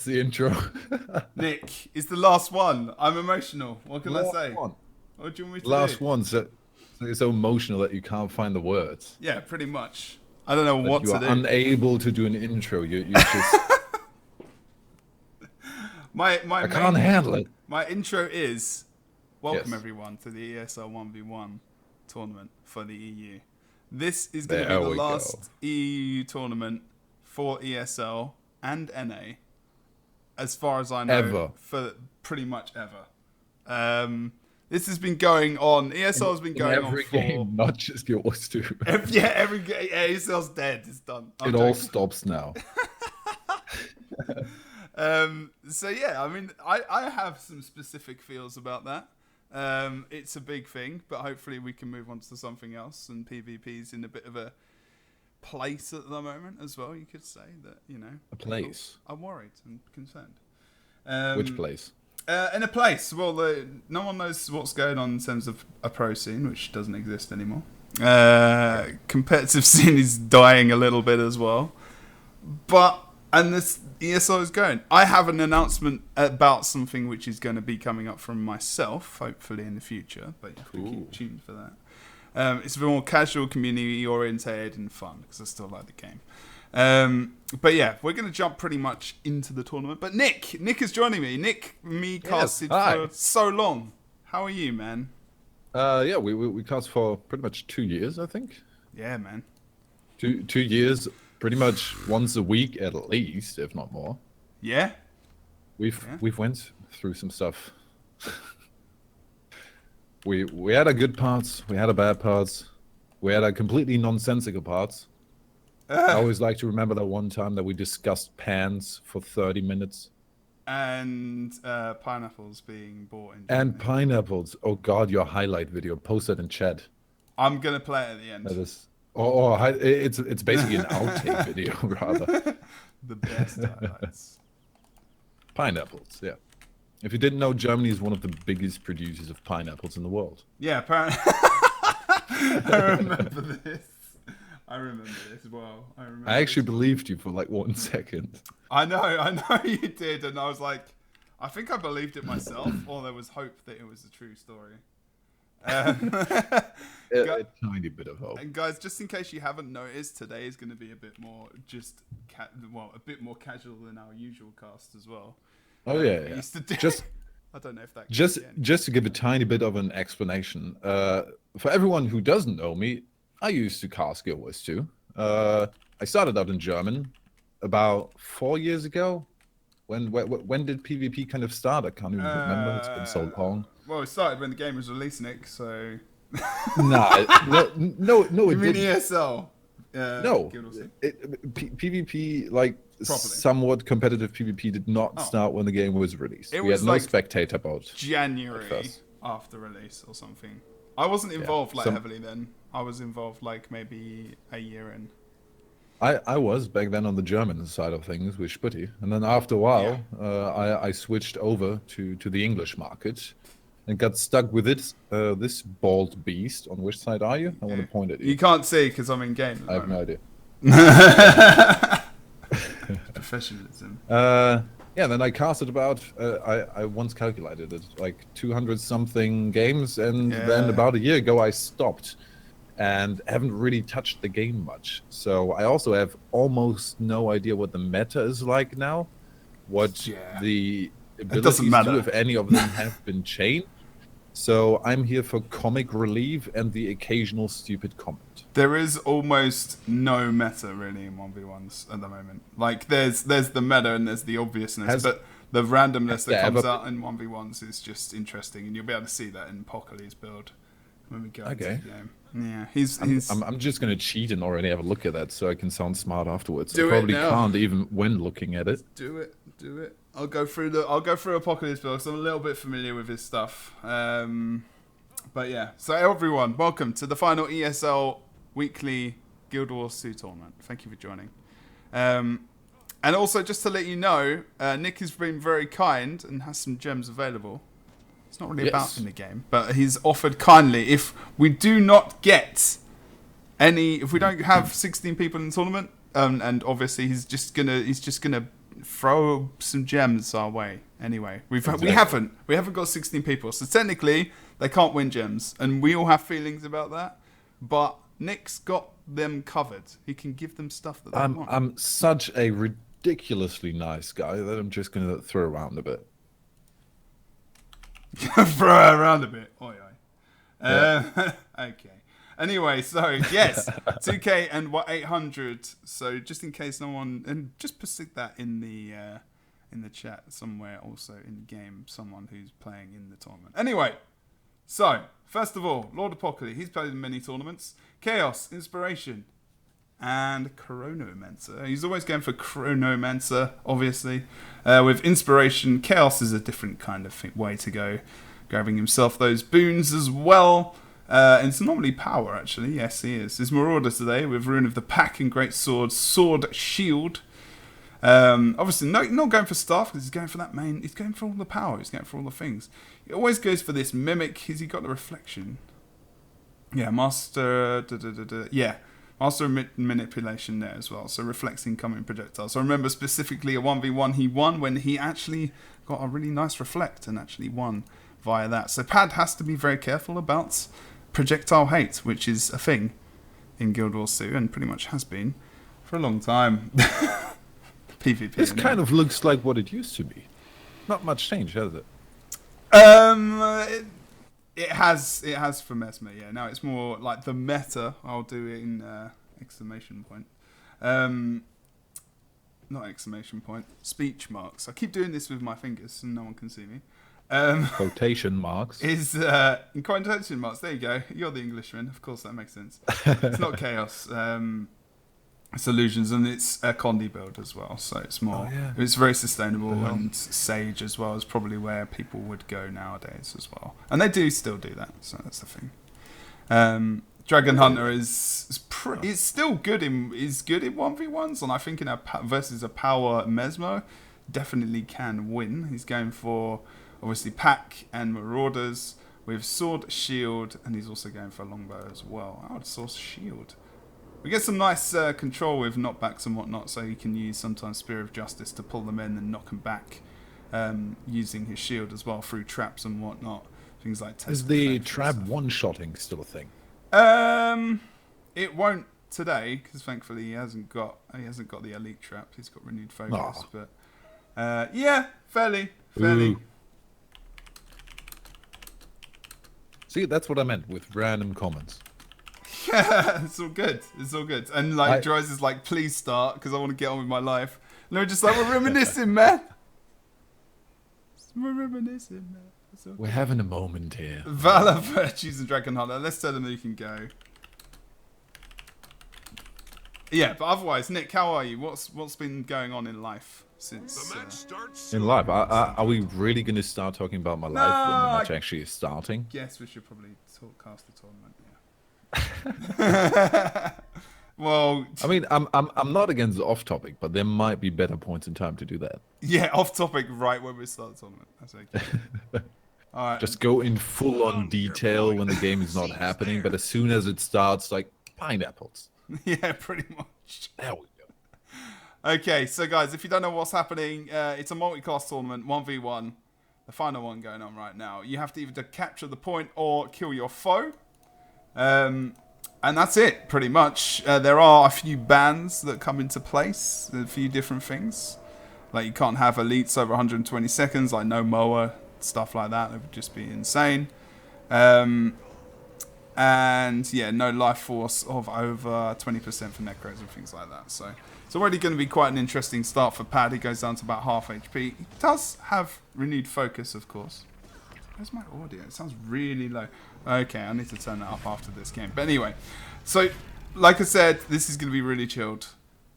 the intro. Nick, it's the last one. I'm emotional. What can I Last say? one. What do you want me to do? Last one. So you're so emotional that you can't find the words. Yeah, pretty much. I don't know That what you to are do. unable to do an intro. You just My I can't handle it. my intro is welcome Yes. everyone to the ESL 1v1 tournament for the EU. This is going to be There the we go. last EU tournament for ESL and NA, as far as I know, Ever. for pretty much ever. This has been going on. ESL has been In going on every for game, not just yours too. every game. Yeah, ESL's dead. It's done. I'm It all joking. stops now. So yeah, I mean, I have some specific feels about that. It's a big thing, but hopefully we can move on to something else. And PvP's in a bit of a place at the moment as well. You could say that, you know, A place. I'm worried and concerned. Which place? In a place. Well, no one knows what's going on in terms of a pro scene, which doesn't exist anymore. Competitive scene is dying a little bit as well. And this ESO is going. I have an announcement about something which is going to be coming up from myself, hopefully in the future. But you have to keep tuned for that. It's a bit more casual, community orientated, and fun because I still like the game. But yeah, we're going to jump pretty much into the tournament. But Nick is joining me. Nick, casted hi. for so long. How are you, man? Yeah, we cast for pretty much 2 years, I think. Yeah, man. 2 years, pretty much once a week at least, if not more. Yeah. We've went through some stuff. We had our good parts, we had our bad parts, we had our completely nonsensical parts. I always like to remember that one time that we discussed pans for 30 minutes. And pineapples being bought in. And Germany. pineapples. Oh god, your highlight video. Post that in chat. I'm gonna play it at the end. That is. It's basically an outtake video rather. The best highlights. Pineapples, yeah. If you didn't know, Germany is one of the biggest producers of pineapples in the world. Yeah, apparently. I remember this. Well. I actually believed you for like 1 second. I know you did, and I was like, I think I believed it myself, or there was hope that it was a true story. A tiny bit of hope. And guys, just in case you haven't noticed, today is going to be a bit more a bit more casual than our usual cast as well. Oh yeah, yeah. Used to do. Just I don't know if that. just to give a tiny bit of an explanation. For everyone who doesn't know me, I used to cast Guild Wars 2. I started out in German about 4 years ago. When did PvP kind of start? I can't even remember. It's been so long. Well, it started when the game was released, Nick. So. no, You it mean didn't. ESL? No, Guild Wars 2? PvP, like Properly. somewhat competitive PvP, did not start when the game was released. It We was had no like spectator vote. January first. after release or something. I wasn't involved some- heavily then. I was involved like maybe a year in. I was back then on the German side of things with Sputti, and then after a while, I switched over to the English market, and got stuck with it. This bald beast. On which side are you? I want to point at you. You can't see because I'm in game. I have no idea. Professionalism. Yeah, then I casted about. I once calculated it like 200 something games, and then about a year ago I stopped. And haven't really touched the game much. So I also have almost no idea what the meta is like now. What the abilities do, if any of them have been changed. So I'm here for comic relief and the occasional stupid comment. There is almost no meta really in 1v1s at the moment. Like there's the meta and there's the obviousness, but the randomness that comes out in 1v1s is just interesting, and you'll be able to see that in Pocoly's build when we go into the game. Yeah, I'm just gonna cheat and already have a look at that so I can sound smart afterwards. Do I probably it now. can't even when looking at it. Do it. I'll go through Apocalypse build because I'm a little bit familiar with his stuff. But yeah, so everyone, welcome to the final ESL weekly Guild Wars 2 tournament. Thank you for joining. And also, just to let you know, Nick has been very kind and has some gems available. It's not really about in the game, but he's offered kindly if we do not get if we don't have 16 people in the tournament, and obviously he's just gonna throw some gems our way. Anyway, we haven't got 16 people, so technically they can't win gems, and we all have feelings about that. But Nick's got them covered. He can give them stuff that they want. I'm such a ridiculously nice guy that I'm just going to throw around a bit. Throw around a bit. Oi, oi. Yeah. Okay. Anyway, so yes, 2K and 800. So just in case no one, and just put that in the chat somewhere, also in the game, someone who's playing in the tournament. Anyway, so first of all, Lord Apocalypse, he's played in many tournaments. Chaos, Inspiration, and Chronomancer. He's always going for Chronomancer, obviously. With Inspiration, Chaos is a different kind of way to go, grabbing himself those boons as well. And it's normally power, actually. Yes, he is. His Marauder today with Rune of the Pack and Great Sword, Sword Shield. Obviously, not going for stuff because he's going for that main. He's going for all the power. He's going for all the things. He always goes for this Mimic. Has he got the Reflection? Yeah, Master. Yeah, Master of Manipulation there as well. So reflects incoming projectiles. So I remember specifically a 1v1 he won when he actually got a really nice Reflect and actually won via that. So Pad has to be very careful about projectile hate, which is a thing in Guild Wars 2 and pretty much has been for a long time. PvP. This kind of looks like what it used to be. Not much change, has it? It has for Mesmer, yeah. Now it's more like the meta. I'll do it in exclamation point. Not exclamation point. Speech marks. I keep doing this with my fingers and no one can see me. Quotation marks. Is in quotation marks. There you go. You're the Englishman. Of course, that makes sense. It's not chaos. It's illusions, and it's a Condi build as well. So it's more. Oh, yeah. It's very sustainable, and Sage as well is probably where people would go nowadays as well, and they do still do that. So that's the thing. Dragon Hunter is still good in 1v1s, and I think in a versus a power Mesmo, definitely can win. He's going for obviously Pack and Marauders with Sword, Shield, and he's also going for a Longbow as well. I would source Shield. We get some nice control with knockbacks and whatnot, so you can use sometimes Spear of Justice to pull them in and knock them back, using his shield as well through traps and whatnot. Things like Is the trap one-shotting still a thing? It won't today because thankfully he hasn't got the elite trap. He's got renewed focus, but yeah, fairly. Ooh. See, that's what I meant with random comments. Yeah, it's all good. It's all good. And like, Dries is like, please start because I want to get on with my life. And we're just like, we're reminiscing, man. We're reminiscing, man. We're having a moment here. Valor, Virtues, and Dragon Hunter. Let's tell them that you can go. Yeah, but otherwise, Nick, how are you? What's been going on in life since? In life, are we really going to start talking about my life when the match actually is starting? Yes, we should probably cast the tournament. Yeah. Well, I mean, I'm not against off topic, but there might be better points in time to do that. Yeah, off topic right when we start the tournament. That's okay. All right. Just go in full on detail when the game is not happening, but as soon as it starts, like pineapples. Yeah, pretty much. There we go. Okay, so guys, if you don't know what's happening, it's a multi-class tournament, 1v1, the final one going on right now. You have to either capture the point or kill your foe. And that's it, pretty much. There are a few bans that come into place, a few different things. Like you can't have elites over 120 seconds, like no mower, stuff like that. It would just be insane. And yeah, no life force of over 20% for necros and things like that. So it's already going to be quite an interesting start for Pad. He goes down to about half HP. He does have renewed focus, of course. Where's my audio? It sounds really low. Okay, I need to turn that up after this game. But anyway, so like I said, this is going to be really chilled.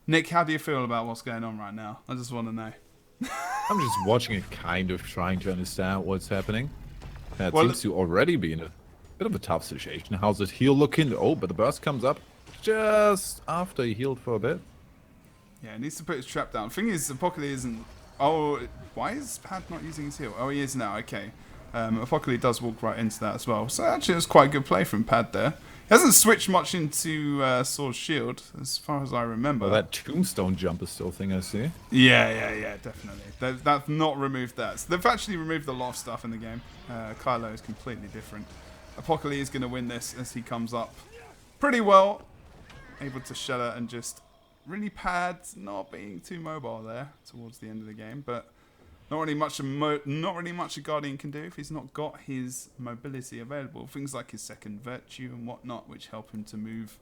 Nick, how do you feel about what's going on right now? I just want to know. I'm just watching it, kind of trying to understand what's happening. It seems to already be in a bit of a tough situation. How's it heal looking? Oh, but the burst comes up just after he healed for a bit. Yeah, he needs to put his trap down. Thing is, Apocalypse isn't... Oh, why is Pad not using his heal? Oh, he is now. Okay. Apocalypse does walk right into that as well. So actually, it was quite a good play from Pad there. He hasn't switched much into Sword Shield, as far as I remember. Well, that tombstone jump is still a thing I see. Yeah, definitely. They've not removed that. So they've actually removed a lot of stuff in the game. Kylo is completely different. Apocalypse is going to win this as he comes up pretty well. Able to shudder and just really pad, not being too mobile there towards the end of the game, but not really much a Guardian can do if he's not got his mobility available. Things like his second virtue and whatnot, which help him to move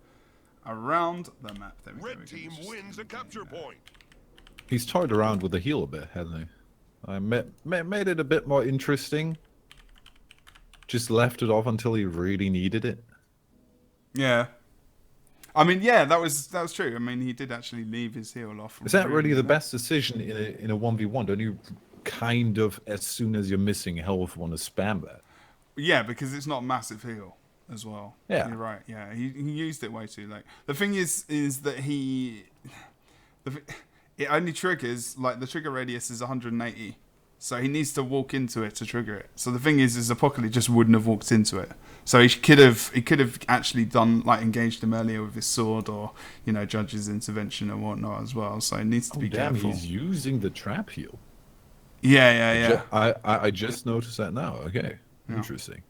around the map. There we go. Red team wins a capture point. He's toyed around with the heal a bit, hasn't he? I made it a bit more interesting. Just left it off until he really needed it. Yeah. I mean, yeah, that was true. I mean, he did actually leave his heal off. Is that really the best decision in a 1v1? Don't you kind of, as soon as you're missing health, want to spam that? Yeah, because it's not massive heal as well. Yeah. You're right. Yeah, he used it way too late. The thing is that it only triggers, like, the trigger radius is 180. So he needs to walk into it to trigger it. So the thing is Apocalypse just wouldn't have walked into it. So he could have actually done, like, engaged him earlier with his sword, or, you know, Judge's intervention and whatnot as well. So he needs to be careful. He's using the trap heal. Yeah. I just noticed that now. Okay, interesting.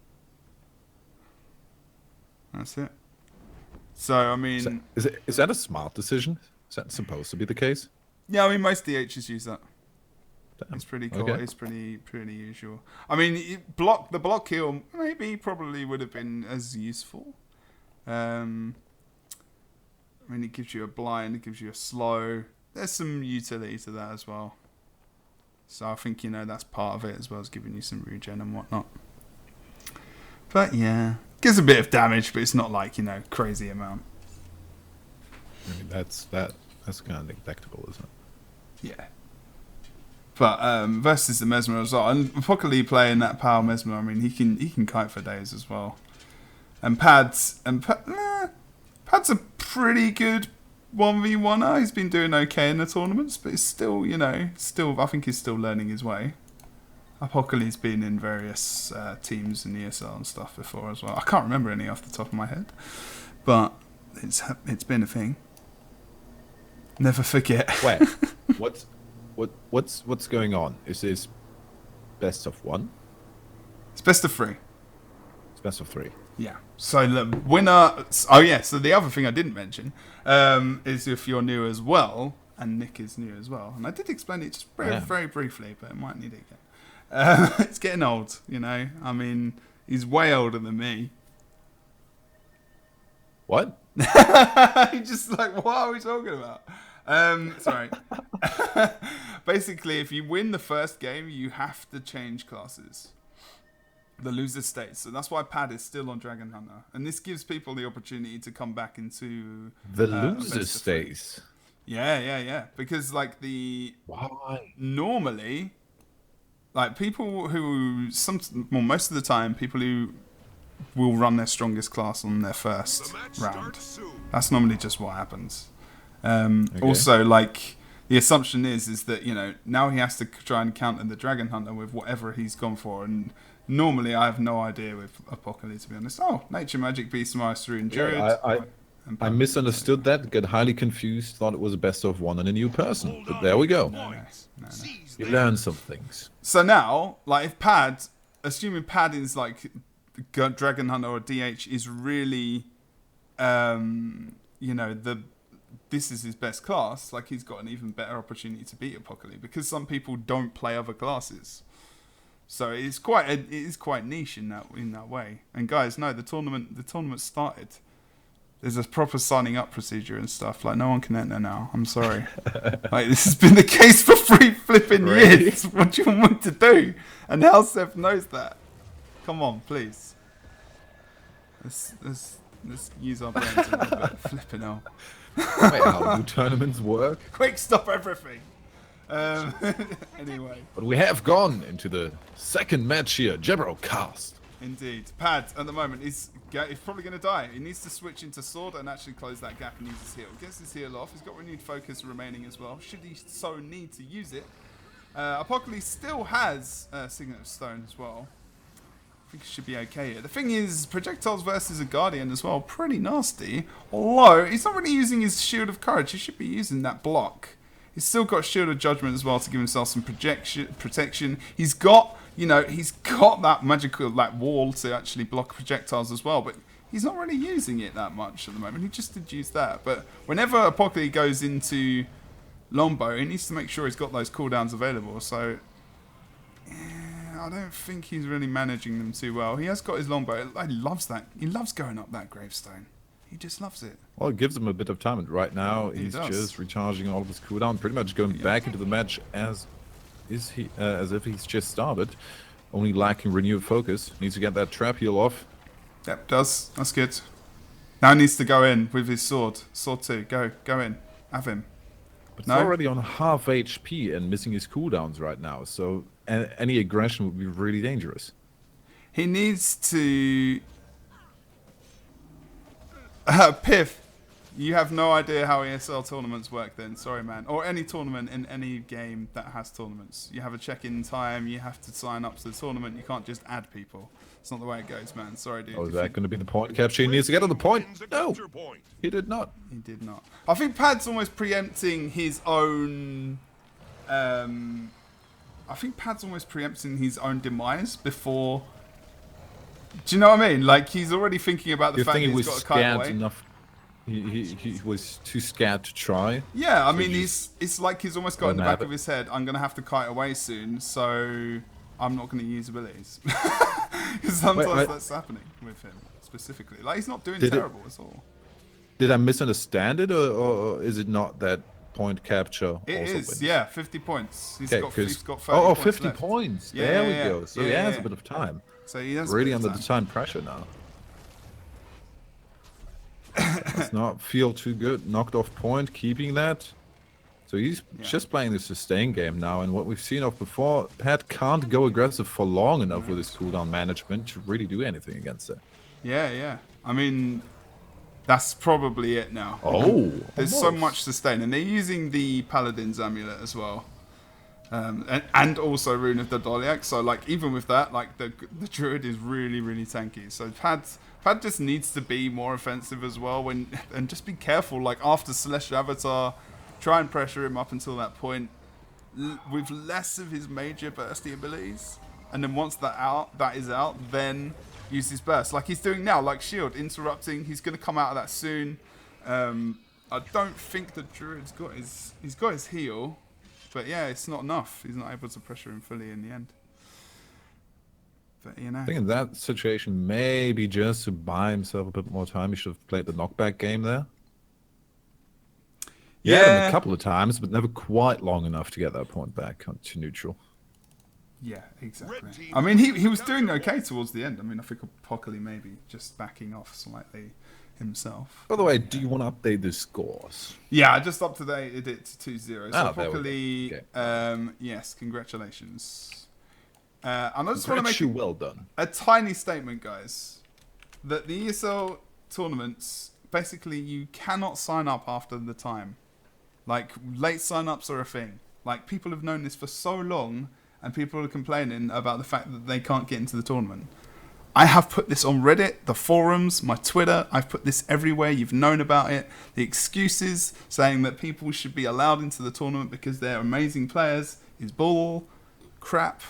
That's it. So I mean, is that a smart decision? Is that supposed to be the case? Yeah, I mean, most DHs use that. Damn. It's pretty cool. Okay. It's pretty usual. I mean, the block heal probably would have been as useful. I mean, it gives you a blind, it gives you a slow. There's some utility to that as well. So I think, you know, that's part of it, as well as giving you some regen and whatnot. But yeah, gives a bit of damage, but it's not like, you know, crazy amount. I mean, that's kind of neglectable, isn't it? Yeah. But versus the Mesmer as well, and Apocalypse playing that power Mesmer, I mean, he can kite for days as well. And Pad's a pretty good 1v1er. He's been doing okay in the tournaments, but it's still, you know, I think he's still learning his way. Apocalypse been in various teams in ESL and stuff before as well. I can't remember any off the top of my head, but it's been a thing. Never forget. Wait, what's going on? Is this best of one? It's best of 3. It's best of 3. Yeah. So the winner. Oh yeah. So the other thing I didn't mention is if you're new as well, and Nick is new as well, and I did explain it just very briefly, but I might need it again. It's getting old, you know. I mean, he's way older than me. What? He's just like, what are we talking about? Sorry. Basically, if you win the first game, you have to change classes. The loser stays. So that's why Pad is still on Dragon Hunter. And this gives people the opportunity to come back into... The loser stays? Yeah. Because, like, Why? normally, like, people who... most of the time, people who will run their strongest class on their first round. That's normally just what happens. Also, like, the assumption is that, you know, now he has to try and counter the Dragon Hunter with whatever he's gone for. And normally I have no idea with Apocalypse, to be honest. Oh, Nature Magic, Beast Master, Endurance. Yeah, I misunderstood that, got highly confused, thought it was a best of one and a new person. But there we go. No. You learn some things. So now, like, if Pad, assuming Pad is like Dragon Hunter or DH, is really, you know, this is his best class, like, he's got an even better opportunity to beat Apocalypse, because some people don't play other classes. So it is quite niche in that way. And guys, no, the tournament started. There's a proper signing up procedure and stuff. Like, no one can enter now. I'm sorry. Like, this has been the case for 3 flipping years. What do you want me to do? And now Seth knows that. Come on, please. Let's use our brains a little bit. Flipping hell. Wait, how do tournaments work? Quick, stop everything. Anyway. But we have gone into the second match here. Jebro cast. Indeed. Pad, at the moment, he's probably going to die. He needs to switch into sword and actually close that gap and use his heal. Gets his heal off. He's got renewed focus remaining as well, should he so need to use it. Apocalypse still has Signet of Stone as well. think he should be okay here. The thing is, projectiles versus a Guardian as well, pretty nasty. Although, he's not really using his Shield of Courage. He should be using that block. He's still got Shield of Judgment as well to give himself some protection. He's got, you know, he's got that magical wall to actually block projectiles as well. But he's not really using it that much at the moment. He just did use that. But whenever Apocalypse goes into Longbow, he needs to make sure he's got those cooldowns available. So I don't think he's really managing them too well. He has got his Longbow. He loves that. He loves going up that gravestone. He just loves it. Well, it gives him a bit of time. And right now, he's just recharging all of his cooldown, pretty much going back into the match as if he's just started. Only lacking renewed focus. Needs to get that trap heal off. Yep, does. That's good. Now he needs to go in with his sword. Sword 2. Go in. Have him. But he's already on half HP and missing his cooldowns right now. So any aggression would be really dangerous. He needs to... Piff, you have no idea how ESL tournaments work then. Sorry, man. Or any tournament in any game that has tournaments. You have a check-in time. You have to sign up to the tournament. You can't just add people. It's not the way it goes, man. Sorry, dude. Oh, is that going to be the point capture? He needs to get on the point. No, he did not. He did not. I think Pad's almost preempting his own... I think Pad's almost preempting his own demise before... Do you know what I mean? Like, he's already thinking about the fact that he's got to kite away. Enough. He was too scared to try. Yeah, I mean, it's like he's almost got in the back of his head, I'm going to have to kite away soon, so I'm not going to use abilities. Because sometimes that's happening with him, specifically. Like, he's not doing terrible at all. Did I misunderstand it, or is it not that point capture? It is, wins? Yeah, 50 points. He's got 30 points 50 left. points. Yeah, there we go. So he has a bit of time. So he has really under the time pressure now. Does not feel too good. Knocked off point, keeping that. So he's just playing the sustain game now, and what we've seen of before, Pat can't go aggressive for long enough with his cooldown management to really do anything against it. Yeah. I mean, that's probably it now. Oh, there's so much sustain, and they're using the Paladin's Amulet as well. And also Rune of the Doliac, so like even with that, like the Druid is really tanky. So Pad just needs to be more offensive as well, and just be careful. Like after Celestial Avatar, try and pressure him up until that point with less of his major bursty abilities, and then once that is out, then use his burst like he's doing now, like Shield interrupting. He's going to come out of that soon. I don't think the Druid's got his heal. But yeah, it's not enough. He's not able to pressure him fully in the end. But, you know. I think in that situation, maybe just to buy himself a bit more time, he should have played the knockback game there. Yeah, a couple of times, but never quite long enough to get that point back to neutral. Yeah, exactly. I mean, he was doing okay towards the end. I mean, I think Apocalypse maybe just backing off slightly himself. By the way, do you want to update the scores? Yeah, I just updated it to 2-0. So Apocalypse, yes, congratulations. And I just want to make well done. A tiny statement, guys, that the ESL tournaments, basically, you cannot sign up after the time. Like, late sign-ups are a thing. Like, people have known this for so long, and people are complaining about the fact that they can't get into the tournament. I have put this on Reddit, the forums, my Twitter. I've put this everywhere. You've known about it. The excuses saying that people should be allowed into the tournament because they're amazing players is bull, crap.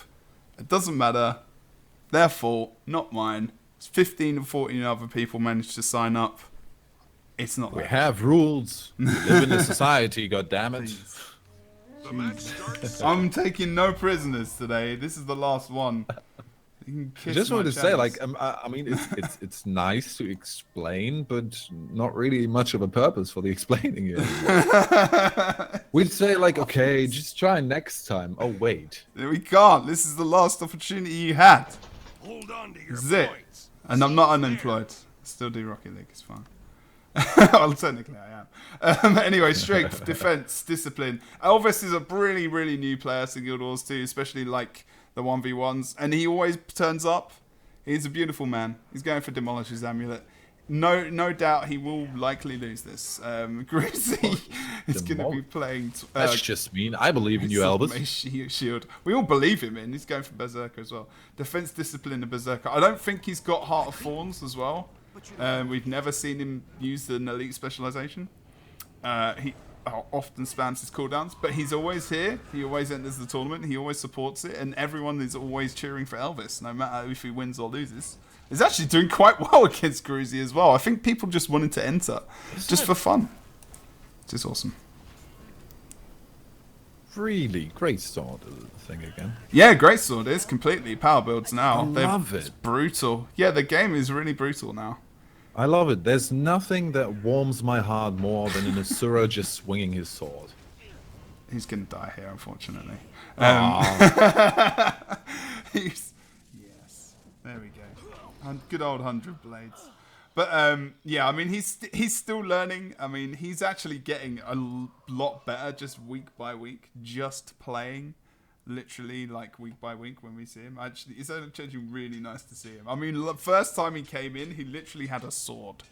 It doesn't matter. Their fault, not mine. 15 or 14 other people managed to sign up. It's not. We have rules. We live in a society. goddammit. I'm taking no prisoners today. This is the last one. I just wanted to say, like, I mean, it's nice to explain, but not really much of a purpose for the explaining it. We'd say, like, okay, just try next time. Oh, wait. We can't. This is the last opportunity you had. Hold on to your points. And I'm not unemployed. I still do Rocket League. It's fine. Well, technically I am. Anyway, strength, defense, discipline. Elvis is a really new player to Guild Wars 2, especially, like, the 1v1s, and he always turns up. He's a beautiful man. He's going for Demolisher's Amulet. no doubt he will likely lose this. Greasy is going to be playing. That's just mean. I believe in you, Elvis. Shield. We all believe him in. He's going for Berserker as well. Defense, Discipline, and Berserker. I don't think he's got Heart of Thorns as well. We've never seen him use an elite specialization. He often spams his cooldowns, but he's always here. He always enters the tournament. He always supports it, and everyone is always cheering for Elvis, no matter if he wins or loses. He's actually doing quite well against Gruzy as well. I think people just wanted to enter, just for fun. Which is awesome. Really great sword thing again. Yeah, great sword is completely power builds now. I love it. It's brutal. Yeah, the game is really brutal now. I love it. There's nothing that warms my heart more than an Asura just swinging his sword. He's gonna die here, unfortunately. Yes, there we go. Good old 100 blades. But yeah, I mean, he's still learning. I mean, he's actually getting a lot better just week by week, just playing. Literally, like week by week when we see him. Actually, it's actually really nice to see him. I mean, the first time he came in, he literally had a sword.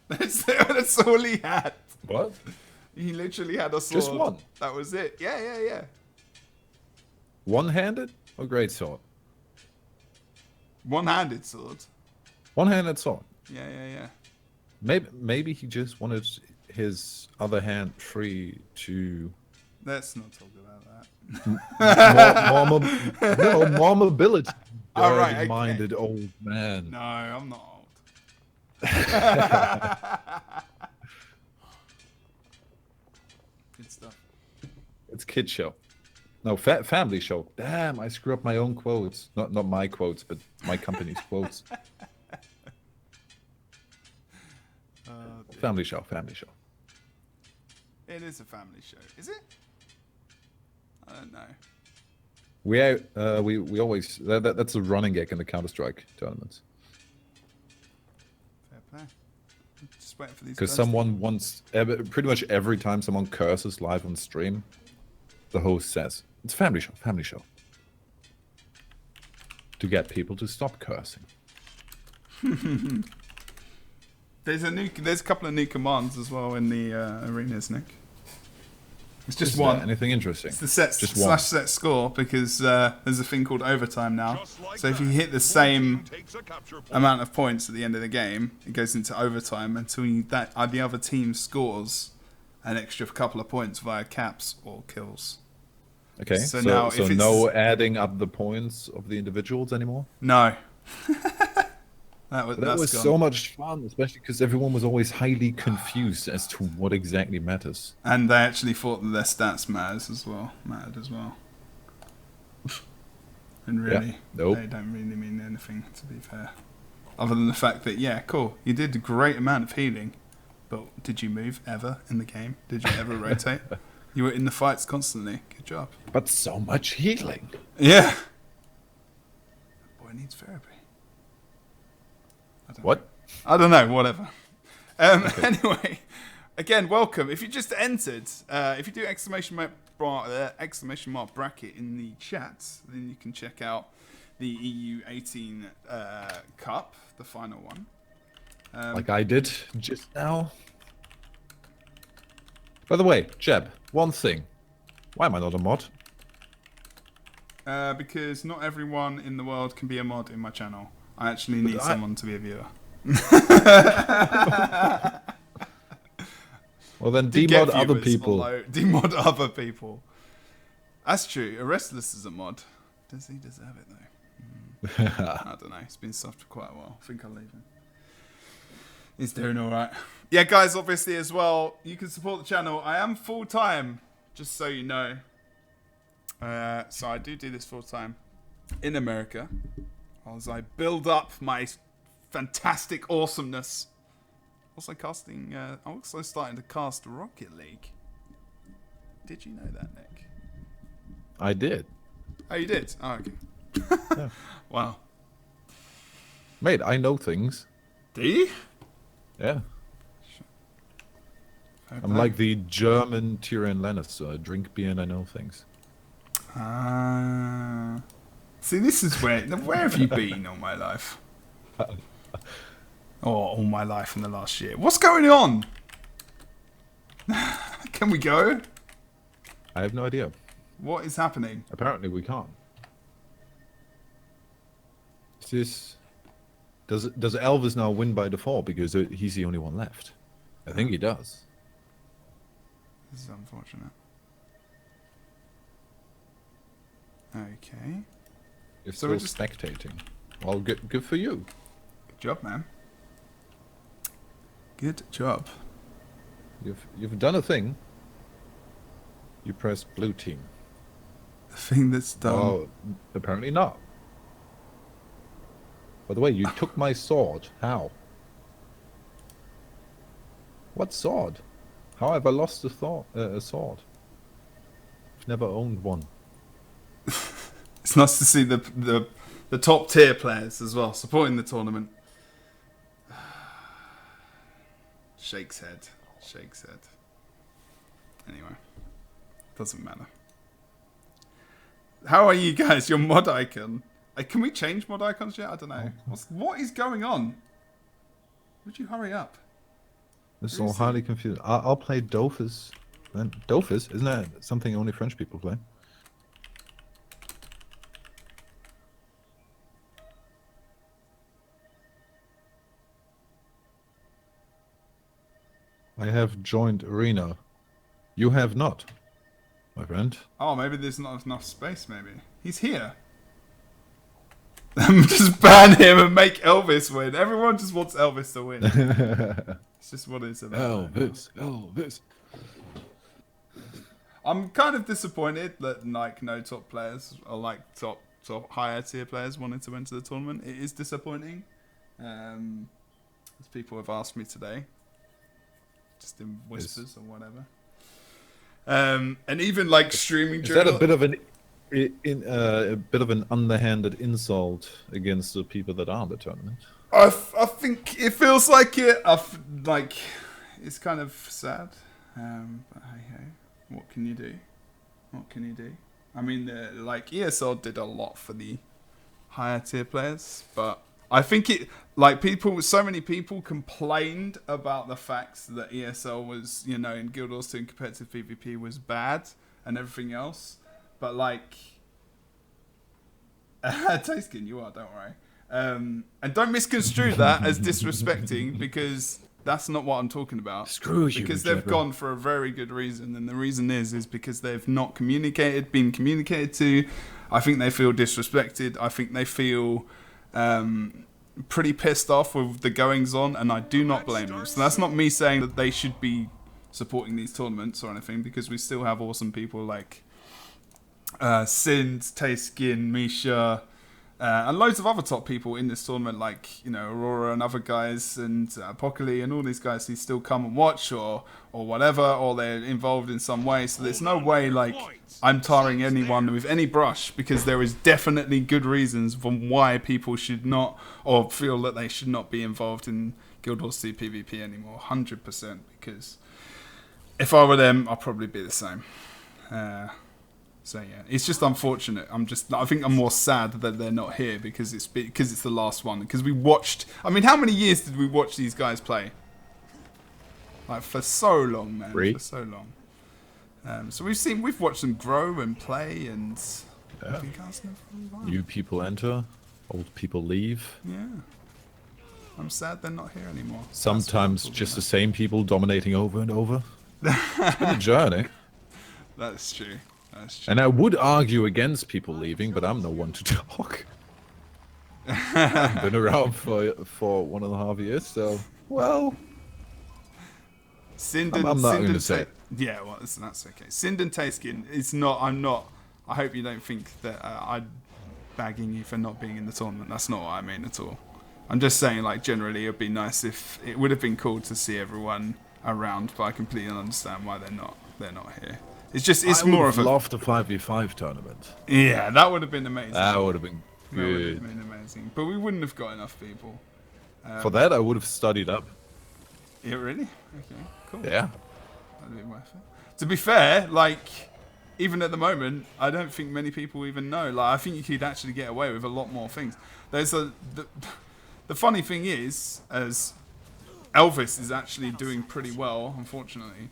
That's all he had. What? He literally had a sword. Just one? That was it. Yeah. One-handed or great sword? One-handed sword. One-handed sword. Yeah. Maybe he just wanted his other hand free to... Let's not talk about that. more mobility. All right, minded old man. No, I'm not old. Good stuff. It's kid show. No, family show. Damn, I screw up my own quotes. Not my quotes, but my company's quotes. Family show. It is a family show. Is it? I don't know. We always that's a running gag in the Counter-Strike tournaments. Fair play. Just waiting for these. Because someone once, pretty much every time someone curses live on stream, the host says it's family show, to get people to stop cursing. There's a couple of new commands as well in the arenas, Nick. It's just one. Anything interesting? It's the set /set score because there's a thing called overtime now. So if you hit the same amount of points at the end of the game, it goes into overtime until the other team scores an extra couple of points via caps or kills. Okay. So now, if no adding up the points of the individuals anymore? No. That was so much fun, especially because everyone was always highly confused as to what exactly matters. And they actually thought that their stats mattered as well. And really, they don't really mean anything, to be fair. Other than the fact that, yeah, cool, you did a great amount of healing, but did you move ever in the game? Did you ever rotate? You were in the fights constantly. Good job. But so much healing. Yeah. That boy needs therapy. What? I don't know, whatever. Okay. Anyway, again, welcome. If you just entered, if you do exclamation mark bracket in the chat, then you can check out the EU18 Cup, the final one. Like I did just now. By the way, Jeb, one thing. Why am I not a mod? Because not everyone in the world can be a mod in my channel. I actually need someone to be a viewer. Well, then demod other people. Demod other people. That's true. A Restless is a mod. Does he deserve it, though? I don't know. It's been soft for quite a while. I think I'll leave him. He's doing all right. Yeah, guys, obviously, as well, you can support the channel. I am full-time, just so you know. So I do this full-time in America. As I build up my fantastic awesomeness. Also casting, I'm also starting to cast Rocket League. Did you know that, Nick? I did. Oh, you did? Oh, okay. Yeah. Wow. Mate, I know things. Do you? Yeah. I'm like the German Tyrion Lannister. I drink beer and I know things. See, this is where have you been all my life? all my life in the last year. What's going on? Can we go? I have no idea. What is happening? Apparently we can't. Is this... Does Elvis now win by default because he's the only one left? I think he does. This is unfortunate. Okay. You're So still we're just... spectating. Well, good for you. Good job, man. Good job. You've done a thing. You press blue team. The thing that's done. Oh, apparently not. By the way, you took my sword. How? What sword? How have I lost a sword? I've never owned one. It's nice to see the top tier players as well supporting the tournament. Shakes head. Shakes head. Anyway, doesn't matter. How are you guys? Your mod icon. Can we change mod icons yet? I don't know. What is going on? Would you hurry up? This is all highly confusing. I'll play Dofus. Dofus? Isn't that something only French people play? I have joined Arena. You have not, my friend. Oh, maybe there's not enough space, maybe. He's here. Just ban him and make Elvis win. Everyone just wants Elvis to win. It's just what it's about. Elvis. I'm kind of disappointed that like no top players or like top higher tier players wanted to enter the tournament. It is disappointing. As people have asked me today. Just in whispers or whatever. And even like streaming. Is that a bit of an underhanded insult against the people that are in the tournament? I think it feels like it. It's kind of sad. But hey, what can you do? What can you do? I mean, like ESL did a lot for the higher tier players, but I think so many people complained about the fact that ESL was, in Guild Wars 2 and competitive PvP was bad and everything else. But like, Taskin, you are, don't worry. And don't misconstrue that as disrespecting because that's not what I'm talking about. Screw you, because they've Jebro. gone for a very good reason, and the reason is because they've not been communicated to. I think they feel disrespected. I think they feel pretty pissed off with the goings on, and I do not blame them. So that's not me saying that they should be supporting these tournaments or anything, because we still have awesome people like Sind, Tayskin, Misha, and loads of other top people in this tournament, like Aurora and other guys, and Apocalypse and all these guys who still come and watch or whatever, or they're involved in some way. So there's no way like I'm tarring anyone with any brush, because there is definitely good reasons for why people should not, or feel that they should not be involved in Guild Wars 2 PvP anymore. 100%, because if I were them, I'd probably be the same. So yeah, it's just unfortunate. I think I'm more sad that they're not here because it's the last one. Because we watched. I mean, how many years did we watch these guys play? Like for so long, man. 3. For so long. So we've watched them grow and play, and Yeah. New people enter, old people leave. Yeah. I'm sad they're not here anymore. Sometimes just the same people dominating over and over. It's been a journey. That's true. That's true. And I would argue against people leaving, but I'm no one to talk. I've been around for 1.5 years, so well. I'm not going to say. Yeah, well, that's okay. Sind and Tayskin, it's not. I'm not. I hope you don't think that I'm bagging you for not being in the tournament. That's not what I mean at all. I'm just saying, like, generally, it'd be nice if it would have been cool to see everyone around, but I completely understand why they're not here. It's just, it's more of a... I would have loved a 5v5 tournament. Yeah, that would have been amazing. That would have been good. That would have been amazing. But we wouldn't have got enough people. For that, I would have studied up. Yeah, really? Okay, cool. Yeah. That'd be worth it. To be fair, like, even at the moment, I don't think many people even know. Like, I think you could actually get away with a lot more things. There's The funny thing is, as Elvis is actually doing pretty well, unfortunately,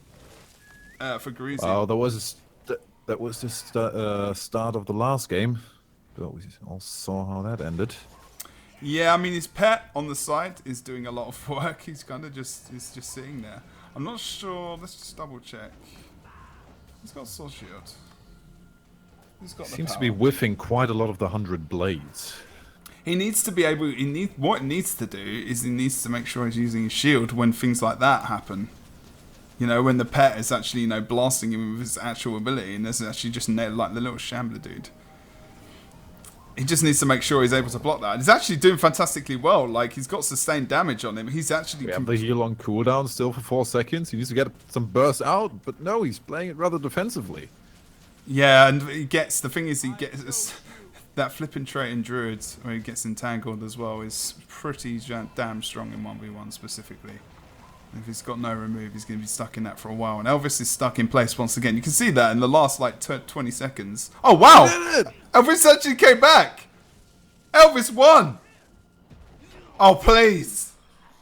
for Gruzy. Oh, that was the start of the last game. But we all saw how that ended. Yeah, I mean, his pet on the side is doing a lot of work. He's kind of just sitting there. I'm not sure. Let's just double check. He's got Sword Shield. He's got the Seems to power. be whiffing quite a lot of the 100 blades. He needs to be able. What he needs to do is he needs to make sure he's using his shield when things like that happen. You know, when the pet is actually, you know, blasting him with his actual ability, and there's actually just like the little shambler dude. He just needs to make sure he's able to block that. He's actually doing fantastically well. Like, he's got sustained damage on him. He's actually... We have the heal on cooldown still for 4 seconds. He needs to get some burst out, but no, he's playing it rather defensively. Yeah, and he gets... The thing is, he gets... That flipping trait in Druids, where he gets entangled as well, is pretty damn strong in 1v1 specifically. If he's got no remove, he's going to be stuck in that for a while. And Elvis is stuck in place once again. You can see that in the last, like, 20 seconds. Oh, wow! Elvis actually came back! Elvis won! Oh, please!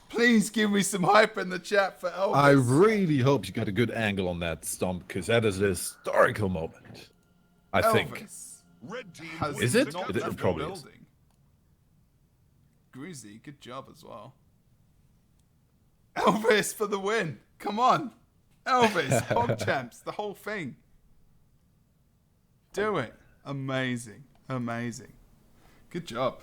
Please give me some hype in the chat for Elvis. I really hope you got a good angle on that stomp, because that is a historical moment. I think. Red team Is it? It probably is. Gruzy, good job as well. Elvis for the win. Come on. Elvis, PogChamps, the whole thing. Do it. Amazing. Amazing. Good job.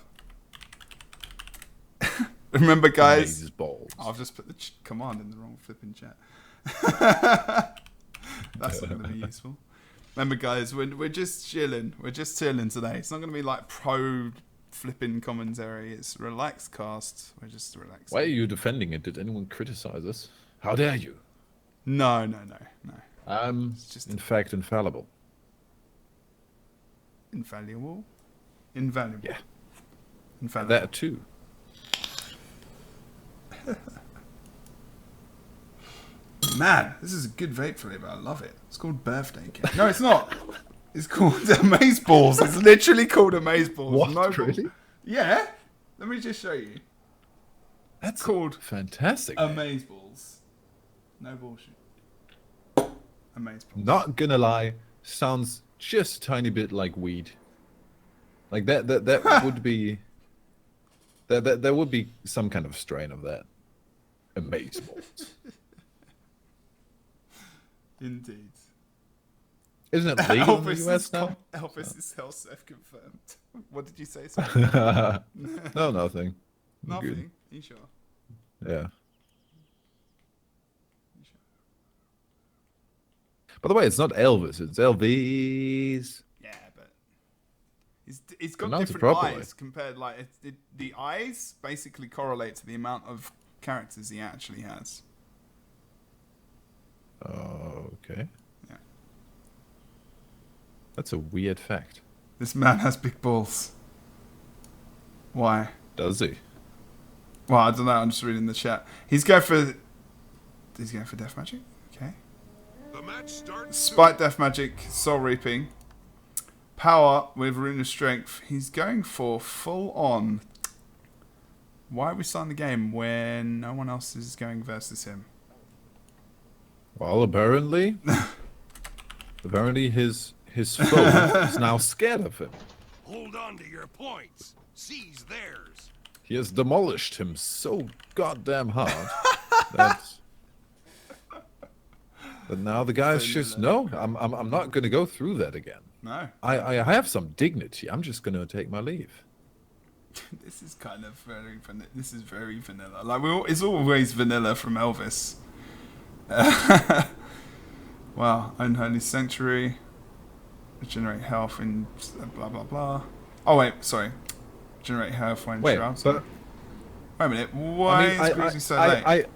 Remember, guys. I've just put the command in the wrong flipping chat. That's not going to be useful. Remember, guys, we're just chilling. We're just chilling today. It's not going to be like pro flipping commentary. It's relaxed cast. We're just relaxing. Why are you defending it? Did anyone criticize us? How dare you? No. I'm just in fact infallible. Invaluable? Invaluable. Yeah. Infallible. That too. Man, this is a good vape flavor. I love it. It's called birthday cake. No, it's not. It's called Amaze Balls. It's literally called Amaze Balls. What? No Really? Yeah. Let me just show you. That's called fantastic. Amaze Balls. No bullshit. Amaze Balls. Not gonna lie, sounds just a tiny bit like weed. Like that would be. There would be some kind of strain of that. Amaze Balls. Indeed. Isn't it legal in the US now? Elvis is self-confirmed. What did you say? Sorry? No, nothing. Nothing. Good. You sure? Yeah. By the way, it's not Elvis, it's Elvis. Yeah, but he's got Pronounce it different properly. eyes compared. Like the eyes basically correlate to the amount of characters he actually has. Okay. Yeah. That's a weird fact. This man has big balls. Why? Does he? Well, I don't know. I'm just reading the chat. He's going for Death Magic. Okay. The match starts. Spite Death Magic, Soul Reaping, Power with Rune of Strength. He's going for full on. Why are we starting the game when no one else is going versus him? Well, apparently his foe is now scared of him. Hold on to your points. Seize theirs. He has demolished him so goddamn hard that now the guy's just no. I'm not going to go through that again. No. I have some dignity. I'm just going to take my leave. This is kind of very vanilla. This is very vanilla. Like it's always vanilla from Elvis. Wow, Unholy Sanctuary. Regenerate health in blah blah blah. Oh wait, sorry. Generate health when shrouds. But wait a minute. Why is Gruzy so late?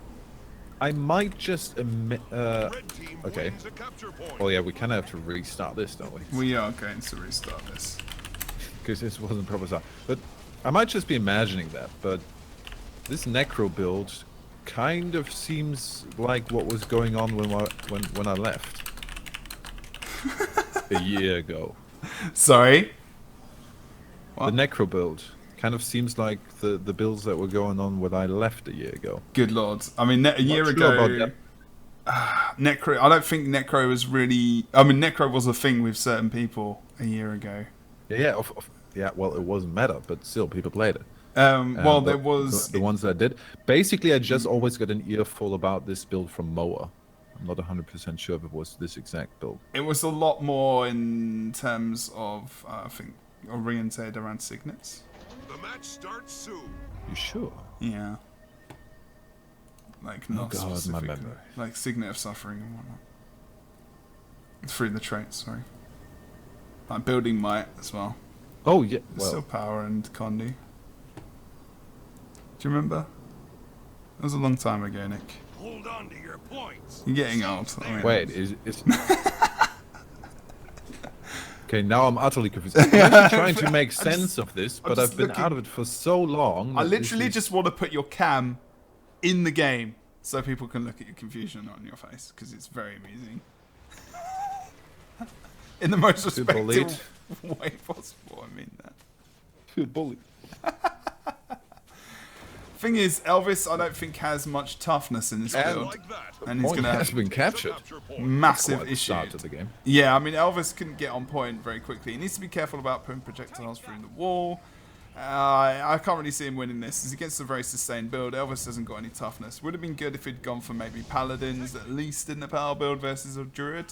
I might just Red team okay. wins a capture point. Well, yeah, we kind of have to restart this, don't we? We are going to restart this. Because this wasn't proper start. But I might just be imagining that. But this Necro build kind of seems like what was going on when I left a year ago. Sorry. The Necro build Kind of seems like the builds that were going on when I left a year ago. Good lord. I mean, a year ago, Necro. I don't think Necro was really. I mean, Necro was a thing with certain people a year ago. Yeah. Well, it wasn't meta, but still, people played it. Well, there was the ones that did. Basically, I just always got an earful about this build from Moa. I'm not 100% sure if it was this exact build. It was a lot more in terms of, I think, oriented around signets. The match starts soon. You sure? Yeah. Like, not God, my specifically. memory. Like, signet of suffering and whatnot. Through the traits, sorry. Like, building might as well. Oh, yeah. Well, still power and Condi. Do you remember? That was a long time ago, Nick. Hold on to your points. You're getting old. I mean, wait, is okay, now I'm utterly confused. I'm actually trying to make sense of this, but I've been out of it for so long. I literally just want to put your cam in the game so people can look at your confusion on your face, because it's very amusing. In the most respectful way possible, I mean that. Feel bullied. Thing is, Elvis, I don't think has much toughness in this build, Like that. and he's gonna have been captured. massive issues. Start of the game. Yeah, I mean, Elvis couldn't get on point very quickly. He needs to be careful about putting projectiles through the wall. I can't really see him winning this. He's against a very sustained build. Elvis hasn't got any toughness. Would have been good if he'd gone for maybe paladins, at least in the power build versus a druid.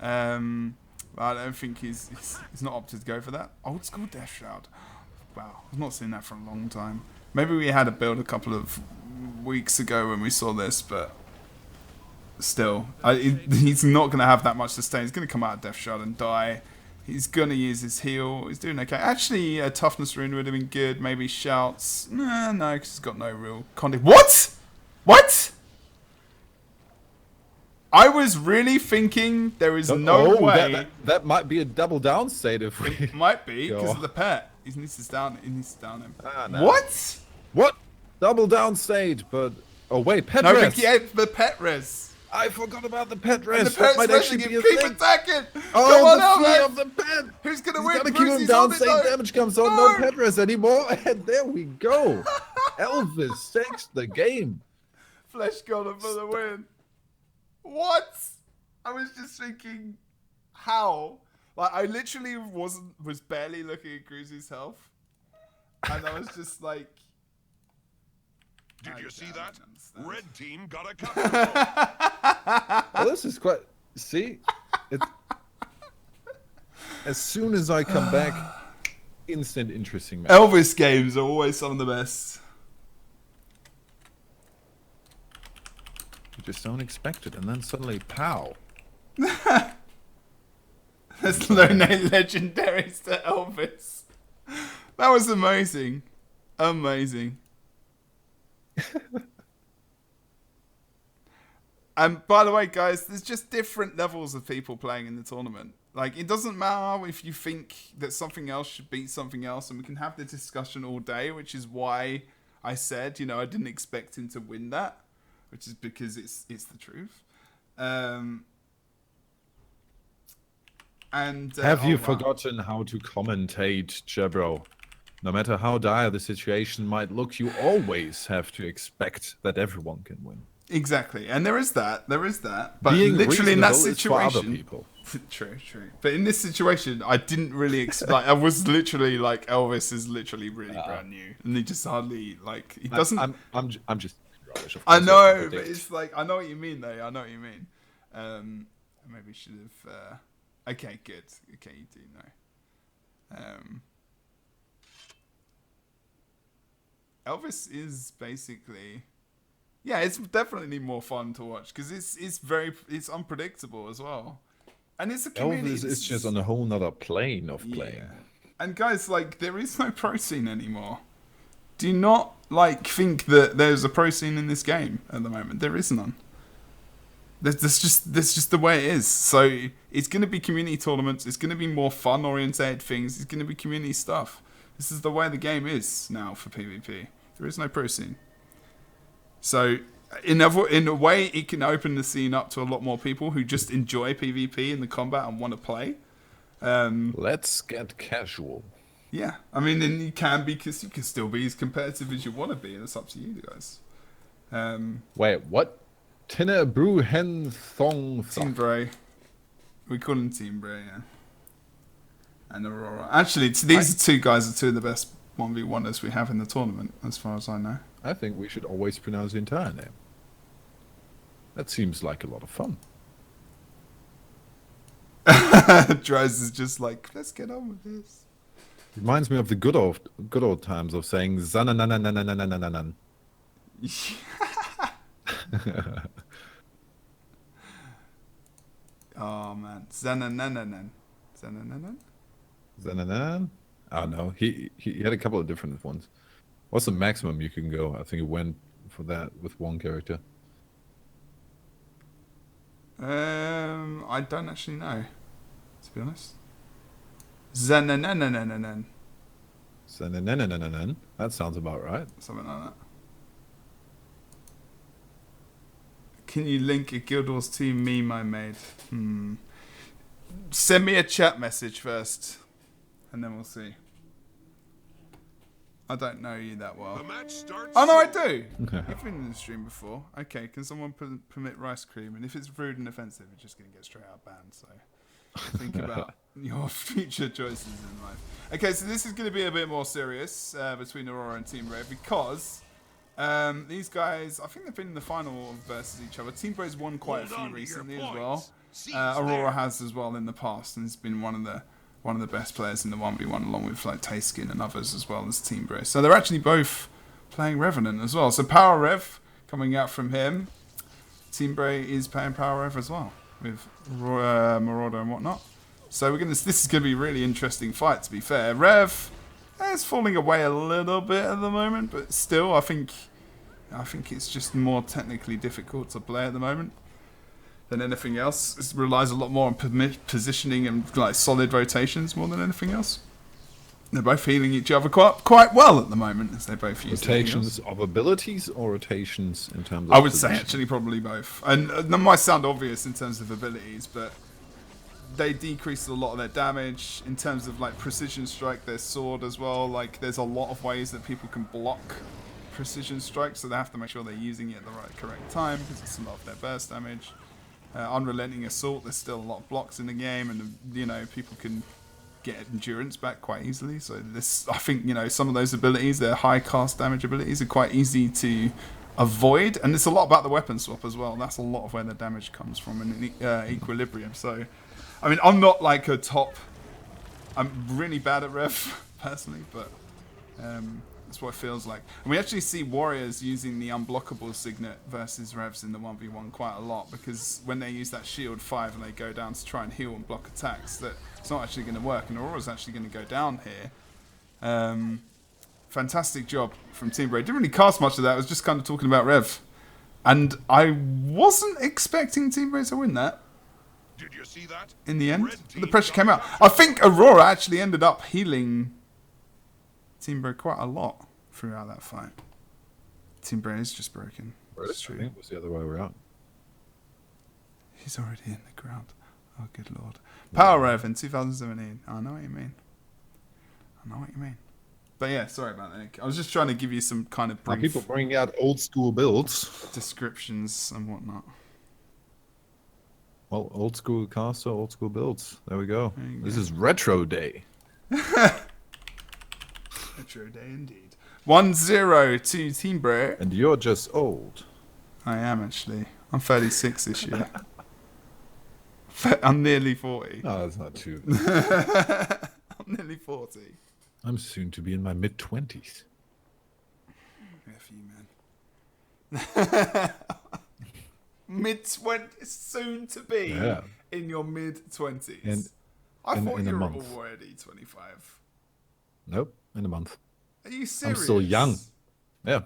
I don't think he's not opted to go for that. Old school Death Shroud. Wow, I've not seen that for a long time. Maybe we had a build a couple of weeks ago when we saw this, but still, he's not going to have that much sustain. He's going to come out of Death Shroud and die. He's going to use his heal. He's doing okay. Actually, a toughness rune would have been good. Maybe shouts. No, because he's got no real contact. What? What? I was really thinking there is no way. That might be a double down state if we. It might be because of the pet. He needs to down. He needs to down him. No. What? What? Double down state, but oh wait, pet no, res. Yeah, the pet res. I forgot about the pet res. And the pet's might actually be a keep thing. attacking. Oh, Come on, the fear Elvis. of the pet. Who's gonna win? Gotta keep him down. State damage comes on. No pet res anymore. And there we go. Elvis takes the game. Flesh Golem for the win. What? I was just thinking, how? Like, I literally was barely looking at Cruise's health, and I was just like, did you see that? Red team got a cut. Well, this is quite. See, as soon as I come back, instant interesting match. Elvis games are always some of the best. You just don't expect it, and then suddenly, pow. There's no legendaries to Elvis. That was amazing. Amazing. And by the way, guys, there's just different levels of people playing in the tournament. Like, it doesn't matter if you think that something else should beat something else, and we can have the discussion all day, which is why I said, you know, I didn't expect him to win that, which is because it's the truth. Have you forgotten how to commentate, Jebro? No matter how dire the situation might look, you always have to expect that everyone can win. Exactly, and there is that. But being literally in that situation, for other situation, people. true. But in this situation, I didn't really expect. I was literally like, Elvis is literally really brand new, and he just hardly like he doesn't. I'm just rubbish. Of I course know, but it's like I know what you mean, though. I know what you mean. Maybe should have. Okay, good. Okay, you do know. Elvis is basically, yeah, it's definitely more fun to watch because it's unpredictable as well, and it's a community. Elvis is just on a whole nother plane of playing. Yeah. And guys, like, there is no pro scene anymore. Do you not like think that there's a pro scene in this game at the moment? There is none. That's just the way it is. So it's going to be community tournaments. It's going to be more fun-oriented things. It's going to be community stuff. This is the way the game is now for PvP. There is no pro scene. So in a way, it can open the scene up to a lot more people who just enjoy PvP and the combat and want to play. Let's get casual. Yeah, I mean, and you can be, because you can still be as competitive as you want to be, and it's up to you guys. Wait, what? Tinner Brew Hen Thong Team Bray. We call him Team Bray, yeah. And Aurora. Actually, these two guys are two of the best 1v1ers we have in the tournament, as far as I know. I think we should always pronounce the entire name. That seems like a lot of fun. Dries is just like, let's get on with this. Reminds me of the good old times of saying zananananananananan. Oh man, Zananananan. Zananan? Oh no, he had a couple of different ones. What's the maximum you can go? I think it went for that with one character. I don't actually know, to be honest. Zanananananan. Zanananananan. That sounds about right. Something like that. Can you link a Guild Wars 2 meme I made? Send me a chat message first, and then we'll see. I don't know you that well. The match starts. Oh no, I do. You've been in the stream before. Okay, can someone permit rice cream? And if it's rude and offensive, it's just going to get straight out banned. So think about your future choices in life. Okay, so this is going to be a bit more serious between Aurora and Team Ray, because these guys, I think they've been in the final versus each other. Team Ray's won quite a few recently as well. Aurora has as well in the past, and has been one of the best players in the 1v1, along with like Tayskin and others as well as Team Bray. So they're actually both playing Revenant as well. So Power Rev coming out from him. Team Bray is playing Power Rev as well with Marauder and whatnot. So this is gonna be a really interesting fight. To be fair, Rev is falling away a little bit at the moment, but still, I think it's just more technically difficult to play at the moment than anything else. It relies a lot more on positioning and like solid rotations more than anything else. They're both healing each other quite well at the moment, as they both use rotations of abilities or rotations in terms of I would position? say actually probably both. And that might sound obvious in terms of abilities, but they decrease a lot of their damage in terms of like precision strike, their sword as well. Like there's a lot of ways that people can block precision strike, so they have to make sure they're using it at the correct time, because it's a lot of their burst damage. Unrelenting Assault, there's still a lot of blocks in the game, and people can get endurance back quite easily. So this, I think, some of those abilities, their high cast damage abilities, are quite easy to avoid, and it's a lot about the weapon swap as well. That's a lot of where the damage comes from in Equilibrium. So, I mean, I'm not like a top. I'm really bad at Rev personally, but that's what it feels like. And we actually see Warriors using the unblockable signet versus Revs in the 1v1 quite a lot, because when they use that shield 5 and they go down to try and heal and block attacks, that it's not actually going to work, and Aurora's actually going to go down here. Fantastic job from Team Bray. Didn't really cast much of that. I was just kind of talking about Rev. And I wasn't expecting Team Bray to win that. Did you see that? In the end, the pressure came out. I think Aurora actually ended up healing Team Bray quite a lot throughout that fight. Team Bray is just broken. It's true. I think it was the other way around. He's already in the ground. Oh, good lord. Power Rev in 2017. I know what you mean. But yeah, sorry about that, Nick. I was just trying to give you some kind of brief people bringing out old school builds, descriptions and whatnot. Well, old school caster, old school builds. There we go. There you This go. is retro day. Retro day indeed. 1-0 to Team Bray. And you're just old. I am actually. I'm 36 this year. I'm nearly 40. No, that's not true. I'm nearly 40. I'm soon to be in my mid-20s. F you, man. Mid-20s, soon to be in your mid-20s. I thought you were already 25. Nope, in a month. Are you serious? I'm still young. Yeah.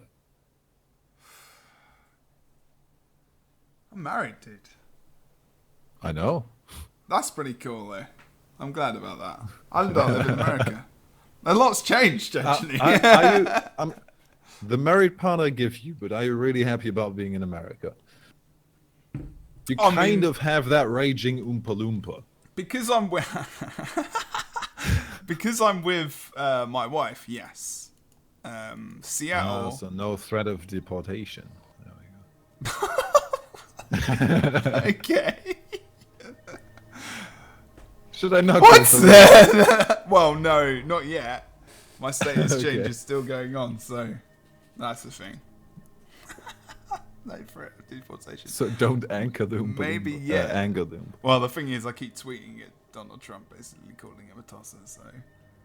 I'm married, dude. I know. That's pretty cool, though. I'm glad about that. I don't live in America. A lot's changed, actually. The married partner I give you, but are you really happy about being in America? You kind of have that raging Oompa Loompa. Because I'm Because I'm with my wife, yes. Seattle. So no threat of deportation. There we go. Okay. Should I not? What's that? Well, no, not yet. My status Okay. change is still going on, so that's the thing. No threat of deportation. So don't anchor them. Maybe, yeah. Anger them. Well, the thing is, I keep tweeting at Donald Trump, basically calling him a tosser, so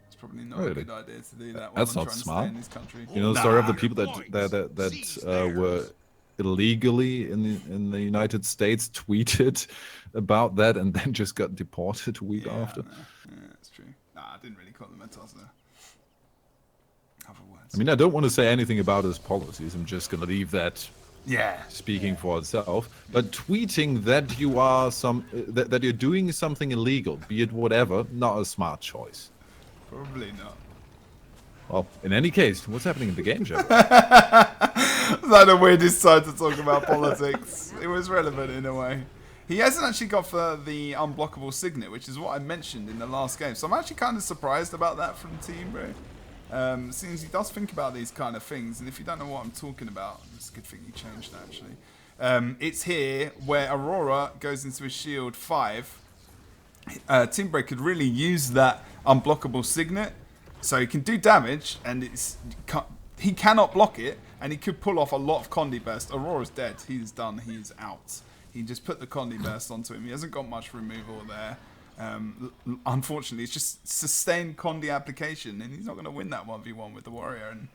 it's probably not a good idea to do that while That's I'm not trying smart. to stay in this country. You know the story of the people that were illegally in the United States tweeted about that and then just got deported a week after. No. Yeah, that's true. Nah, I didn't really call him a tosser. Other words. I mean, I don't want to say anything about his policies. I'm just gonna leave that speaking for itself. But tweeting that you are that you're doing something illegal, be it whatever, not a smart choice. Probably not. Well, in any case, what's happening in the game, Jebro? Is that the weirdest side to talk about politics? It was relevant in a way. He hasn't actually got for the unblockable signet, which is what I mentioned in the last game. So I'm actually kind of surprised about that from Team Bro. Since he does think about these kind of things, and if you don't know what I'm talking about, it's a good thing you changed that actually. It's here where Aurora goes into his shield 5. Team Bro could really use that unblockable signet, so he can do damage, and he cannot block it, and he could pull off a lot of Condi burst. Aurora's dead. He's done. He's out. He just put the Condi burst onto him. He hasn't got much removal there. Unfortunately, it's just sustained Condi application, and he's not going to win that 1v1 with the Warrior, and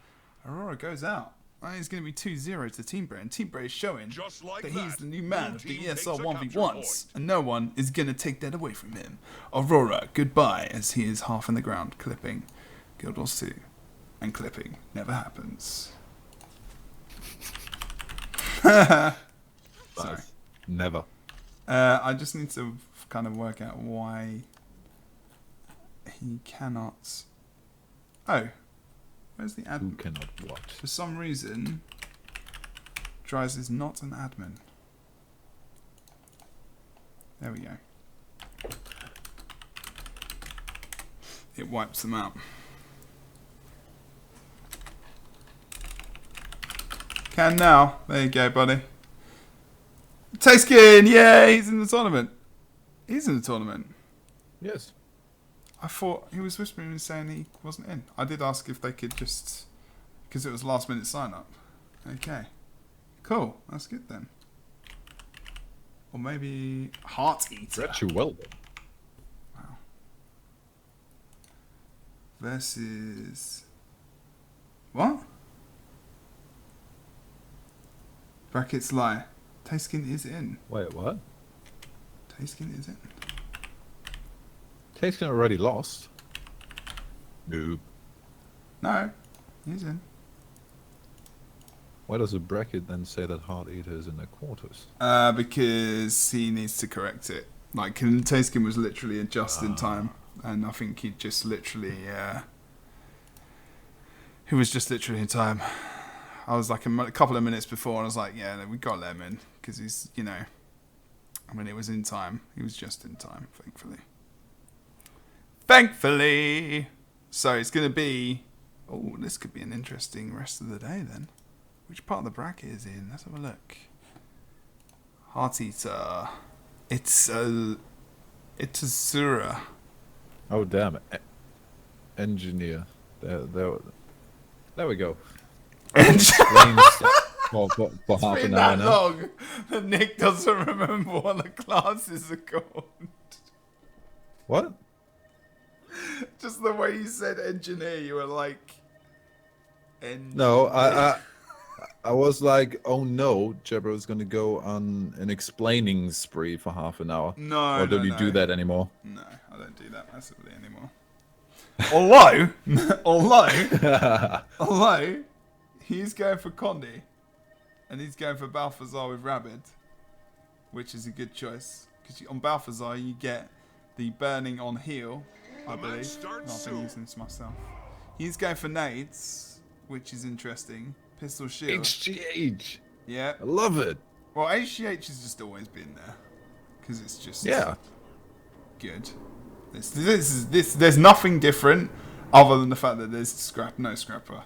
Aurora goes out. He's going to be 2-0 to Team Bro, and Team Bro is showing that he's the new man of the ESL 1v1s, and no one is going to take that away from him. Aurora, goodbye, as he is half in the ground, clipping Guild Wars 2, and clipping never happens. Sorry. Never. I just need to kind of work out why he cannot... Oh. Where's the admin? Who cannot what? For some reason, Dries is not an admin. There we go. It wipes them out. Can now. There you go, buddy. Taskin! Yay! He's in the tournament. He's in the tournament. Yes. I thought he was whispering and saying he wasn't in. I did ask if they could just... Because it was last minute sign up. Okay. Cool. That's good then. Or maybe... Heart Eater. Read you well then. Wow. Versus... What? Brackets lie. Taskin is in. Wait, what? Taskin is in. Taskin already lost. Noob. No. He's in. Why does the bracket then say that Heart Eater is in the quarters? Because he needs to correct it. Like, Taskin was literally just in time. And I think he just literally... he was just literally in time. I was like a couple of minutes before, and I was like, yeah, we got to let him in. Because he's, you know... I mean, it was in time. He was just in time, thankfully. Thankfully! So it's going to be... Oh, this could be an interesting rest of the day, then. Which part of the bracket is in? Let's have a look. Heart Eater. It's Zura. Oh, damn it. Engineer. There we go. Explains for half an hour now. Long that Nick doesn't remember what the classes are called. What? Just the way you said engineer, you were like... No, I was like, oh no, Jebro is going to go on an explaining spree for half an hour. No, Or don't you do that anymore? No, I don't do that massively anymore. although, he's going for Condi, and he's going for Balthazar with Rabid, which is a good choice. Because on Balthazar, you get the burning on heal, I believe. I've been using this myself. He's going for nades, which is interesting. Pistol shield. HGH. Yeah. I love it. Well, HGH has just always been there. Because it's just... Yeah. Good. There's nothing different other than the fact that there's no scrapper.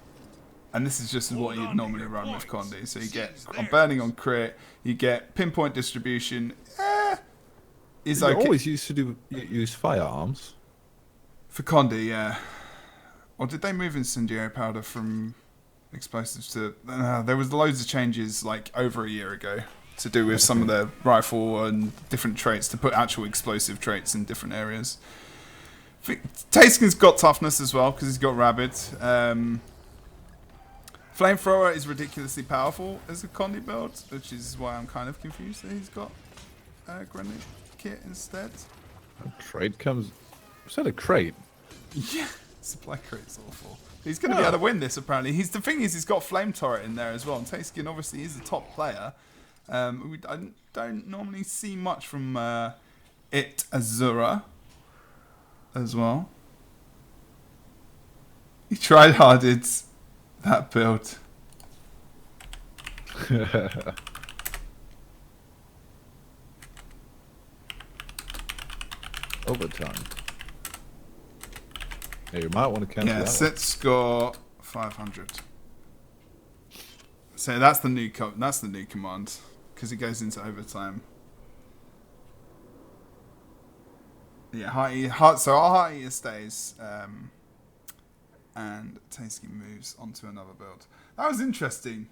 And this is just what you'd normally run with Condi. So you get burning on crit, you get pinpoint distribution. Is You okay. always used to use firearms. For Condi, yeah. Or did they move incendiary powder from explosives to... there was loads of changes like over a year ago to do with some of the rifle and different traits to put actual explosive traits in different areas. Tayskin's got toughness as well because he's got Rabbit. Flamethrower is ridiculously powerful as a Condi build, which is why I'm kind of confused that he's got Grenade Kit instead. A crate comes... Was that a crate? Yeah, supply crate's awful. He's going to be able to win this apparently. The thing is, he's got Flame Turret in there as well. And Tayskin obviously is a top player. I don't normally see much from Azura as well. He tried harded that build. Overtime. Yeah, you might want to cancel that. Set score 500. So that's the new command because it goes into overtime. Yeah, so our Heart Eater stays, and Tayskin moves onto another build. That was interesting.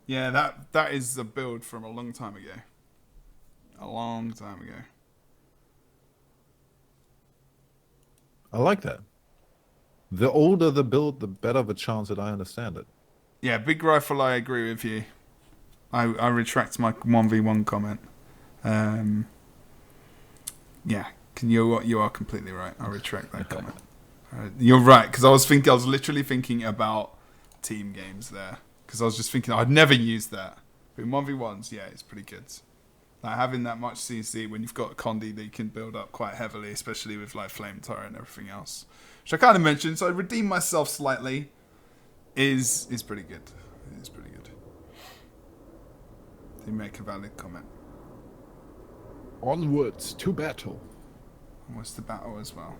Yeah, that is a build from a long time ago. A long time ago. I like that. The older the build, the better the chance that I understand it. Yeah, big rifle. I agree with you. I retract my 1v1 comment. Yeah, you are completely right. I retract that comment. You're right because I was literally thinking about team games there because I was just thinking I'd never use that. But in 1v1s, yeah, it's pretty good. Like having that much CC when you've got a Condi that you can build up quite heavily, especially with like Flame Turret and everything else. Which I kind of mentioned, so I redeemed myself slightly. Is pretty good. It is pretty good. You make a valid comment. Onwards to battle. What's the battle as well?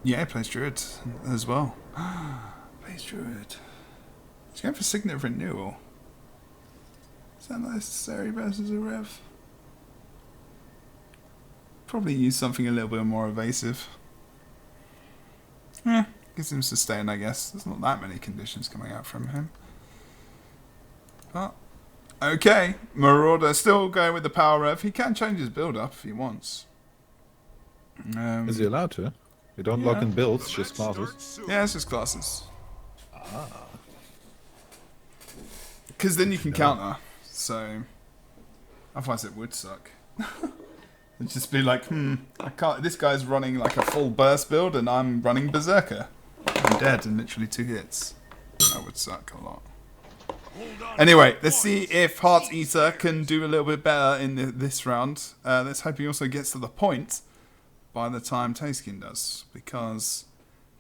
Yeah, he plays Druid as well. Plays Druid. He's going for Signet Renewal. Is that necessary versus a Rev? Probably use something a little bit more evasive. Yeah, gives him sustain, I guess. There's not that many conditions coming out from him. But, okay. Marauder still going with the power rev. He can change his build up if he wants. Is he allowed to? You don't lock in builds, just classes. Yeah, it's just classes. Because then you can counter. So, otherwise it would suck. It'd just be like, I can't. This guy's running like a full burst build, and I'm running Berserker. I'm dead in literally 2 hits. That would suck a lot. Anyway, let's see if Heart Eater can do a little bit better in this round. Let's hope he also gets to the point by the time Tayskin does, because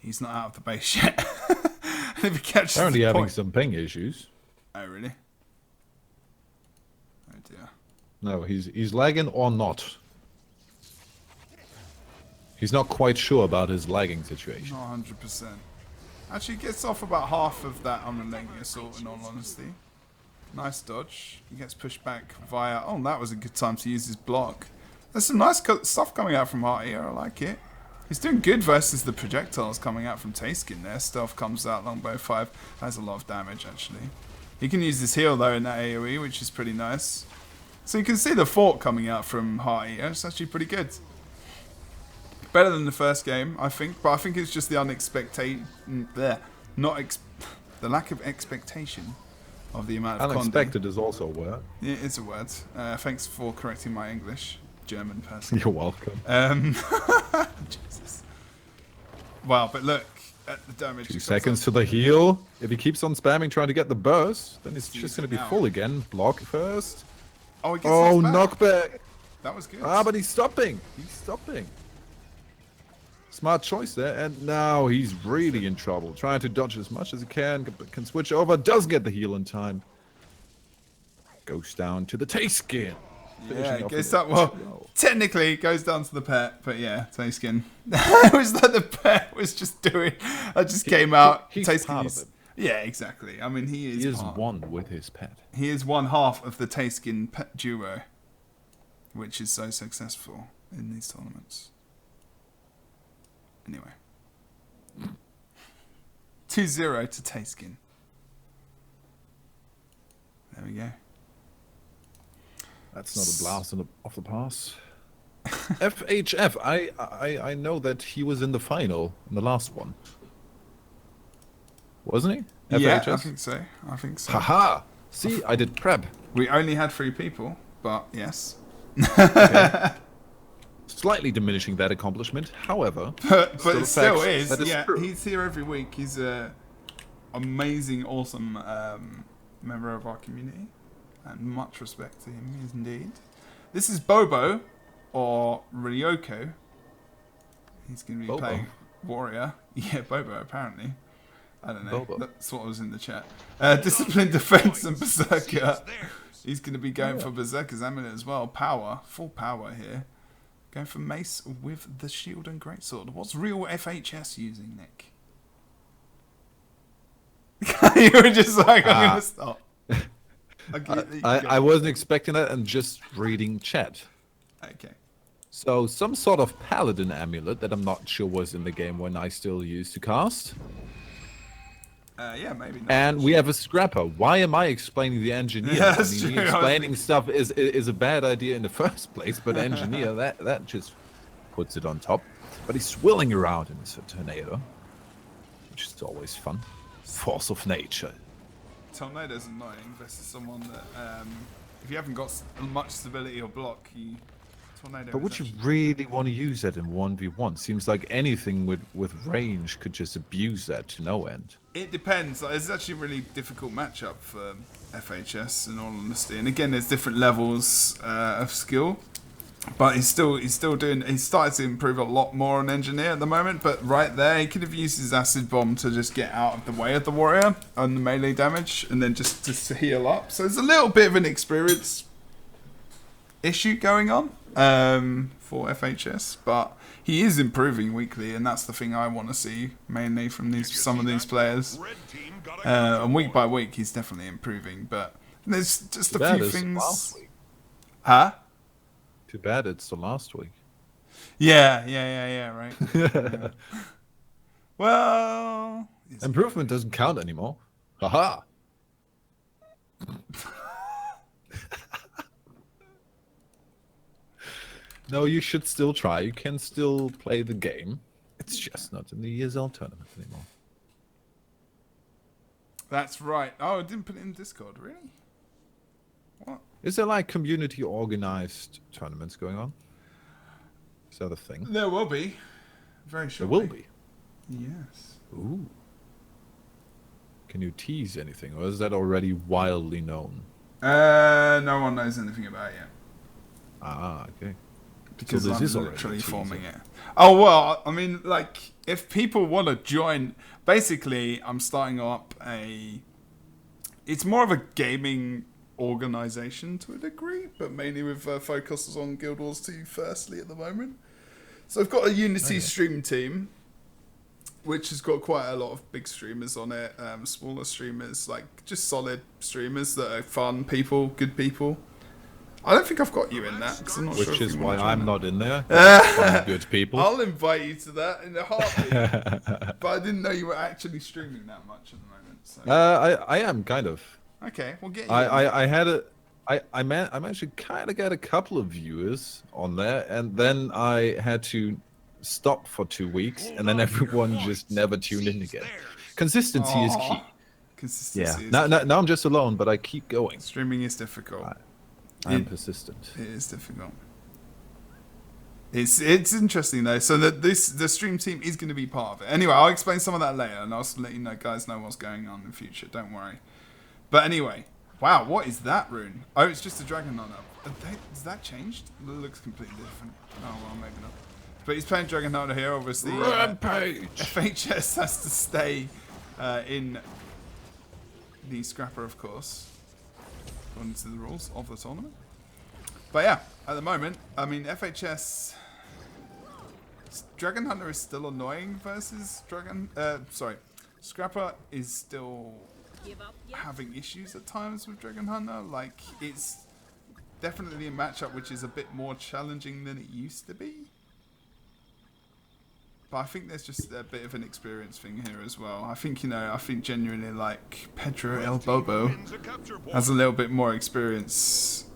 he's not out of the base yet. If he catches Apparently the having point. some ping issues. Oh really? Oh dear. No, he's lagging or not. He's not quite sure about his lagging situation. Not 100%. Actually gets off about half of that unrelenting assault in all honesty. Nice dodge. He gets pushed back via... Oh, that was a good time to use his block. There's some nice stuff coming out from Heart Eater. I like it. He's doing good versus the projectiles coming out from Tayskin there. Stealth comes out, longbow 5. That's a lot of damage actually. He can use his heal though in that AoE, which is pretty nice. So you can see the fort coming out from Heart Eater. It's actually pretty good. Better than the first game, I think, but I think it's just the the lack of expectation of the amount of Unexpected is also a word. Yeah, it's a word. Thanks for correcting my English, German person. You're welcome. Jesus. Wow, but look at the damage. 2 seconds to the heal. If he keeps on spamming trying to get the burst, then it's just going to be full again. Block first. Oh, he gets knockback. That was good. But he's stopping. He's stopping. Smart choice there, and now he's really in trouble. Trying to dodge as much as he can switch over, does get the heal in time. Goes down to the Tayskin. Yeah, off goes the up. Well, well. technically it goes down to the pet, but yeah, Tayskin. It was like the pet was just doing. I just came out. He's Tayskin part is- of it. Yeah, exactly. I mean, he is. He is part. one with his pet. He is one half of the Tayskin pet duo, which is so successful in these tournaments. Anyway, 2-0 to Tayskin. There we go. That's not a blast off the pass. FHF, I know that he was in the final in the last one. Wasn't he? Yeah, FHS? I think so. I think so. Haha! See, I did prep. We only had 3 people, but yes. Okay. Slightly diminishing that accomplishment, however. But still it a still fact is. that is Yeah, true. he's here every week. He's a amazing, awesome member of our community, and much respect to him, indeed. This is Bobo, or Ryoko. He's going to be Bobo? playing Warrior. Yeah, Bobo, apparently. I don't know. Bobo. That's what was in the chat. Discipline, Defense, and Berserker. He's going to be going for Berserker's Amulet as well. Power. Full power here. Going for Mace with the Shield and Greatsword. What's real FHS using, Nick? You were just like, I'm going to stop. I wasn't expecting that and just reading chat. Okay. So, some sort of paladin amulet that I'm not sure was in the game when I still used to cast. Yeah, maybe not. And we have a scrapper. Why am I explaining the engineer? Yeah, I that's mean, true. explaining stuff is a bad idea in the first place, but engineer, that just puts it on top. But he's swirling around in this tornado, which is always fun. Force of nature. Tornado's annoying versus someone that, if you haven't got much stability or block, Tornado. But would you really want to use that in 1v1? Seems like anything with range could just abuse that to no end. It depends. Like, it's actually a really difficult matchup for FHS, in all honesty. And again, there's different levels of skill. But he's still doing. He's started to improve a lot more on engineer at the moment. But right there, he could have used his acid bomb to just get out of the way of the warrior on the melee damage, and then just to heal up. So there's a little bit of an experience issue going on for FHS, but he is improving weekly, and that's the thing I want to see mainly from some of these players. And week by week, he's definitely improving. But there's just a few things. Huh? Too bad it's the last week. Yeah, right. Yeah. Well... Improvement doesn't count anymore. Haha! No, you should still try. You can still play the game. It's just not in the ESL tournament anymore. That's right. Oh, I didn't put it in Discord, really? What? Is there like community organized tournaments going on? Is that a thing? There will be. Very There shortly. will be. Yes. Ooh. Can you tease anything, or is that already wildly known? No one knows anything about it yet. Ah, okay. Because So this I'm is already literally a teaser. forming it. Oh, well, I mean, like, if people want to join... Basically, I'm starting up a... It's more of a gaming organization to a degree, but mainly with focuses on Guild Wars 2 firstly at the moment. So I've got a Unity stream team, which has got quite a lot of big streamers on it, smaller streamers, like just solid streamers that are fun people, good people. I don't think I've got you in that, 'cause I'm not sure Which if is you why wanna join I'm it. not in there. Fun, good people. I'll invite you to that in a heartbeat. But I didn't know you were actually streaming that much at the moment. So. I am kind of. Okay, we'll get you. I had a I managed to kind of get a couple of viewers on there, and then I had to stop for 2 weeks, and then everyone just never tuned in again. Consistency is key. Consistency Yeah. Now I'm just alone, but I keep going. Streaming is difficult. I'm persistent. It is difficult. It's interesting though. So that the stream team is going to be part of it. Anyway, I'll explain some of that later, and I'll let you guys know what's going on in the future. Don't worry. But anyway, wow, what is that rune? Oh, it's just a dragon Hunter. Has that changed? It looks completely different. Oh well, maybe not. But he's playing Dragon Hunter here, obviously. Rampage. FHS has to stay in the scrapper, of course, according to the rules of the tournament. But yeah, at the moment, I mean, FHS... Dragon Hunter is still annoying versus Scrapper is still having issues at times with Dragon Hunter. Like, it's definitely a matchup which is a bit more challenging than it used to be. But I think there's just a bit of an experience thing here as well. I think, you know, I think genuinely, like, Pedro El Bobo has a little bit more experience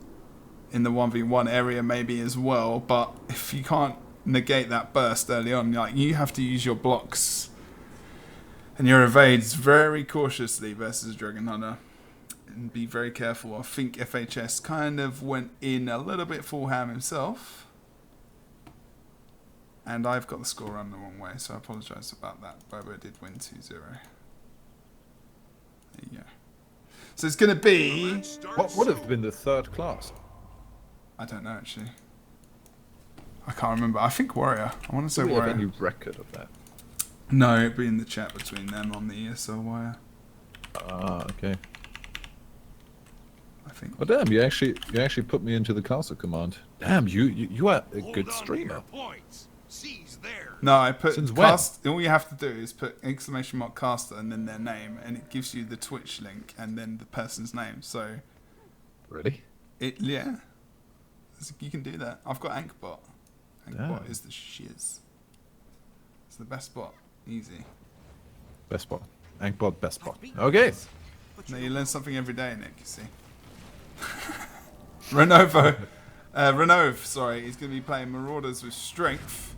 in the 1v1 area maybe as well. But if you can't negate that burst early on, like, you have to use your blocks and your evades very cautiously versus Dragon Hunter. And be very careful. I think FHS kind of went in a little bit full ham himself. And I've got the score run the wrong way, so I apologise about that. Bobo did win 2-0. There you go. So it's going to be... What would have been the third class? I don't know, actually. I can't remember. I think Warrior. I want to say Do we have Warrior. any record of that? No, it'd be in the chat between them on the ESL wire. Ah, okay. I think. Oh damn! You actually put me into the castle command. Damn, you are a good streamer. No, I put Since when? cast. All you have to do is put exclamation mark caster and then their name, and it gives you the Twitch link and then the person's name. So. Really? Yeah. You can do that. I've got Ankbot. Ankbot Damn. is the shiz. It's the best bot. Easy. Best bot. Ankbot, best bot. Okay. No, you learn something every day, Nick. You see. Renove, sorry, he's going to be playing Marauders with Strength.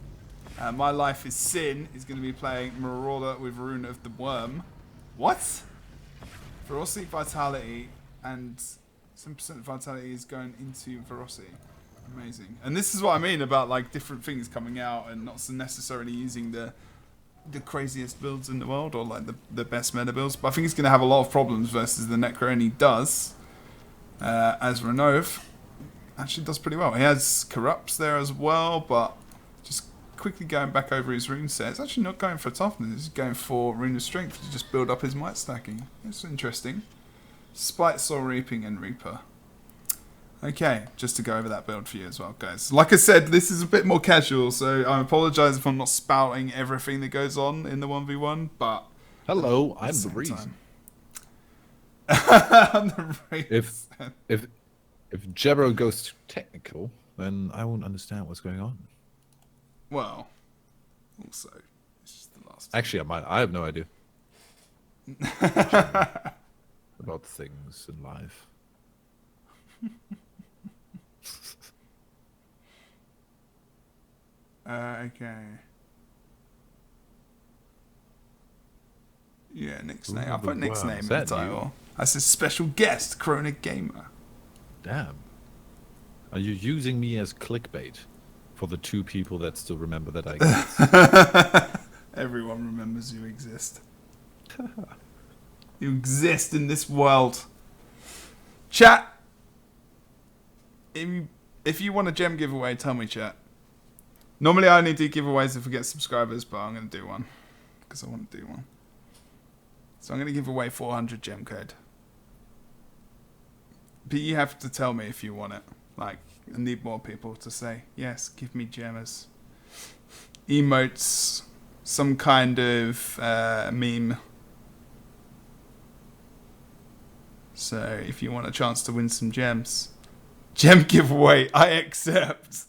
My Life is Sin. He's going to be playing Marauder with Rune of the Worm. What? Ferocity, Vitality, and 7% Vitality is going into Ferocity. Amazing. And this is what I mean about like different things coming out and not so necessarily using the craziest builds in the world or like the best meta builds. But I think he's going to have a lot of problems versus the Necro, and he does. As Renove actually does pretty well. He has Corrupts there as well, but just quickly going back over his rune set. It's actually not going for toughness, he's going for Rune of Strength to just build up his might stacking. It's interesting. Spite, Soul Reaping, and Reaper. Okay, just to go over that build for you as well, guys. Like I said, this is a bit more casual, so I apologise if I'm not spouting everything that goes on in the 1v1, but... Hello, I'm the reason. I'm the reason. If Jebro goes too technical, then I won't understand what's going on. Well, also, it's just the last... Actually, I have no idea. About things in life. Okay. Yeah, Nick's name. I'll put Nick's name in the title. That's a special guest, ChroNickGamer. Damn. Are you using me as clickbait for the 2 people that still remember that I exist? Everyone remembers you exist. You exist in this world. Chat! If you want a gem giveaway, tell me, chat. Normally I only do giveaways if we get subscribers, but I'm going to do one. Because I want to do one. So I'm going to give away 400 gem code. But you have to tell me if you want it. Like, I need more people to say, yes, give me gemmers. Emotes, some kind of meme. So if you want a chance to win some gems, gem giveaway, I accept.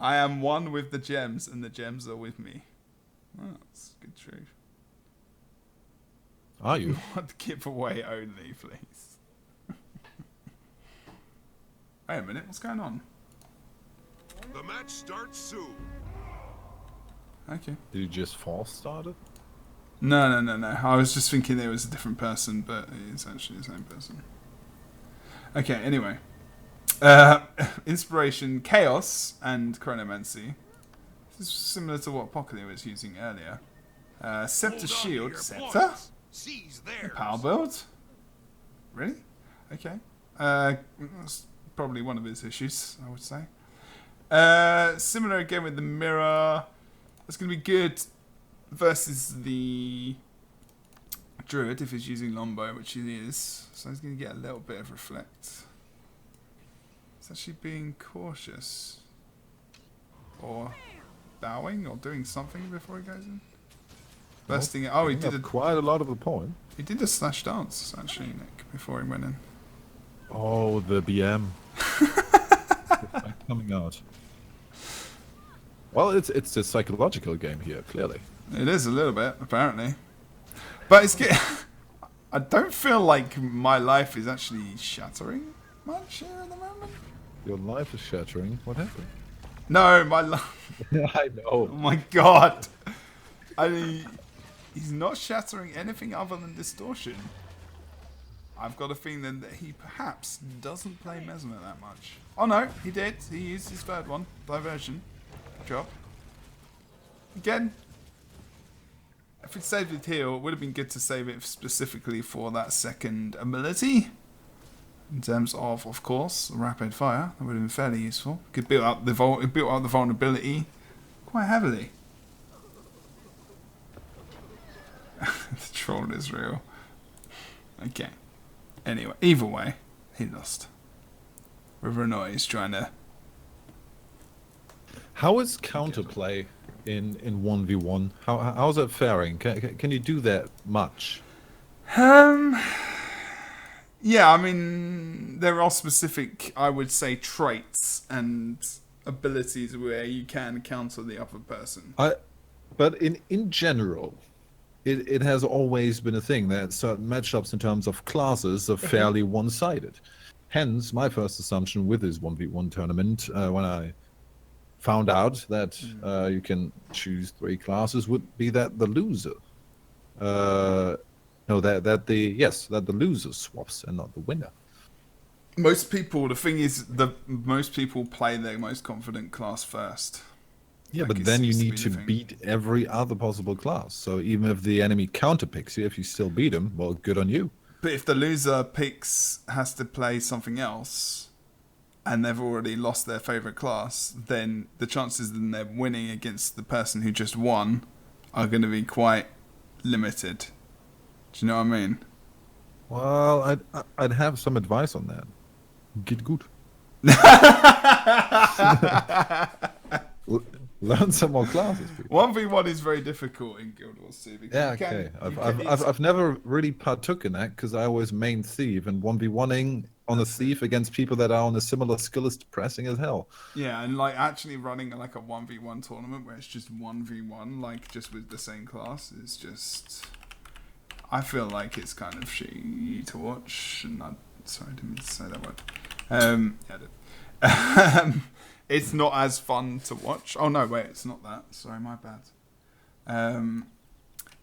I am one with the gems, and the gems are with me. Oh, that's good truth. Are you? What giveaway only, please? Wait a minute, what's going on? The match starts soon. Okay. Did you just false start it? No. I was just thinking it was a different person, but it's actually the same person. Okay, anyway. Inspiration, Chaos, and Chronomancy. This is similar to what Pocket was using earlier. Scepter Shield. Scepter? Power build? Really? Okay. That's probably one of his issues, I would say. Similar again with the mirror. That's going to be good. versus the Druid if he's using Longbow, which he is. So he's going to get a little bit of Reflect. He's actually being cautious. Or bowing or doing something before he goes in. Bursting it. Oh, he did quite a lot of the point. He did a slash dance, actually, Nick, before he went in. Oh, the BM. Coming out. Well, it's a psychological game here, clearly. It is a little bit, apparently. But it's getting... I don't feel like my life is actually shattering much here at the moment. Your life is shattering. What happened? No, my life... I know. Oh my god. He's not shattering anything other than distortion. I've got a feeling that he perhaps doesn't play Mesmer that much. Oh no, he did. He used his third one. Diversion. Drop. Again. If it saved it here, it would have been good to save it specifically for that second ability. In terms of course, rapid fire. That would have been fairly useful. Could build up the vulnerability quite heavily. The troll is real. Okay. Anyway, either way, he lost. With Renoir trying to... How is counterplay in 1v1? How's that faring? Can you do that much? Yeah, I mean, there are specific, I would say, traits and abilities where you can counter the other person. But in general, it has always been a thing that certain matchups in terms of classes are fairly one-sided. Hence, my first assumption with this 1v1 tournament, when I found out that you can choose 3 classes, would be that the loser, that the loser swaps and not the winner. Most people, the thing is, most people play their most confident class first. Yeah, but then you need to beat every other possible class. So even if the enemy counterpicks you, if you still beat him, well, good on you. But if the loser has to play something else, and they've already lost their favourite class, then the chances that they're winning against the person who just won are going to be quite limited. Do you know what I mean? Well, I'd have some advice on that. Get good. Learn some more classes, people. 1v1 is very difficult in Guild Wars 2. Yeah, okay. I've never really partook in that because I always main thief and 1v1ing on a thief against people that are on a similar skill is depressing as hell. Yeah, and like actually running like a 1v1 tournament where it's just 1v1, like just with the same class, is just... I feel like it's kind of shitty to watch. And sorry, I didn't mean to say that word. Yeah, I did. It's not as fun to watch. Oh no, wait, it's not that. Sorry, my bad.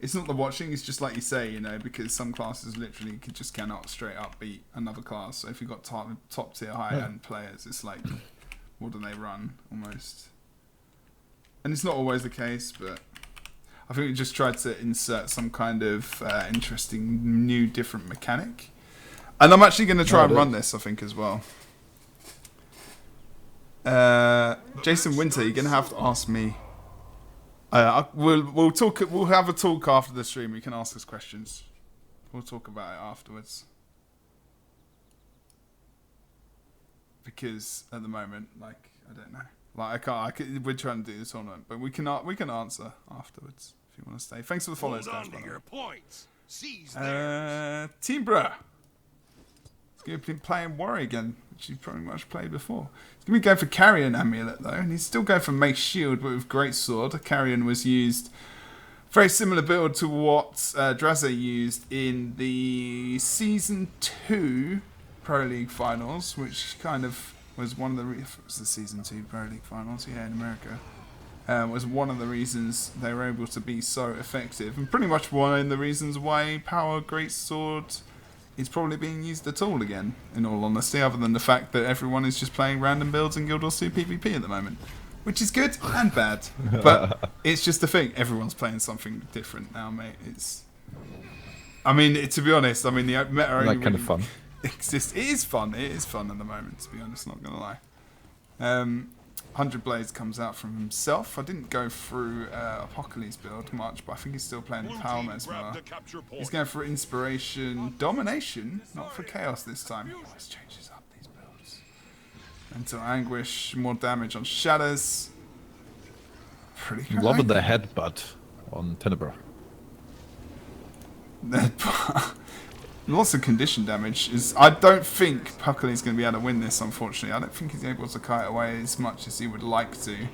It's not the watching. It's just like you say, you know, because some classes literally just cannot straight up beat another class. So if you've got top tier, high end players, it's like, what do they run almost? And it's not always the case, but I think we just tried to insert some kind of interesting, new, different mechanic. And I'm actually going to try and run this, I think, as well. Jason Winter, you're going to have to ask me. We'll talk. We'll have a talk after the stream. You can ask us questions. We'll talk about it afterwards. Because at the moment, like, I don't know. Like we're trying to do the tournament, but we can answer afterwards if you want to stay. Thanks for the follows, guys. Hold on to your points. Seize theirs. Team Bruh. He's going to be playing Warrior again, which he's pretty much played before. He's going to be going for Carrion Amulet though, and he's still going for Mace Shield, but with Great Sword. Carrion was used very similar build to what Draze used in the Season 2 Pro League Finals, which kind of was one of the Season 2 Pro League Finals, yeah, in America, was one of the reasons they were able to be so effective, and pretty much one of the reasons why Power Greatsword is probably being used at all again, in all honesty, other than the fact that everyone is just playing random builds in Guild Wars 2 PvP at the moment, which is good and bad, but it's just the thing, everyone's playing something different now, mate. I mean, to be honest, I mean, the meta only like kind of fun. It is fun at the moment, to be honest, not gonna lie. 100 Blades comes out from himself. I didn't go through Apocalypse build much, but I think he's still playing the Power Mesmer. He's going for Inspiration, Domination, not for Chaos this time. He always changes up these builds. Mental Anguish, more damage on Shadows. Pretty great. Loving the headbutt on Tenebra. Lots of condition damage. I don't think Puckley's going to be able to win this, unfortunately. I don't think he's able to kite away as much as he would like to.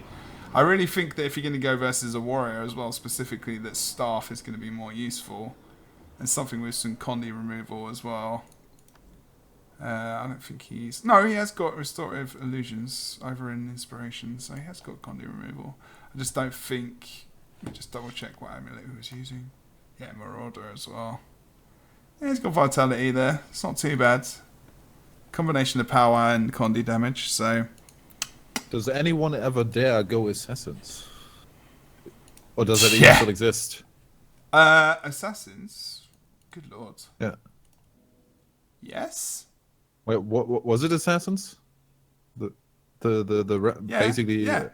I really think that if you're going to go versus a warrior as well, specifically, that Staff is going to be more useful. And something with some Condi removal as well. I don't think he's... No, he has got Restorative Illusions over in Inspiration, so he has got Condi removal. I just don't think... Let me just double check what amulet he was using. Yeah, Marauder as well. Yeah, he's got Vitality there. It's not too bad. Combination of power and Condi damage, so... Does anyone ever dare go Assassins? Or does it even still exist? Assassins? Good lord. Yeah. Yes? Wait, what was it? Assassins? Basically. Yeah.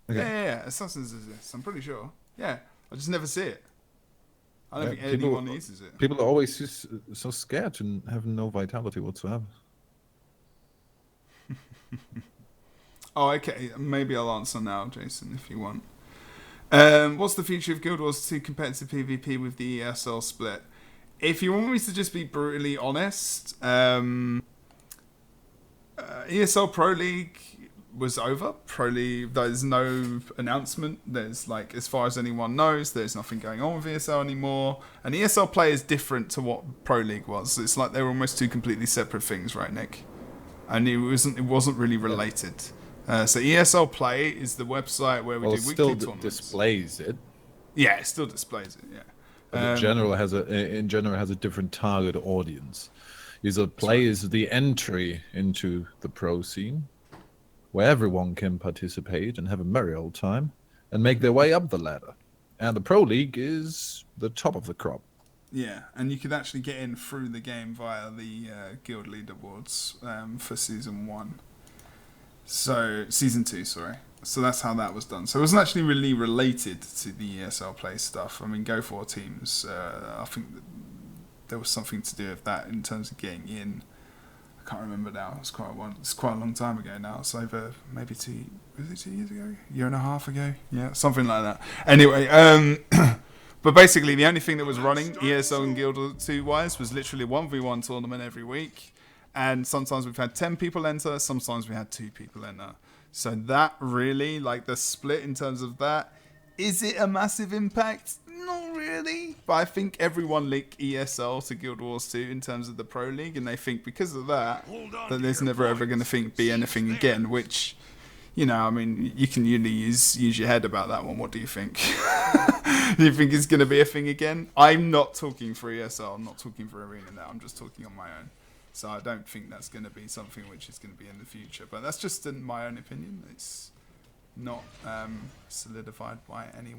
Okay. Yeah. Assassins exists. I'm pretty sure. Yeah. I just never see it. I don't think anyone uses it. People are always so scared and have no vitality whatsoever. Oh, okay. Maybe I'll answer now, Jason, if you want. What's the future of Guild Wars 2 competitive PvP with the ESL split? If you want me to just be brutally honest, ESL Pro League was over. Pro League, there's no announcement. There's, like, as far as anyone knows, there's nothing going on with ESL anymore. And ESL Play is different to what Pro League was. It's like they're almost two completely separate things, right, Nick? And it wasn't really related. So ESL Play is the website where we do weekly tournaments. It still displays it. Yeah, it still displays it. Yeah. But in general has a different target audience. ESL Play is the entry into the pro scene, where everyone can participate and have a merry old time and make their way up the ladder. And the Pro League is the top of the crop. Yeah, and you could actually get in through the game via the Guild Leaderboards for Season 1. So, Season 2, sorry. So that's how that was done. So it wasn't actually really related to the ESL Play stuff. I mean, Go 4 teams, I think there was something to do with that in terms of getting in. I can't remember now. It's quite a long time ago now. It's over maybe 2 years ago? Year and a half ago? Yeah, something like that. Anyway, but basically the only thing that was running ESL and Guild Wars 2 wise was literally a 1v1 tournament every week. And sometimes we've had 10 people enter, sometimes we had 2 people enter. So that really, like the split in terms of that, is it a massive impact? Not really. But I think everyone linked ESL to Guild Wars 2 in terms of the Pro League, and they think because of that there's never ever going to be anything again, which, you know, I mean, you can usually use your head about that one. What do you think? Do you think it's going to be a thing again? I'm not talking for ESL, I'm not talking for Arena now, I'm just talking on my own. So I don't think that's going to be something which is going to be in the future. But that's just in my own opinion. It's not solidified by any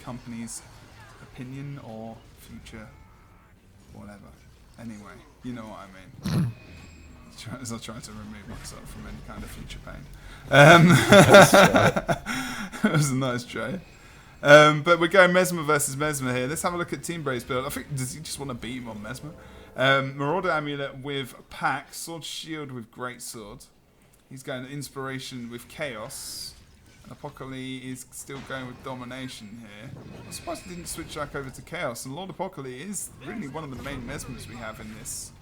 company's opinion or future, whatever. Anyway, you know what I mean. As I try to remove myself from any kind of future pain. It was a nice try. But we're going Mesmer versus Mesmer here. Let's have a look at Team Bray's build. I think, does he just want to beat him on Mesmer? Marauder Amulet with Pack, Sword Shield with Great Sword. He's going Inspiration with Chaos. And Apocalypse is still going with Domination here. I'm surprised he didn't switch back over to Chaos. And Lord Apocalypse is really one of the main Mesmers we have in this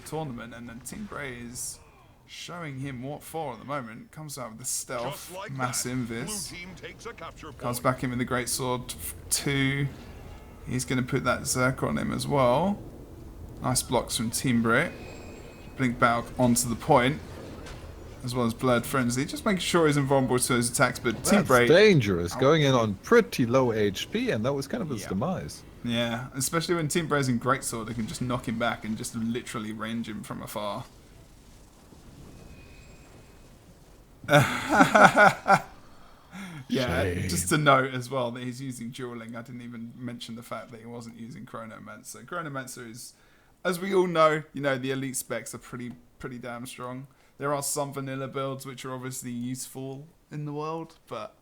tournament. And then Team Bray is showing him what for at the moment. Comes out with the Stealth, like Mass Invis. Comes back in with the Great Sword 2. He's going to put that Zerker on him as well. Nice blocks from Team Bray. Blink Battle onto the point, as well as Blurred Frenzy. Just making sure he's invulnerable to his attacks, but Team Bray... That's dangerous, going in on pretty low HP, and that was kind of his demise. Yeah, especially when Team Bray's in Greatsword, they can just knock him back and just literally range him from afar. Yeah, Shame. just to note as well that he's using dueling. I didn't even mention the fact that he wasn't using Chronomancer. Chronomancer is, as we all know, you know, the elite specs are pretty damn strong. There are some vanilla builds which are obviously useful in the world, but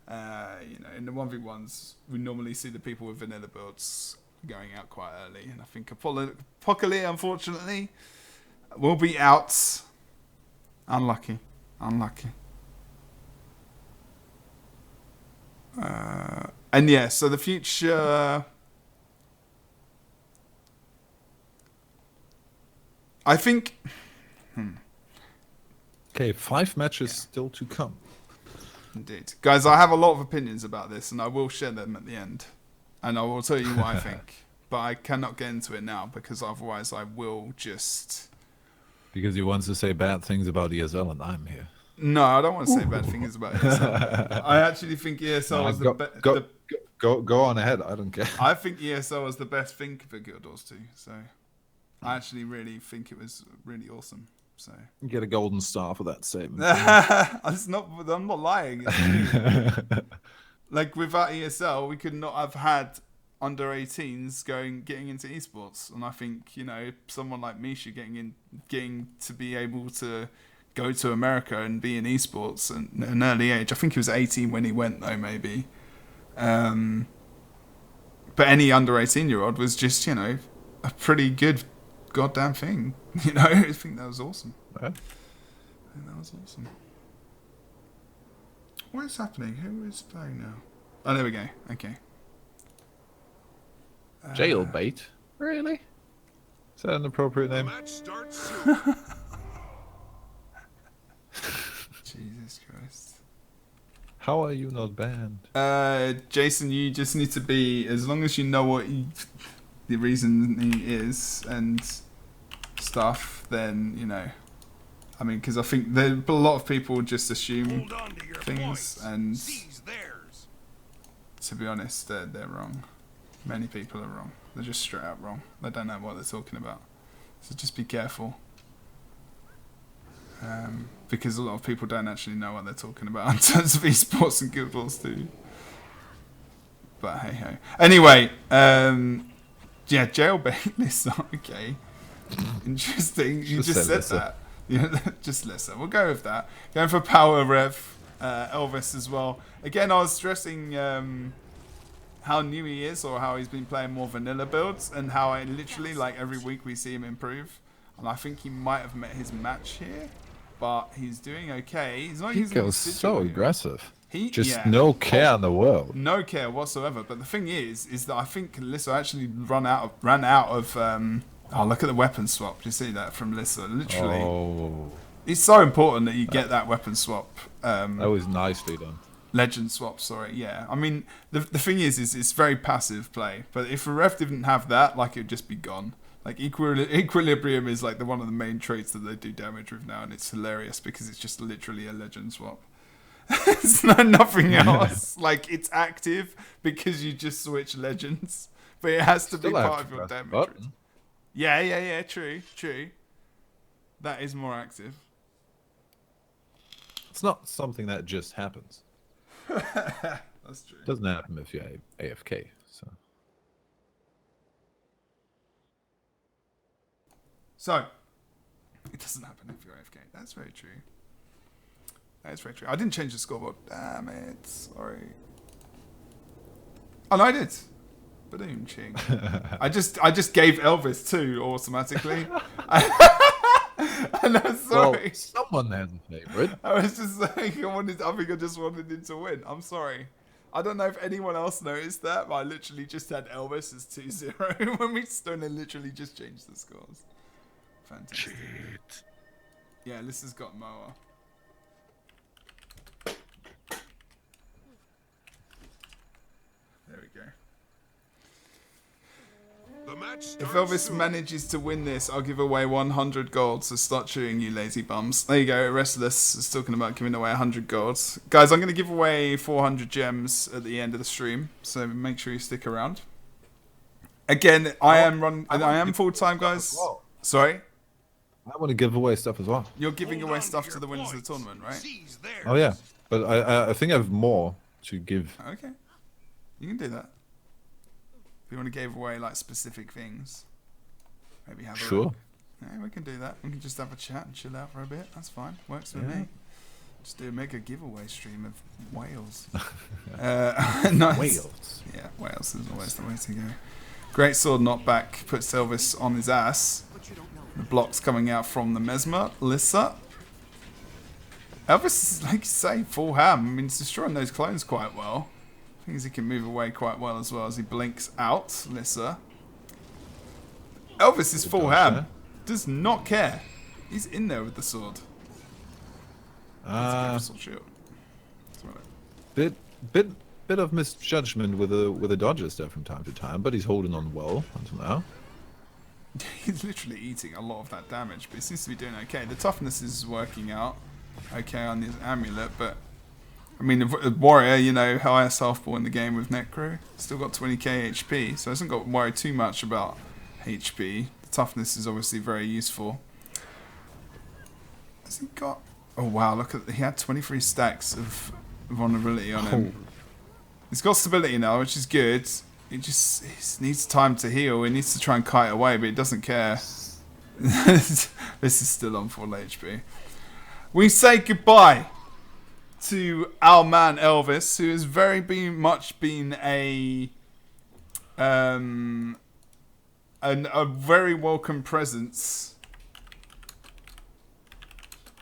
you know, in the 1v1s, we normally see the people with vanilla builds going out quite early, and I think Apocalypse, unfortunately, will be out. Unlucky. And yeah, so the future, I think. Okay, 5 matches still to come. Indeed. Guys, I have a lot of opinions about this, and I will share them at the end. And I will tell you what I think. But I cannot get into it now, because otherwise I will just... Because you want to say bad things about ESL, and I'm here. No, I don't want to say bad things about ESL. I actually think ESL is the best... Go on ahead, I don't care. I think ESL was the best thing for Guild Wars 2, so... I actually really think it was really awesome. So you get a golden star for that statement. I'm not lying. Like without ESL, we could not have had under 18s getting into esports, and I think, you know, someone like Misha getting to be able to go to America and be in esports at an early age. I think he was 18 when he went though, maybe. But any under 18-year-old was just, you know, a pretty good goddamn thing. You know, I think that was awesome. Yeah. I think that was awesome. What is happening? Who is playing now? Oh, there we go. Okay. Jailbait? Really? Is that an appropriate name? Match starts soon. Jesus Christ. How are you not banned? Jason, you just need to be, as long as you know what the reason is and stuff, then, you know, I mean, because I think a lot of people just assume things, and to be honest, they're wrong. Many people are wrong. They're just straight up wrong. They don't know what they're talking about. So just be careful. Because a lot of people don't actually know what they're talking about in terms of esports and Guild Wars 2. But hey ho. Anyway, yeah, jailbait Lissa. Okay. Interesting. You just said that. Yeah, just Lissa. We'll go with that. Going for Power Rev, Elvis as well. Again, I was stressing how new he is, or how he's been playing more vanilla builds, and how I literally, like, every week we see him improve. And I think he might have met his match here, but he's doing okay. He's not He using goes so aggressive. No care in the world. No care whatsoever. But the thing is that I think Lissa actually ran out of. Oh, look at the weapon swap. Do you see that from Lissa? Literally. Oh. It's so important that you get that weapon swap. That was nicely done. Legend swap, sorry. Yeah. I mean, the thing is it's very passive play. But if a ref didn't have that, like, it would just be gone. Like, Equilibrium is like one of the main traits that they do damage with now, and it's hilarious because it's just literally a legend swap. It's nothing else. Like, it's active because you just switch legends, but it has to be part of your damage. Yeah. True. That is more active. It's not something that just happens. That's true. It doesn't happen if you're AFK. So, it doesn't happen if you're AFK. That's very true. That's very true. I didn't change the scoreboard. Damn it. Sorry. Oh, no, I did. Boom, ching. I just gave Elvis 2 automatically. And I'm sorry. Well, someone has a favorite. I was just like, I think I just wanted him to win. I'm sorry. I don't know if anyone else noticed that, but I literally just had Elvis as 2-0 when we literally just changed the scores. Fantastic. Shit. Yeah, Lissa's got Moa. There we go. If Elvis manages to win this, I'll give away 100 gold, so start chewing, you lazy bums. There you go, Restless is talking about giving away 100 golds. Guys, I'm going to give away 400 gems at the end of the stream, so make sure you stick around. Again, I am full-time, guys. Well. Sorry? I want to give away stuff as well. You're giving away stuff to the winners of the tournament, right? Oh, yeah. But I think I have more to give. Okay. You can do that. If you want to give away, like, specific things, maybe have a look. Yeah, we can do that. We can just have a chat and chill out for a bit. That's fine. Works with me. Just do a mega giveaway stream of whales. Nice. Whales. Yeah, whales is always the way to go. Great sword knockback puts Elvis on his ass. The blocks coming out from the Mesmer. Lissa. Elvis is, like you say, full ham. I mean, he's destroying those clones quite well. Things he can move away quite well as well as he blinks out. Lissa. Elvis is full ham. Does not care. He's in there with the sword. Shield. Bit of misjudgment with a dodges there from time to time, but he's holding on well until now. He's literally eating a lot of that damage, but he seems to be doing okay. The toughness is working out okay on his amulet, but I mean, the warrior, you know, highest health ball in the game with Necro, still got 20k HP, so hasn't got to worry too much about HP. The toughness is obviously very useful. Has he got? Oh wow! Look at he had 23 stacks of vulnerability on him. He's got stability now, which is good. He needs time to heal. He needs to try and kite away, but he doesn't care. This is still on full HP. We say goodbye to our man Elvis, who has very much been a very welcome presence.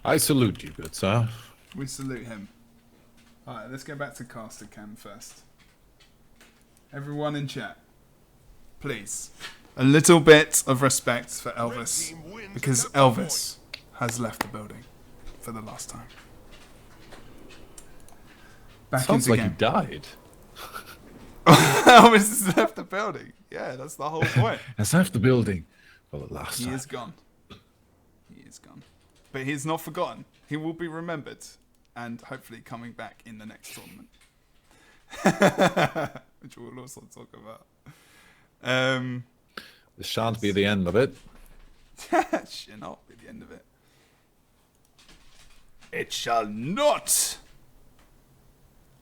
I salute you, good sir. We salute him. Alright, let's go back to caster cam first. Everyone in chat, please, a little bit of respect for Elvis, because Elvis has left the building for the last time. Back Sounds into like game. he died. Elvis has left the building. Yeah, that's the whole point. Has left the building for the last time. He is gone. He is gone. But he's not forgotten. He will be remembered. And hopefully coming back in the next tournament. Which we'll also talk about. This shan't be the end of it. Shall not be the end of it. It shall not!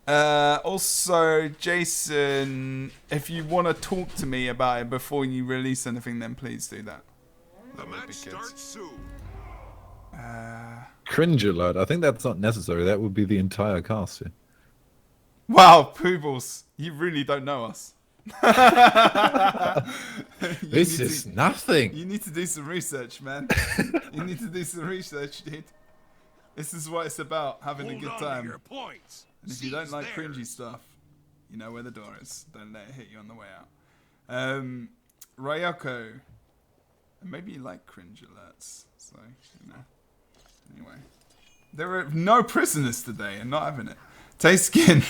Also, Jason, if you want to talk to me about it before you release anything, then please do that. The match starts soon. Cringe alert. I think that's not necessary. That would be the entire cast here. Wow, Poobles, you really don't know us. This is nothing. You need to do some research, man. You need to do some research, dude. This is what it's about, having a good time. And if you don't like cringy stuff, you know where the door is. Don't let it hit you on the way out. Ryoko. Maybe you like cringe alerts. So, you know. Anyway. There are no prisoners today and not having it. Tayskin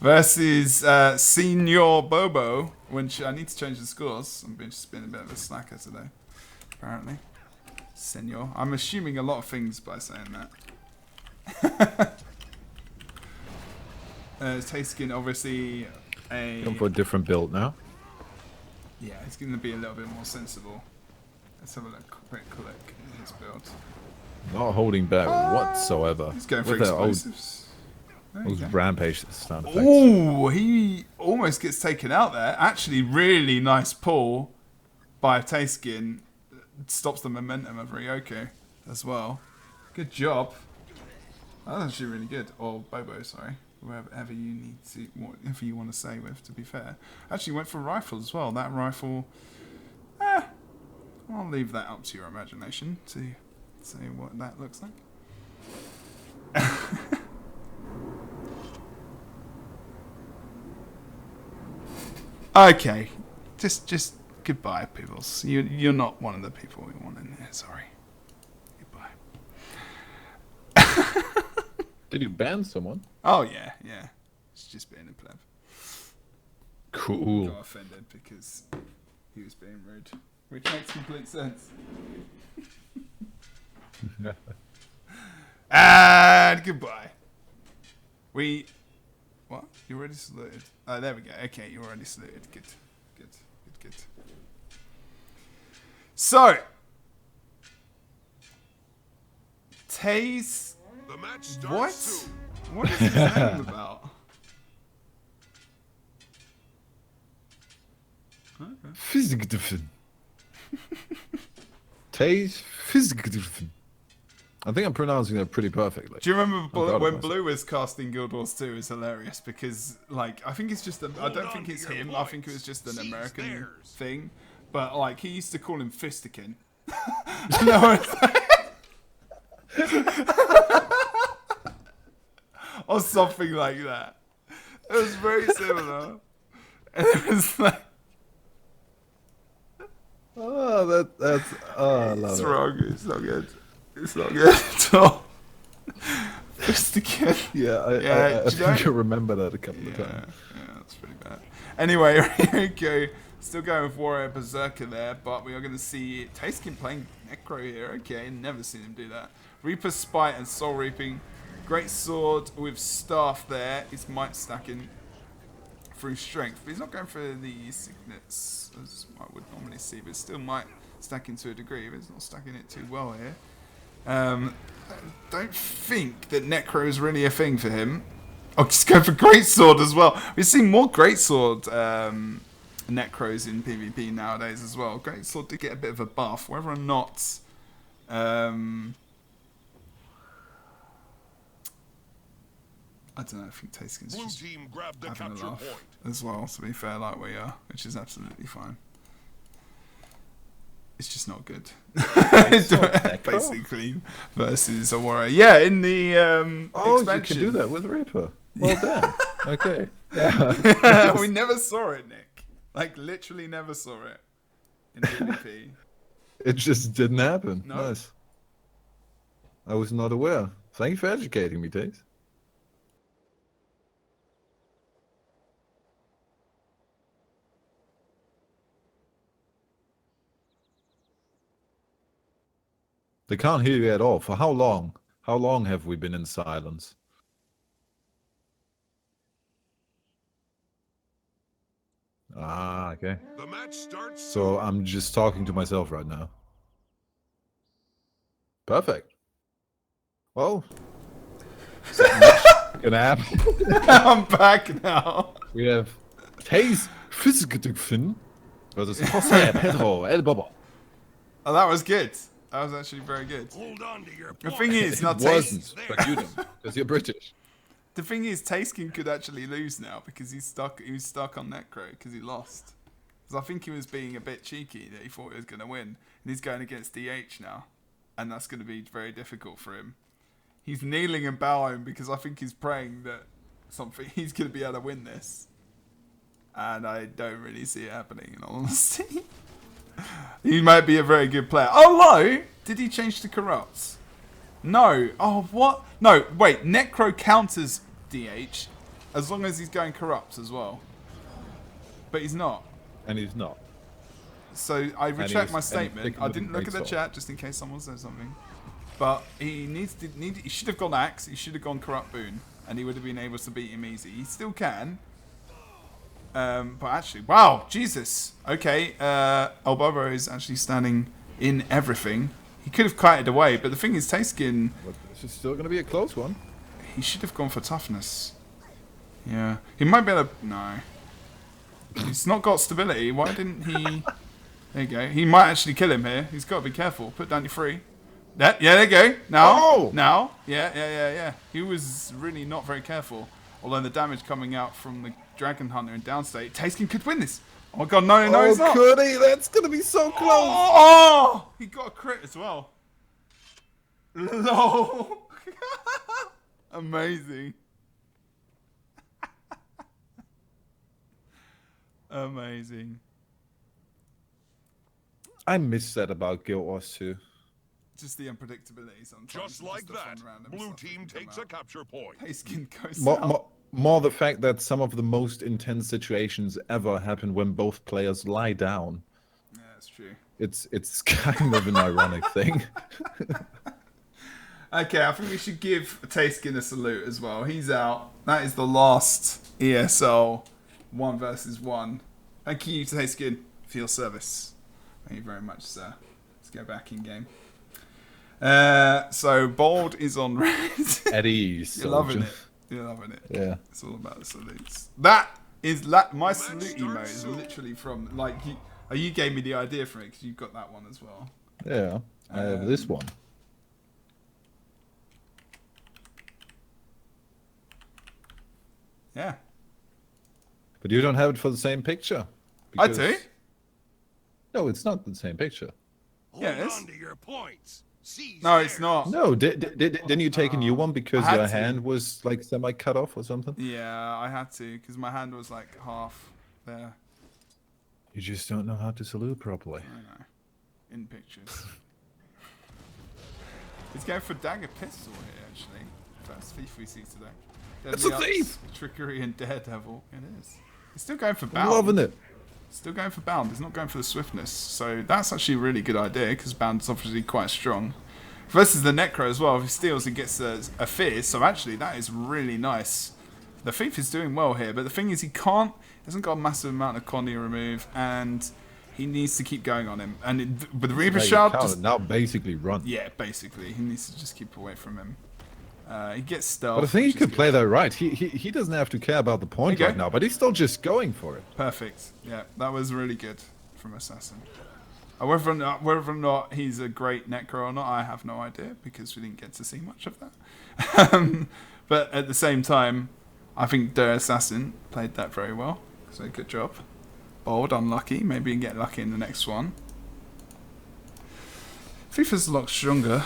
versus Senior Bobo. Which I need to change the scores. I'm just being a bit of a slacker today. Apparently. Senior. I'm assuming a lot of things by saying that. Tayskin obviously Going for a different build now. Yeah, it's going to be a little bit more sensible. Let's have a quick look at his build. Not holding back whatsoever. He's going for with explosives. Those rampage sound effects. Oh, he almost gets taken out there. Actually, really nice pull by Tayskin. Stops the momentum of Ryoko as well. Good job. That's actually really good. Or Bobo, sorry. Whatever you need to, whatever you want to say with, to be fair. Actually went for rifle as well. That rifle, I'll leave that up to your imagination to say what that looks like. Okay, just goodbye, peoples. You're not one of the people we want in here. Sorry. Goodbye. Did you ban someone? Oh yeah. It's just being a pleb. Cool. Got offended because he was being rude, which makes complete sense. And goodbye. What? You're already saluted. Oh, there we go. Okay, you're already saluted. Good. So, Taze. The match starts What? soon. What is his name about? Physik dürfen. Taze physik dürfen. I think I'm pronouncing that pretty perfectly. Do you remember when Blue was casting Guild Wars 2? It's hilarious because, like, I think it's just I don't think it's him. I think it was just an American thing. But like, he used to call him Fistikin. Or something like that. It was very similar. And it was like, oh, that's I love it's it. wrong. It's not good. It's not good at all. Fistikin. Yeah, I think I remember that a couple of times. Yeah, that's pretty bad. Anyway, okay. Still going with Warrior Berserker there, but we are going to see Tasekin playing Necro here. Okay, never seen him do that. Reaper Spite and Soul Reaping. Great sword with staff there. His might stacking through strength, but he's not going for the signets as I would normally see, but still might stacking to a degree, but he's not stacking it too well here. I don't think that Necro is really a thing for him. Oh, he's going for Greatsword as well. We've seen more Greatsword Necros in PvP nowadays as well. Greatsword did get a bit of a buff, whether or not I don't know, I think Taskin's just team grabbed the having a capture laugh point. as well, to be fair, like we are, which is absolutely fine. It's just not good. Basically, versus a warrior. Yeah, in the expansion. You can do that with Reaper. Well done. Okay. Yeah. We never saw it, Nick. Like, literally never saw it in PvP. It just didn't happen. No. Nice. I was not aware. Thank you for educating me, Taze. They can't hear you at all. For how long? How long have we been in silence? Ah, okay. The match starts. So I'm just talking to myself right now. Perfect. Well, gonna happen. I'm back now. We have Taze Fisketugfin versus Jose Pedro El Bobo. Oh, that was good. That was actually very good. Hold on to your The thing is, now It wasn't, but you don't, because you're British. The thing is, Taskin could actually lose now because he's stuck. He was stuck on Necro because he lost. Because I think he was being a bit cheeky that he thought he was going to win, and he's going against DH now, and that's going to be very difficult for him. He's kneeling and bowing because I think he's praying that he's going to be able to win this, and I don't really see it happening in all honesty. He might be a very good player. Oh no! Did he change to Corrupt? No. Oh, what? No, wait. Necro counters DH as long as he's going Corrupt as well. But he's not. And he's not. So I retract my he's statement. I didn't look at the great chat just in case someone said something. But he he should have gone Axe. He should have gone Corrupt Boon, and he would have been able to beat him easy. He still can. But actually, wow, Jesus. Okay, Elbobo is actually standing in everything. He could have kited away, but the thing is, Taskin, But this is still going to be a close one. he should have gone for toughness. Yeah, he might be able to. No, he's not got stability. Why didn't he? There you go. He might actually kill him here. He's got to be careful. Put down your free. Yeah, there you go. Now, Oh! now, yeah. He was really not very careful. Although the damage coming out from the Dragon Hunter in downstate, Taskin could win this. Oh my god, no, he's not. Could he? That's going to be so close. Oh, he got a crit as well. Lol. Amazing. Amazing. I miss that about Guild Wars 2. Just the unpredictability sometimes. Just like the that, fun random blue stuff that team can come takes a out. capture point. Taskin goes out. More the fact that some of the most intense situations ever happen when both players lie down. Yeah, that's true. It's kind of an ironic thing. Okay, I think we should give Taskin a salute as well. He's out. That is the last ESL 1 versus 1. Thank you, Taskin, for your service. Thank you very much, sir. Let's go back in game. So Bold is on red. At ease. You're loving it. You're loving it. Yeah. It's all about the salutes. That is my salute emote is literally from like you gave me the idea for it because you've got that one as well. Yeah. I have this one. Yeah. But you don't have it for the same picture. I do. No, it's not the same picture. Yeah, it Hold is. on to your points. Seize No, it's theirs. not. No, didn't you take a new one because I had your to. hand was like semi cut off or something? Yeah, I had to because my hand was like half there. You just don't know how to salute properly. I know. In pictures. He's going for dagger pistol here, actually. First thief we see today. It's a Deadly thief! Arts, Trickery and Daredevil. It is. He's still going for I'm bound. loving it. Still going for bound. He's not going for the swiftness. So that's actually a really good idea because bound is obviously quite strong. Versus the Necro as well. If he steals, he gets a fierce. So actually, that is really nice. The thief is doing well here, but the thing is, he hasn't got a massive amount of Connie remove, and he needs to keep going on him. And with Reaper Shard, now basically run. yeah, basically, he needs to just keep away from him. He gets stealth. But I think he which is could good. play that right. He doesn't have to care about the point Okay. right now, but he's still just going for it. Perfect. Yeah, that was really good from Assassin. Whether or not he's a great Necro or not, I have no idea because we didn't get to see much of that. But at the same time, I think the Assassin played that very well. So good job. Bold, unlucky. Maybe you can get lucky in the next one. FIFA's a lot stronger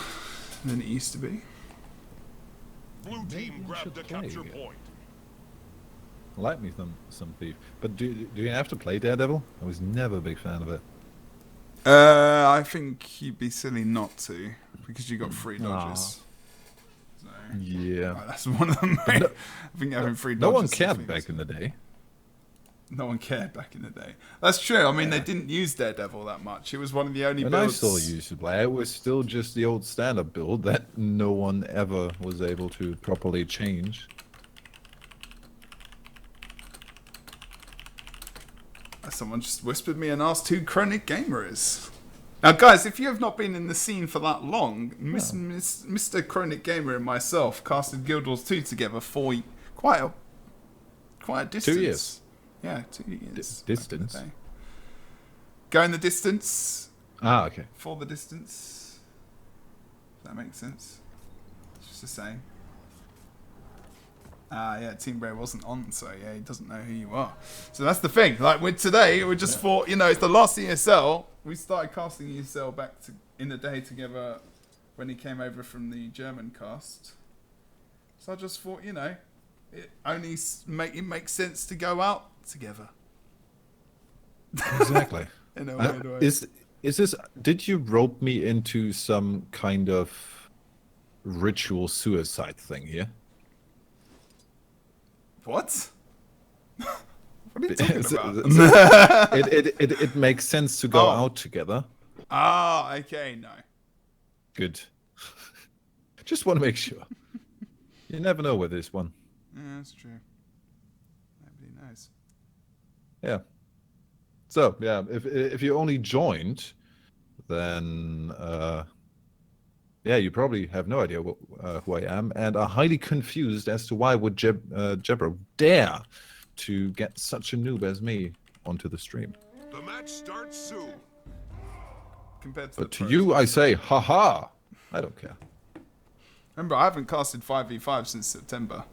than it used to be. Blue team grabbed the should play capture again. point. Like me some thief. But do you have to play Daredevil? I was never a big fan of it. I think you'd be silly not to because you got free dodges. So, Yeah. that's one of them. I think having free dodges. No one is cared thing, back isn't in the day. No one cared back in the day. That's true. I mean, they didn't use Daredevil that much. It was one of the only When I builds. still used to play, it was still just the old standard build that no one ever was able to properly change. Someone just whispered me and asked who ChroNickGamer is. Now, guys, if you have not been in the scene for that long, Mr. ChroNickGamer and myself casted Guild Wars 2 together for quite a distance. 2 years. Yeah, 2 years. Distance. back in the day. Going the distance Ah, okay. for the distance. Does that make sense? It's just the same. Yeah, Team Bray wasn't on, so yeah, he doesn't know who you are. So that's the thing. Like today, we just thought, it's the last ESL. We started casting ESL back in the day together when he came over from the German cast. So I just thought, it only makes sense to go out together. Exactly. In a weird way. Is this? Did you rope me into some kind of ritual suicide thing here? What? What are you talking about? It makes sense to go out together. Ah, okay, no. Good. Just want to make sure. You never know with this one. Yeah, that's true. Nobody knows. Yeah. So yeah, if you only joined, then yeah, you probably have no idea who I am, and are highly confused as to why would Jebro dare to get such a noob as me onto the stream. The match starts soon. Compared to But the to pros. you, I say, haha. I don't care. Remember, I haven't casted 5v5 since September.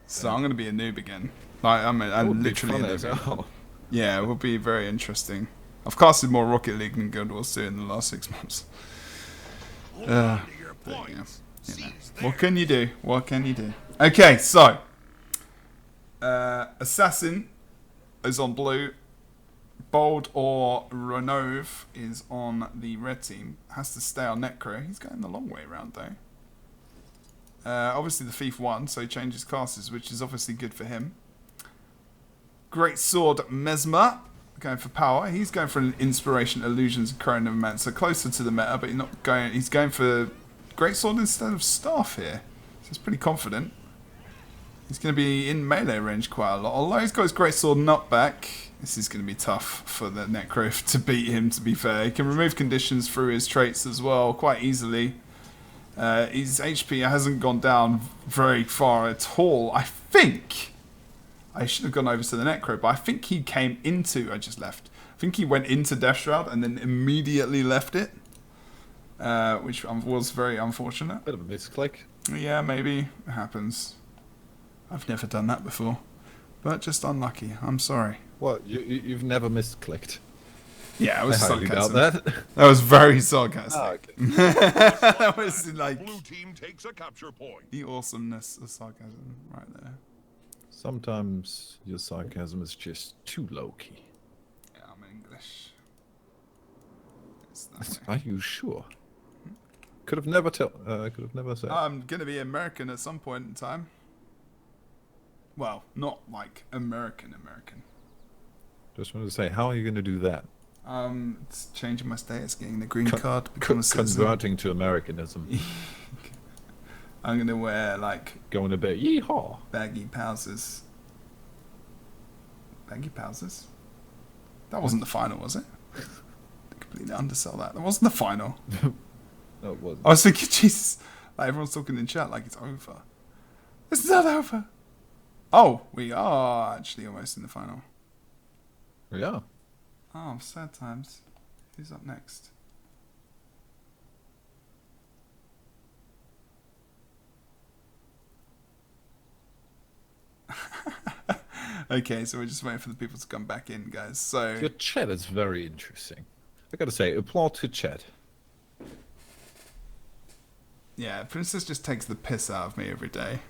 So I'm going to be a noob again. Like, I'm literally a Fun as noob. hell. Yeah, it will be very interesting. I've casted more Rocket League than Guild Wars 2 in the last 6 months. Hold on to your But, points. you know. Seize What theirs. can you do? What can you do? Okay, so Assassin is on blue. Bold or Renove is on the red team. Has to stay on Necro. He's going the long way around though. Obviously the Thief won, so he changes classes, which is obviously good for him. Great Sword Mesmer going for power. He's going for an Inspiration, Illusions, and ChroNickGamer, so closer to the meta, but he's going for Great Sword instead of Staff here. So he's pretty confident. He's going to be in melee range quite a lot. Although he's got his Great Sword nut back, this is going to be tough for the Necro to beat him, to be fair. He can remove conditions through his traits as well, quite easily. His HP hasn't gone down very far at all. I think I should have gone over to the Necro, but I think he came into... I just left. I think he went into Death Shroud and then immediately left it, which was very unfortunate. Bit of a misclick. Yeah, maybe. It happens. I've never done that before. But just unlucky. I'm sorry. What? You've never misclicked? Yeah, it was I highly doubt sarcasm. that. That was very sarcastic. Oh, okay. That was like Blue team takes a capture point. the awesomeness of sarcasm right there. Sometimes your sarcasm is just too low-key. Yeah, I'm English. It's that way. Are you sure? Could have never said. I'm gonna be American at some point in time. Well, not like American. Just wanted to say, how are you going to do that? It's changing my status, getting the green card, become a citizen. Converting to Americanism. I'm gonna wear like Going a bit yeehaw. baggy trousers. Baggy trousers? That wasn't the final, was it? Completely undersell that. That wasn't the final. No, it wasn't. I was thinking, Jesus, like everyone's talking in chat like it's over. It's not over. Oh, we are actually almost in the final. Yeah. Oh, sad times. Who's up next? Okay, so we're just waiting for the people to come back in, guys. So Your chat is very interesting. I gotta say, applaud to chat. yeah, Princess just takes the piss out of me every day.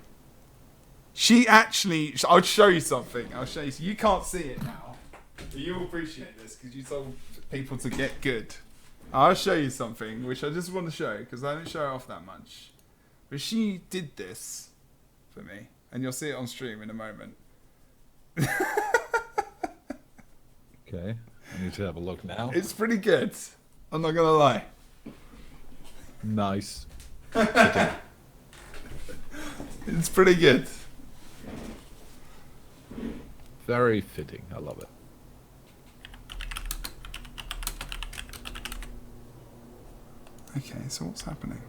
She actually, I'll show you something. I'll show you. You can't see it now, but you'll appreciate this because you told people to get good. I'll show you something which I just want to show because I don't show it off that much. But she did this for me, and you'll see it on stream in a moment. Okay, I need to have a look now. It's pretty good. I'm not gonna lie. Nice. It's pretty good. Very fitting. I love it. Okay, so what's happening?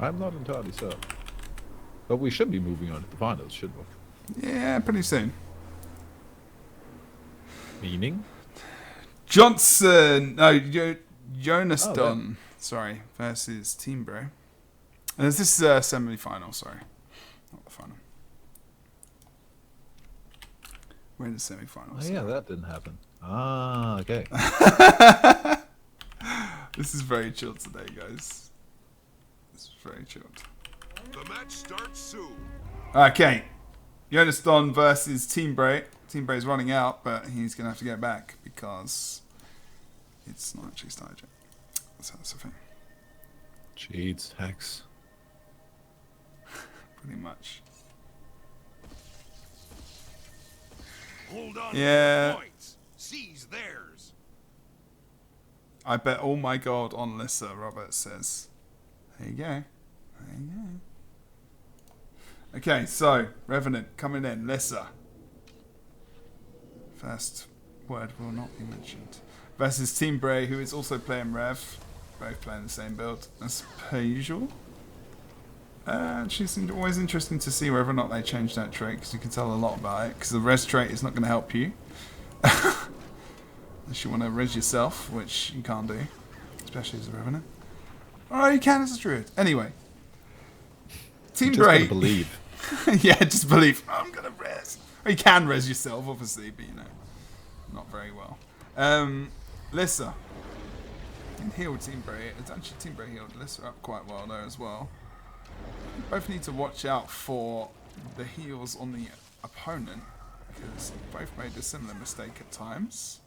I'm not entirely certain. But we should be moving on to the finals, should we? Yeah, pretty soon. Meaning? Johnson, no, Jonas Oh, Dunn, sorry, versus Team Bro. And this is semi-final, sorry, not the final. We're in the semi-finals. Oh, yeah, that didn't happen. Ah, okay. This is very chilled today, guys. This is very chilled. The match starts soon. Okay, Jonas Dunn versus Team Bro. Team Bro's running out, but he's going to have to get back because it's not actually started yet. So that's the thing. Cheats, hacks. Pretty much. Hold on Yeah. to the points. Seize theirs. I bet all my gold on Lissa, Robert says. There you go. There you go. Okay, so, Revenant coming in. Lissa. First word will not be mentioned. Versus Team Bray, who is also playing Rev. Both playing the same build as per usual. She's always interesting to see whether or not they change that trait, because you can tell a lot about it, because the res trait is not going to help you. Unless you want to res yourself, which you can't do. Especially as a Revenant. Oh, you can as a Druid. Anyway. Team Just Bray. gotta believe. Yeah, just believe. I'm going to res. Or you can res yourself, obviously, but you know. Not very well. Lissa. And healed Team Bray. It's actually Team Bray healed Lissa up quite well there as well. You both need to watch out for the heals on the opponent, because both made a similar mistake at times.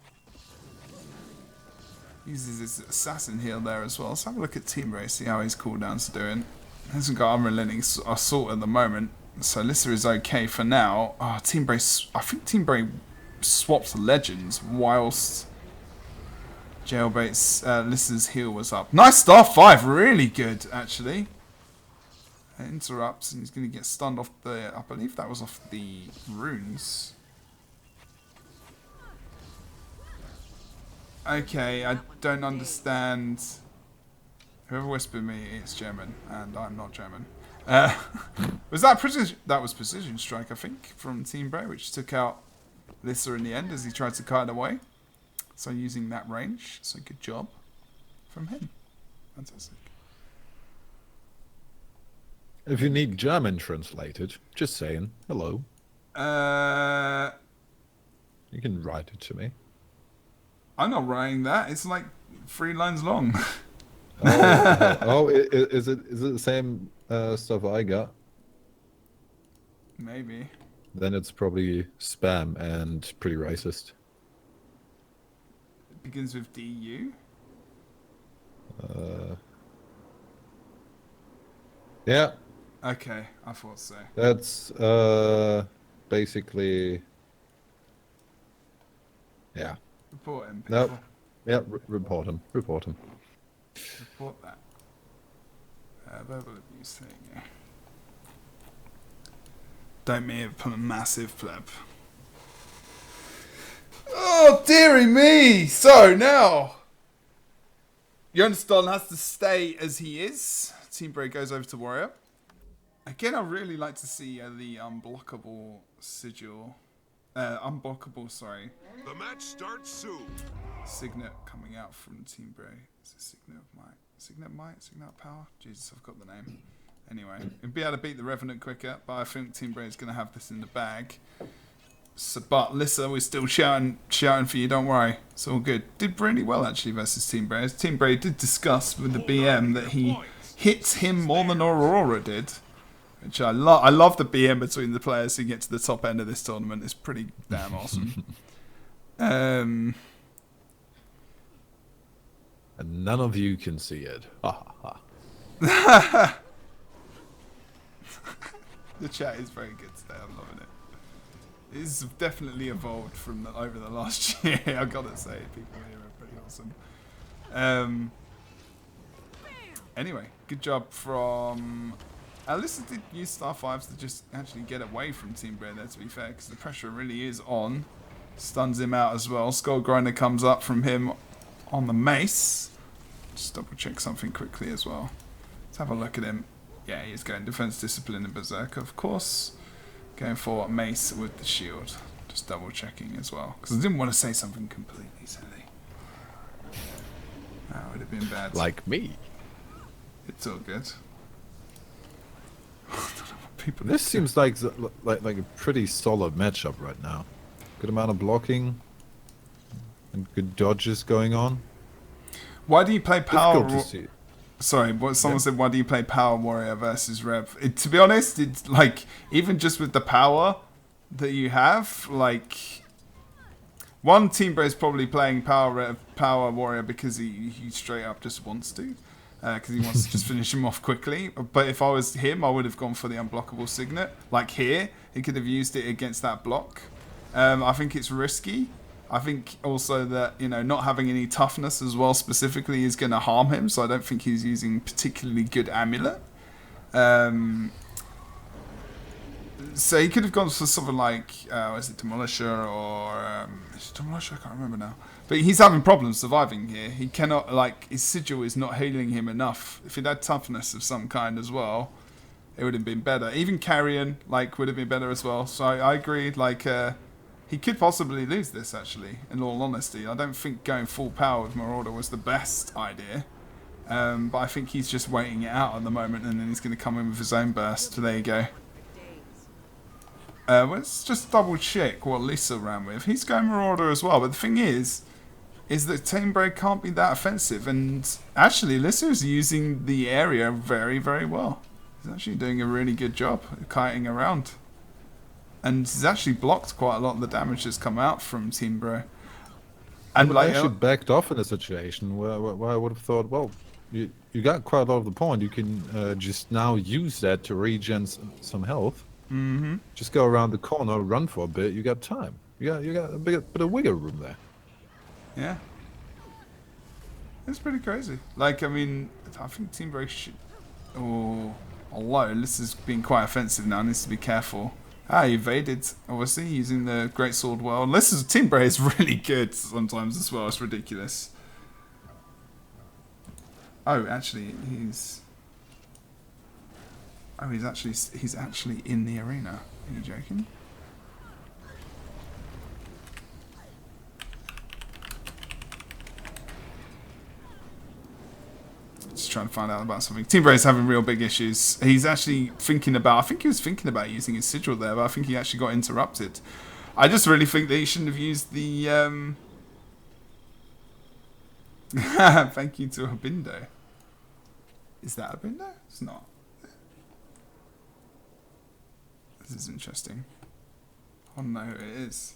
Uses his assassin heal there as well. Let's have a look at Team Bray, see how his cooldowns are doing. Hasn't got unrelenting assault at the moment, so Lissa is okay for now. Oh, Team Bray, I think Team Bray swapped legends whilst Jailbait's Lissa's heal was up. Nice star 5, really good actually. It interrupts and he's going to get stunned off the, I believe that was off the runes. Okay, I don't understand. Whoever whispered me is German, and I'm not German. Was that precision? That was precision strike, I think, from Team Bray, which took out Lissa in the end as he tried to kite away. So using that range, so good job from him. Fantastic. If you need German translated, just saying hello. You can write it to me. I'm not writing that. It's like 3 lines long. Is it the same stuff I got? Maybe. Then it's probably spam and pretty racist. It begins with DU. Yeah. Okay, I thought so. That's basically. Yeah. Report him, people. No. Yeah, report him. Report him. Report that. Verbal abuse thing, yeah. Don't mean it a massive pleb. Oh, dearie me! So, now... Jonas has to stay as he is. Team Bray goes over to Warrior. Again, I really like to see the unblockable sigil... unblockable, sorry. The match starts soon. Signet coming out from Team Bray. Is it Signet of Might? Signet of Might? Signet of Power? Jesus, I've got the name. Anyway, we'll be able to beat the Revenant quicker, but I think Team Bray is going to have this in the bag. So, but Lissa, we're still shouting for you, don't worry. It's all good. Did really well, actually, versus Team Bray. As Team Bray did discuss with the BM that he hits him more than Aurora did. Which I love. I love the BM between the players who get to the top end of this tournament. It's pretty damn awesome. And none of you can see it. Ha ha ha. The chat is very good today. I'm loving it. It's definitely evolved from over the last year. I gotta say, people here are pretty awesome. Anyway, good job from. Alyssa did use Star 5s to just actually get away from Team Bray there, to be fair, because the pressure really is on. Stuns him out as well. Skull Grinder comes up from him on the mace. Just double check something quickly as well. Let's have a look at him. Yeah, he's going Defense, Discipline, and Berserker, of course. Going for mace with the shield. Just double checking as well. Because I didn't want to say something completely silly. That would have been bad. Like me. It's all good. This seems like a pretty solid matchup right now. Good amount of blocking and good dodges going on. Why do you play Power? Sorry, what someone said. Why do you play Power Warrior versus Rev? To be honest, it's like even just with the power that you have, like one Team Bray is probably playing Power Warrior because he straight up just wants to. Because he wants to just finish him off quickly. But if I was him, I would have gone for the unblockable Signet. Like here, he could have used it against that block. I think it's risky. I think also that, you know, not having any toughness as well specifically is going to harm him. So I don't think he's using particularly good amulet. So he could have gone for something like, is it Demolisher or... is it Demolisher? I can't remember now. But he's having problems surviving here. He cannot, like, his sigil is not healing him enough. If he'd had toughness of some kind as well, it would have been better. Even Carrion, like, would have been better as well. So I agree, like, he could possibly lose this, actually, in all honesty. I don't think going full power with Marauder was the best idea. But I think he's just waiting it out at the moment, and then he's going to come in with his own burst. So there you go. Let's just double check what Lisa ran with. He's going Marauder as well, but the thing is that Team Bray can't be that offensive, and actually Lisa is using the area very, very well. He's actually doing a really good job of kiting around. And he's actually blocked quite a lot of the damage that's come out from Team Bray. And like, actually backed off in a situation where I would have thought, well, you got quite a lot of the point. You can just now use that to regen some health. Mm-hmm. Just go around the corner, run for a bit. You got time. You got a bit of wiggle room there. Yeah, it's pretty crazy. Like, I mean, I think Team Bray should. Although this is being quite offensive now, needs to be careful. He evaded. Obviously, using the Great Sword well. Team Bray is really good sometimes as well. It's ridiculous. Oh, actually, he's. Oh, he's actually in the arena. Are you joking? just trying to find out about something. Team Bray's having real big issues. He's actually thinking about... I think he was thinking about using his sigil there, but I think he actually got interrupted. I just really think that he shouldn't have used the... Thank you to Abindo. Is that Abindo? It's not. This is interesting. I don't know who it is.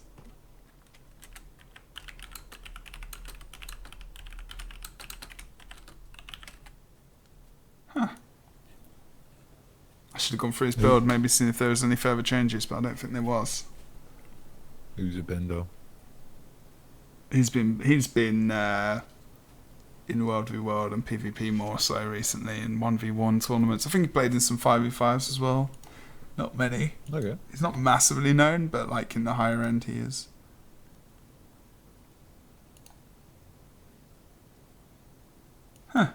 Huh. I should have gone through his build, maybe seen if there was any further changes, but I don't think there was. Who's Abindo? He's been in World v World and PvP more so recently in 1v1 tournaments. I think he played in some 5v5s as well. Not many. Okay. He's not massively known, but like in the higher end he is. Huh.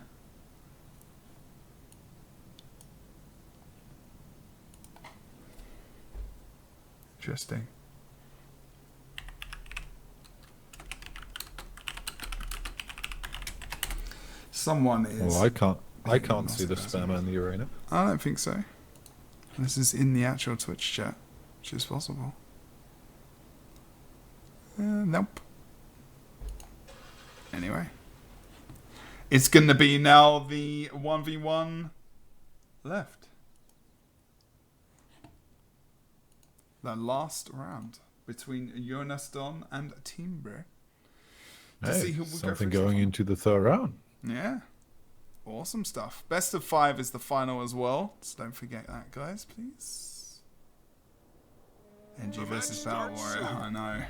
Interesting. Someone is... Well, I can't see the spammer in the arena. I don't think so. This is in the actual Twitch chat, which is possible. Nope. Anyway. It's going to be now the 1v1 left. The last round between Jonas Don and Team Bray. Hey, something going into the third round. Yeah. Awesome stuff. Best of 5 is the final as well. So don't forget that, guys, please. NG versus Battle Warrior. I know.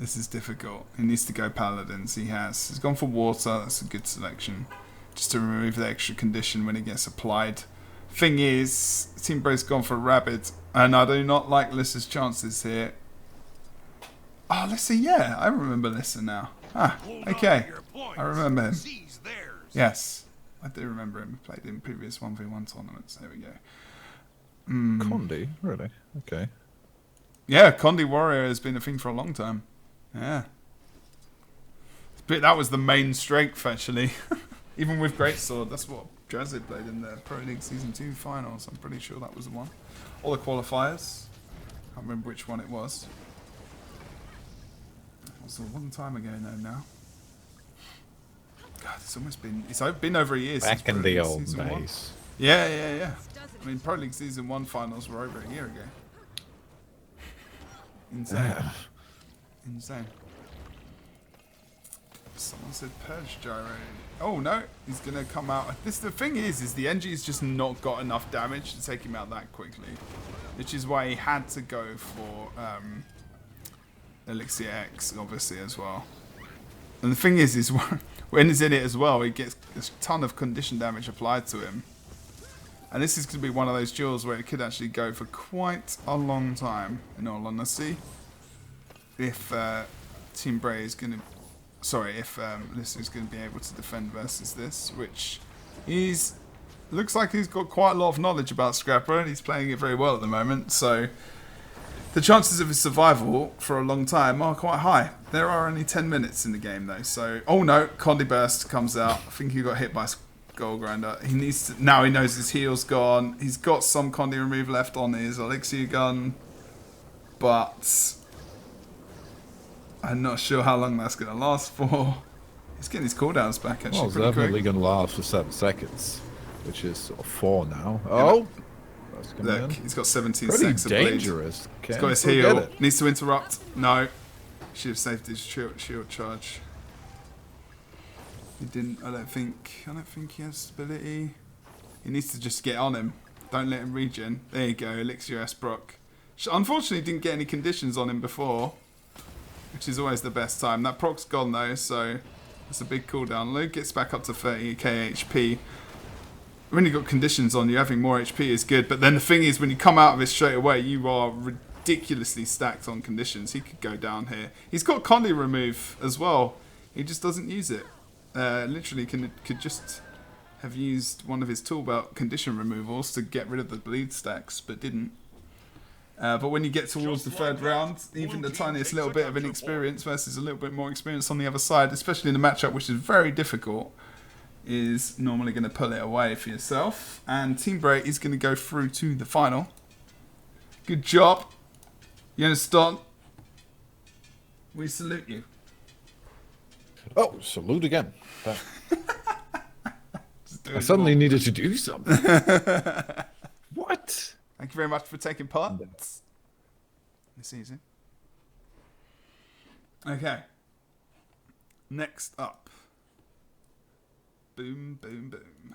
This is difficult. He needs to go Paladins. He has. He's gone for Water. That's a good selection. Just to remove the extra condition when it gets applied. Thing is, Team Bray's gone for Rabbit. And I do not like Lissa's chances here. Oh, Lissa, yeah. I remember Lissa now. Ah, okay. I remember him. Yes, I do remember him. Played in previous 1v1 tournaments. There we go. Condi? Really? Okay. Yeah, Condi Warrior has been a thing for a long time. Yeah. But that was the main strength, actually. Even with Greatsword, that's what Drazid played in the Pro League Season 2 finals. I'm pretty sure that was the one. All the qualifiers. Can't remember which one it was. It was a long time ago now. God, it's been over a year since Back in the old Season 1. days. Yeah. I mean, Pro League Season 1 finals were over a year ago. Insane. Insane. Someone said Purge Gyro. Oh no, he's gonna come out. The thing is the NG's just not got enough damage to take him out that quickly. Which is why he had to go for Elixir X, obviously, as well. And the thing is when he's in it as well, he gets a ton of condition damage applied to him. And this is going to be one of those duels where it could actually go for quite a long time, in all honesty. If Team Bray is going to... Sorry, if Lissa's going to be able to defend versus this, which looks like he's got quite a lot of knowledge about Scrapper, and he's playing it very well at the moment, so... The chances of his survival for a long time are quite high. There are only 10 minutes in the game though, so... Oh no, Condi Burst comes out. I think he got hit by Skull Grinder. He needs to... Now he knows his heal's gone. He's got some Condi remove left on his Elixir gun. But... I'm not sure how long that's going to last for. He's getting his cooldowns back actually Well, it's pretty definitely quick. going to last for 7 seconds, which is sort of 4 now. Oh! Look, he's got 17 Pretty seconds of bleed. dangerous. He's got his heal. Needs to interrupt. No. Should have saved his shield charge. He didn't. I don't think he has ability. He needs to just get on him. Don't let him regen. There you go. Elixir S Brock. Unfortunately, didn't get any conditions on him before, which is always the best time. That proc's gone though, so that's a big cooldown. Luke gets back up to 30k HP. When you've got conditions on you, having more HP is good, but then the thing is, when you come out of it straight away, you are ridiculously stacked on conditions. He could go down here. He's got Condi remove as well. He just doesn't use it. Literally could just have used one of his tool belt condition removals to get rid of the bleed stacks, but didn't. But when you get towards the third round, even the tiniest little bit of inexperience versus a little bit more experience on the other side, especially in a matchup which is very difficult, is normally going to pull it away for yourself. And Team Bray is going to go through to the final. Good job. You understand? We salute you. Oh, salute again. I suddenly needed to do something. What? Thank you very much for taking part. It's easy. Okay. Next up. Boom, boom, boom.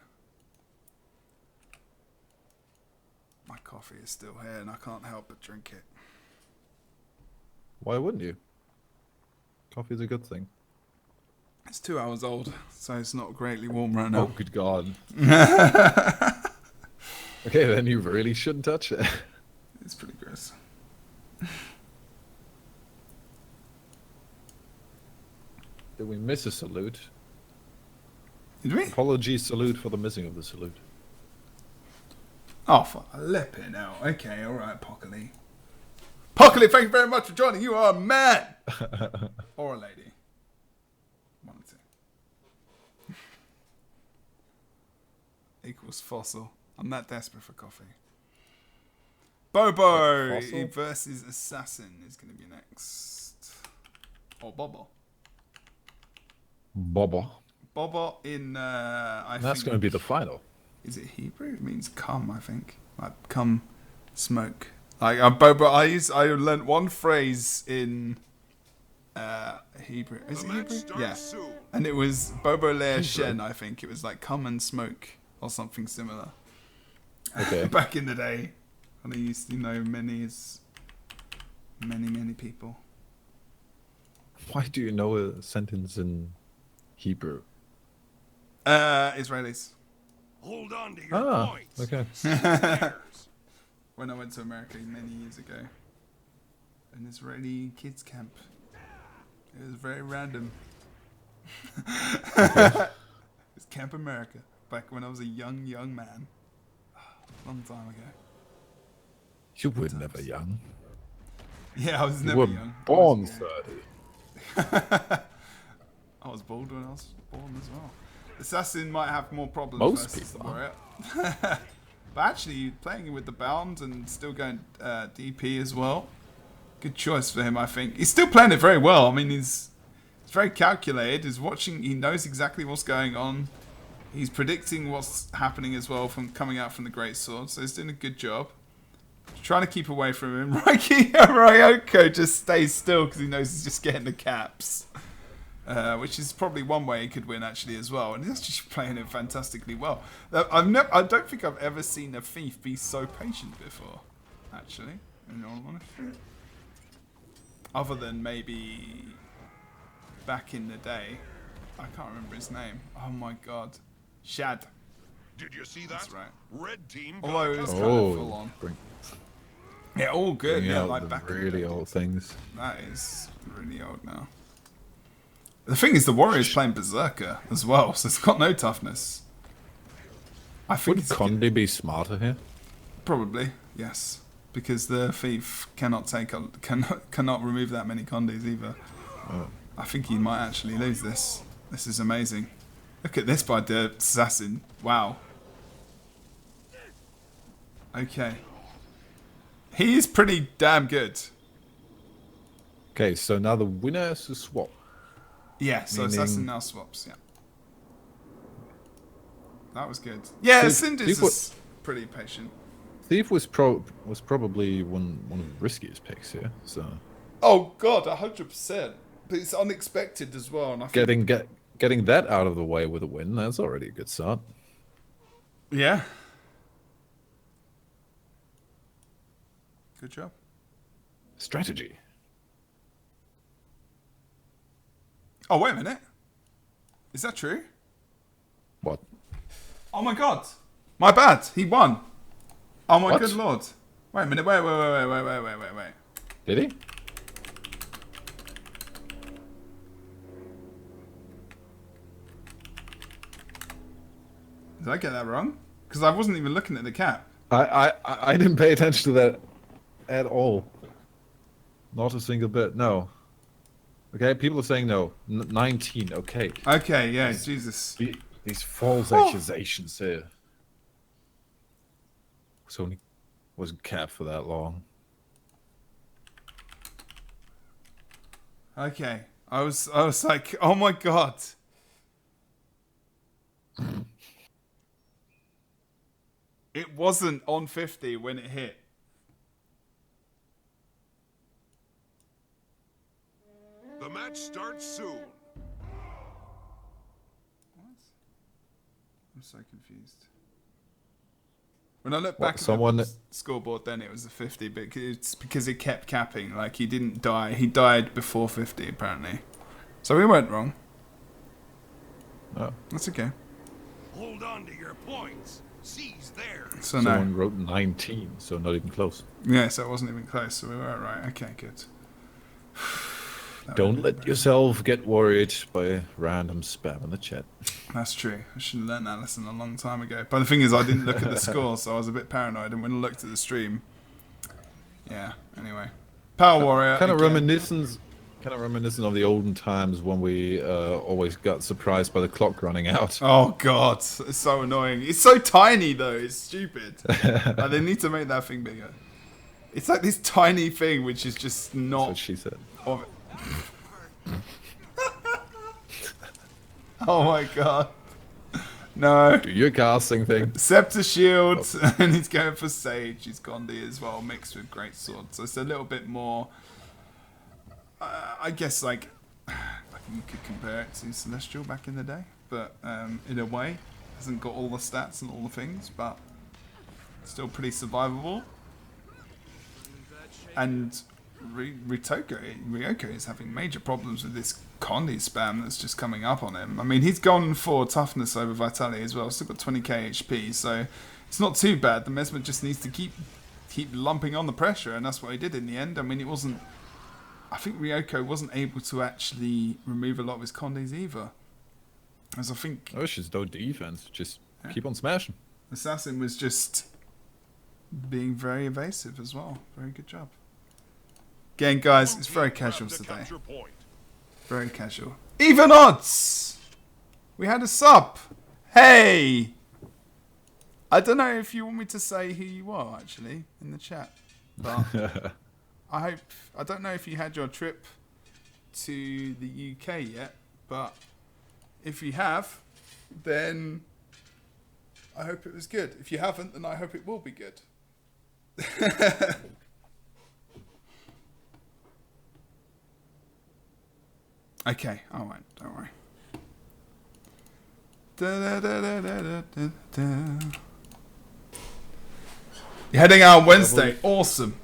My coffee is still here and I can't help but drink it. Why wouldn't you? Coffee's a good thing. It's 2 hours old, so it's not greatly warm right now. Oh, good God. Okay, then you really shouldn't touch it. It's pretty gross. Did we miss a salute? Did we? Apologies, salute for the missing of the salute. Oh, flipping out. Okay, alright, Pockely. Pockely, thank you very much for joining. You are a man! Or a lady. One or two. Equals fossil. I'm that desperate for coffee. Bobo versus Assassin is going to be next. Or Bobo. Bobo. Bobo in, That's going to be the final. Is it Hebrew? It means come, I think. Like, come, smoke. Like, Bobo, I learnt one phrase in Hebrew. Is it Hebrew? Yeah. And it was Bobo Lea Shen, I think. It was like, come and smoke, or something similar. Okay. Back in the day, when I used to know many people. Why do you know a sentence in Hebrew? Israelis. Hold on to your points. Okay. When I went to America many years ago, an Israeli kids camp. It was very random. It's Camp America, back when I was a young man. Long time ago. You were never young. Yeah, I was You never were young. born 30. I was bald when I was born as well. Assassin might have more problems Most versus people Warrior. But actually, playing with the bound and still going DP as well. Good choice for him, I think. He's still playing it very well. I mean, he's very calculated. He's watching. He knows exactly what's going on. He's predicting what's happening as well from coming out from the Great Sword. So he's doing a good job. Trying to keep away from him. Ryoko just stays still because he knows he's just getting the caps. Which is probably one way he could win actually as well. And he's actually playing it fantastically well. I don't think I've ever seen a thief be so patient before, actually, in all honesty. Other than maybe back in the day. I can't remember his name. Oh my god. Shad. Did you see that? That's right. Red team. Although it was kind of full on. Yeah, all good. Yeah, like back really old things. That is really old now. The thing is, the Warrior's playing Berserker as well, so it's got no toughness. I think Would Conde be smarter here? Probably, yes, because the thief cannot cannot remove that many Condes either. Oh. I think he might actually lose this. This is amazing. Look at this by the assassin. Wow. Okay. He is pretty damn good. Okay, so now the winner is to swap. Yeah, so Meaning... assassin now swaps, yeah. That was good. Yeah, Cinder's is pretty patient. Thief was probably one of the riskiest picks here, so... Oh god, 100%. But it's unexpected as well. And I think... Getting that out of the way with a win, that's already a good start. Yeah. Good job. Strategy. Oh, wait a minute. Is that true? What? Oh my god. My bad. He won. Oh my What? good lord. Wait a minute. Wait. Did he? Did I get that wrong? Because I wasn't even looking at the cap. I didn't pay attention to that at all. Not a single bit. No. Okay, people are saying no. 19. Okay. Okay, yeah, Jesus. These false accusations here. Sony wasn't capped for that long. Okay. I was like, oh my god. It wasn't on 50 when it hit. The match starts soon. What? I'm so confused. When I look back at the scoreboard, then it was a 50, but it's because it kept capping. Like, he didn't die. He died before 50, apparently. So we went wrong. Oh. That's okay. Hold on to your points. Seize there. So Someone no. wrote 19, so not even close. Yeah, so it wasn't even close, so we weren't right. Okay, good. Don't let yourself get worried by random spam in the chat. That's true. I should have learned that lesson a long time ago. But the thing is, I didn't look at the score, so I was a bit paranoid. And when I looked at the stream, yeah. Anyway, Power Warrior. Kind of reminiscent of the olden times when we always got surprised by the clock running out. Oh god, it's so annoying. It's so tiny though. It's stupid. Like, they need to make that thing bigger. It's like this tiny thing which is just not. That's what she said. Oh my god. No. Do your casting thing. Scepter Shield, and he's going for Sage. He's Condi as well, mixed with Great Sword. So it's a little bit more. I guess like you could compare it to Celestial back in the day, but in a way, hasn't got all the stats and all the things, but still pretty survivable. And Ryoko is having major problems with this Condi spam that's just coming up on him. I mean, he's gone for toughness over Vitality as well. Still got 20k HP, so it's not too bad. The Mesmer just needs to keep lumping on the pressure, and that's what he did in the end. I mean, it wasn't. I think Ryoko wasn't able to actually remove a lot of his Condis either. As I think. Oh, it's just no defense. Just keep on smashing. Assassin was just being very evasive as well. Very good job. Again, guys, it's very casual today. Very casual. Even odds! We had a sub. Hey! I don't know if you want me to say who you are, actually, in the chat. But I don't know if you had your trip to the UK yet, but if you have, then I hope it was good. If you haven't, then I hope it will be good. Okay, alright, don't worry. You're heading out on Wednesday. Awesome.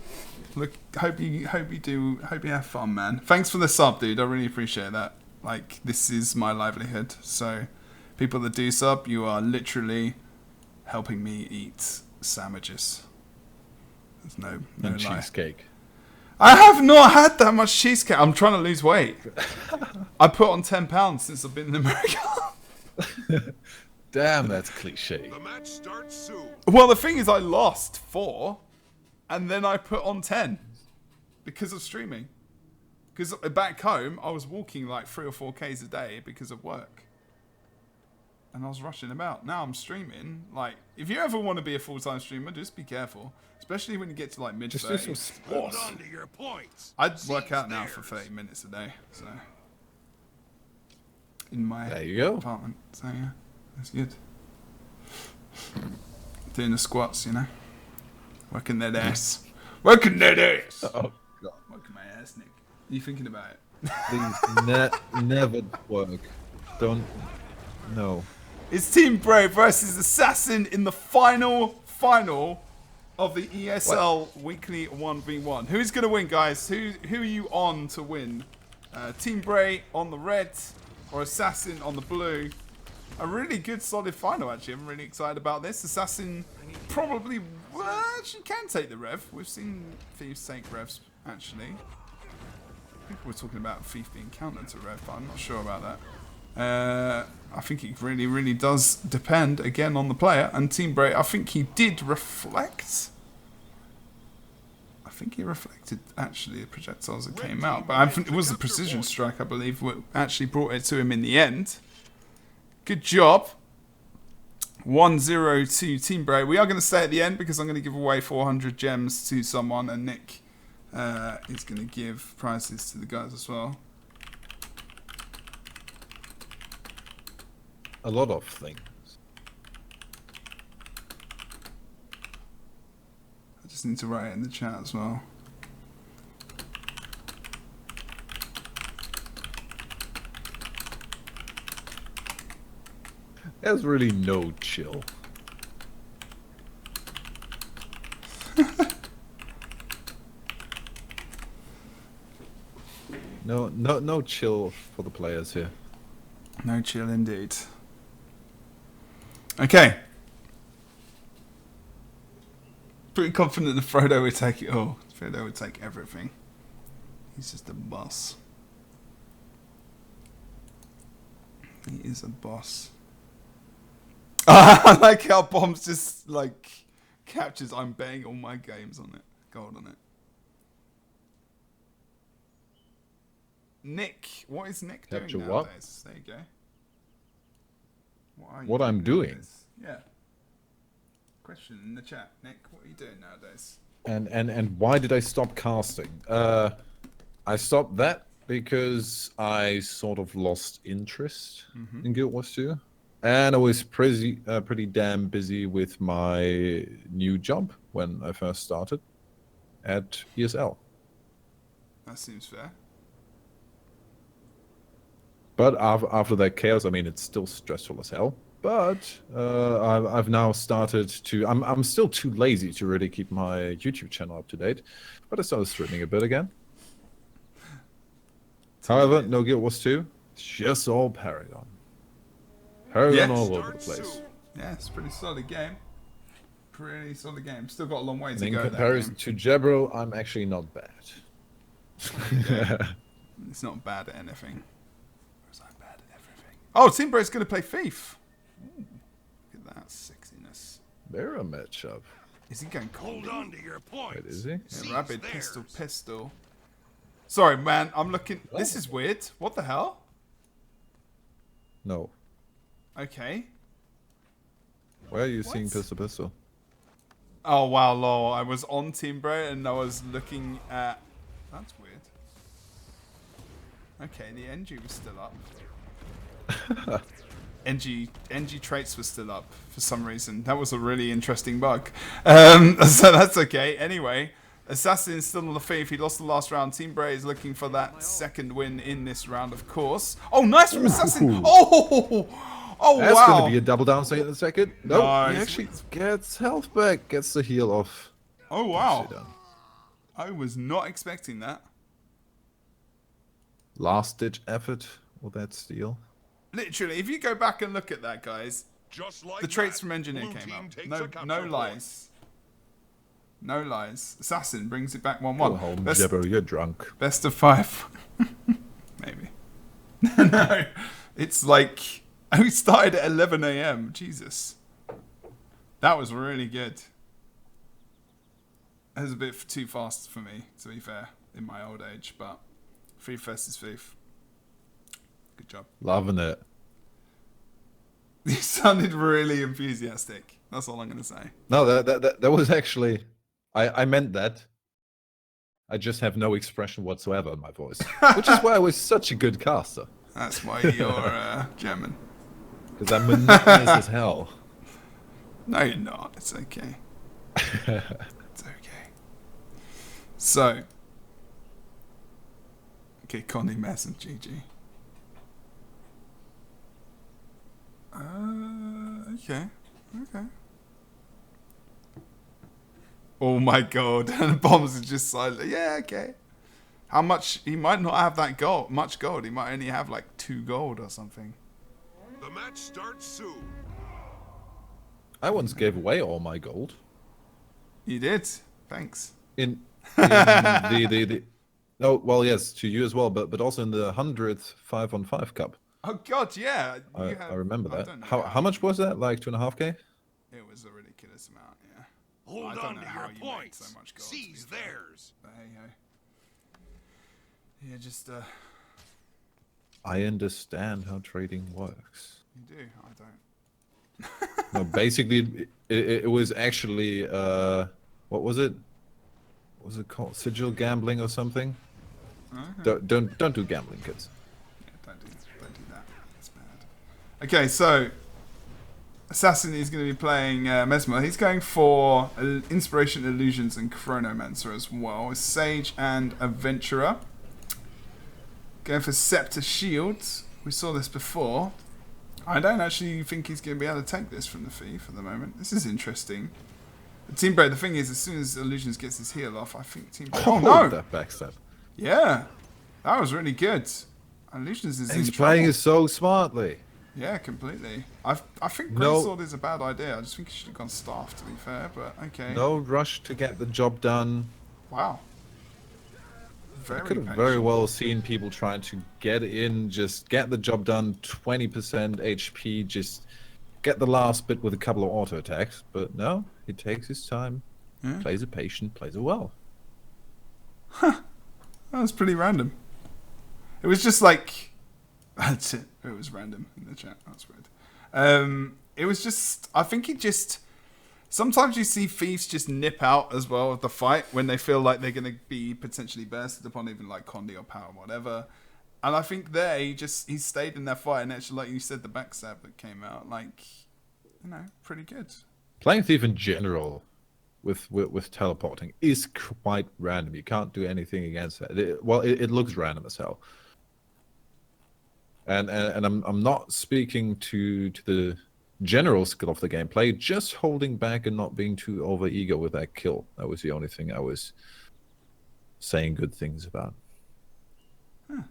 Look, hope you have fun, man. Thanks for the sub, dude. I really appreciate that. Like, this is my livelihood. So, people that do sub, you are literally helping me eat sandwiches. There's no and lie. Cheesecake. I have not had that much cheesecake. I'm trying to lose weight. I put on 10 pounds since I've been in America. Damn, that's cliche. The match starts soon. Well, the thing is, I lost 4, and then I put on 10 because of streaming. Because back home, I was walking like 3 or 4 Ks a day because of work. And I was rushing about. Now I'm streaming. Like, if you ever want to be a full-time streamer, just be careful. Especially when you get to like mid-30s. Just do some sports. Hold on to your points. I'd work out now for 30 minutes a day. So, in my apartment. So yeah, that's good. Doing the squats, you know. Working that ass. Working that ass. Oh god. Working my ass, Nick. Are you thinking about it? Please never work. Don't. No. It's Team Bray versus Assassin in the final of the ESL Weekly 1v1. Who's going to win, guys? Who are you on to win? Team Bray on the red or Assassin on the blue? A really good, solid final, actually. I'm really excited about this. Assassin probably actually can take the rev. We've seen Thieves take revs, actually. I think we're talking about Thief being countered to rev, but I'm not sure about that. I think it really, really does depend, again, on the player. And Team Bray, I think he did reflect. I think he reflected, actually, the projectiles that came out. But I think it was the precision strike, I believe, what actually brought it to him in the end. Good job. 1-0 to Team Bray. We are going to stay at the end because I'm going to give away 400 gems to someone, and Nick is going to give prizes to the guys as well. A lot of things. I just need to write it in the chat as well. There's really no chill. No chill for the players here. No chill indeed. Okay. Pretty confident that Frodo would take it all. Frodo would take everything. He's just a boss. He is a boss. I like how Bombs just like captures. I'm betting all my games on it. Gold on it. Nick, what is Nick Capture doing what? nowadays? There you go. What are you What I'm doing? nowadays? Yeah. Question in the chat, Nick. What are you doing nowadays? And why did I stop casting? I stopped that because I sort of lost interest in Guild Wars 2. And I was pretty damn busy with my new job when I first started at ESL. That seems fair. But after that chaos, I mean, it's still stressful as hell. But I've now started to. I'm still too lazy to really keep my YouTube channel up to date. But I started streaming a bit again. However, no Guild Wars 2. It's just all Paragon. Paragon all over the place. Yeah, it's a pretty solid game. Pretty solid game. Still got a long way to In go. comparison to Jebro, I'm actually not bad. It's not bad at anything. Or is I bad at everything? Oh, Team Bray's going to play Thief. Ooh, look at that sexiness. They're a matchup. Is he going cold? Hold on to your points. Wait, is he? Yeah, rapid pistol. Sorry, man. I'm looking. Oh. This is weird. What the hell? No. Okay. Where are you seeing pistol? Oh wow, lol. I was on Team Bray and I was looking at. That's weird. Okay, the NG was still up. NG traits were still up for some reason. That was a really interesting bug. So that's okay. Anyway, Assassin is still on the Thief. He lost the last round. Team Bray is looking for that second win in this round, of course. Oh, nice from Assassin. Oh, That's wow. going to be a double down in a second. No, he actually gets health back. Gets the heal off. Oh, wow. I was not expecting that. Last ditch effort with that steal. Literally, if you go back and look at that, guys, Just like the traits that, from Engineer blue came team up. takes No a capture point. lies. No lies. Assassin brings it back 1-1. Go home, Jebro, you're drunk. Best of 5. Maybe. No. It's like... We started at 11 AM. Jesus. That was really good. That was a bit too fast for me, to be fair, in my old age. But Thief versus Thief. Good job. Loving it. You sounded really enthusiastic. That's all I'm going to say. No, that was actually... I meant that. I just have no expression whatsoever in my voice. Which is why I was such a good caster. That's why you're German. Because I'm monotonous as hell. No, you're not. It's okay. It's okay. So. Okay, Connie, Mess, and GG. Okay. Okay. Oh my god. And Bombs are just silent. Yeah, okay. How much? He might not have that gold. Much gold. He might only have like 2 gold or something. The match starts soon. I once gave away all my gold. You did. Thanks. In the no, well, yes, to you as well, but also in the 100th 5-on-5 cup. Oh god, yeah. I remember that. don't know How much was that? Like 2.5K? It was a ridiculous amount, yeah. Hold I don't on know to how your you made points. so much gold, to Seize be fair. theirs. But hey ho. Yeah, just I understand how trading works. you do. I don't. No, basically, it was actually what was it? What was it called? Sigil gambling or something? Okay. Don't do gambling, kids. Yeah, don't do that. It's bad. Okay, so Assassin is going to be playing Mesmer. He's going for Inspiration, Illusions, and Chronomancer as well. Sage and Adventurer. Going for Scepter Shields. We saw this before. I don't actually think he's going to be able to take this from the Thief at the moment. This is interesting. Team Break, the thing is, as soon as Illusions gets his heal off, I think Team Break... Oh, no! That backstab. Yeah. That was really good. Illusions is He's playing it so smartly. Yeah, completely. I think Greatsword is a bad idea. I just think he should have gone Staff, to be fair, but okay. No rush to get the job done. Wow. I could have very well seen people trying to get in, just get the job done, 20% HP, just get the last bit with a couple of auto attacks. But no, he takes his time, plays it patient, plays it well. Huh. That was pretty random. It was just like... That's it. It was random in the chat. That's weird. It was just... I think he just... Sometimes you see Thieves just nip out as well of the fight when they feel like they're going to be potentially bursted upon, even like Condi or Power or whatever. And I think there he stayed in that fight, and actually, like you said, the backstab that came out, like, you know, pretty good. Playing Thief in general with teleporting is quite random. You can't do anything against it. It looks random as hell. And I'm not speaking to the general skill of the gameplay, just holding back and not being too over eager with that kill. That was the only thing I was saying good things about. Huh.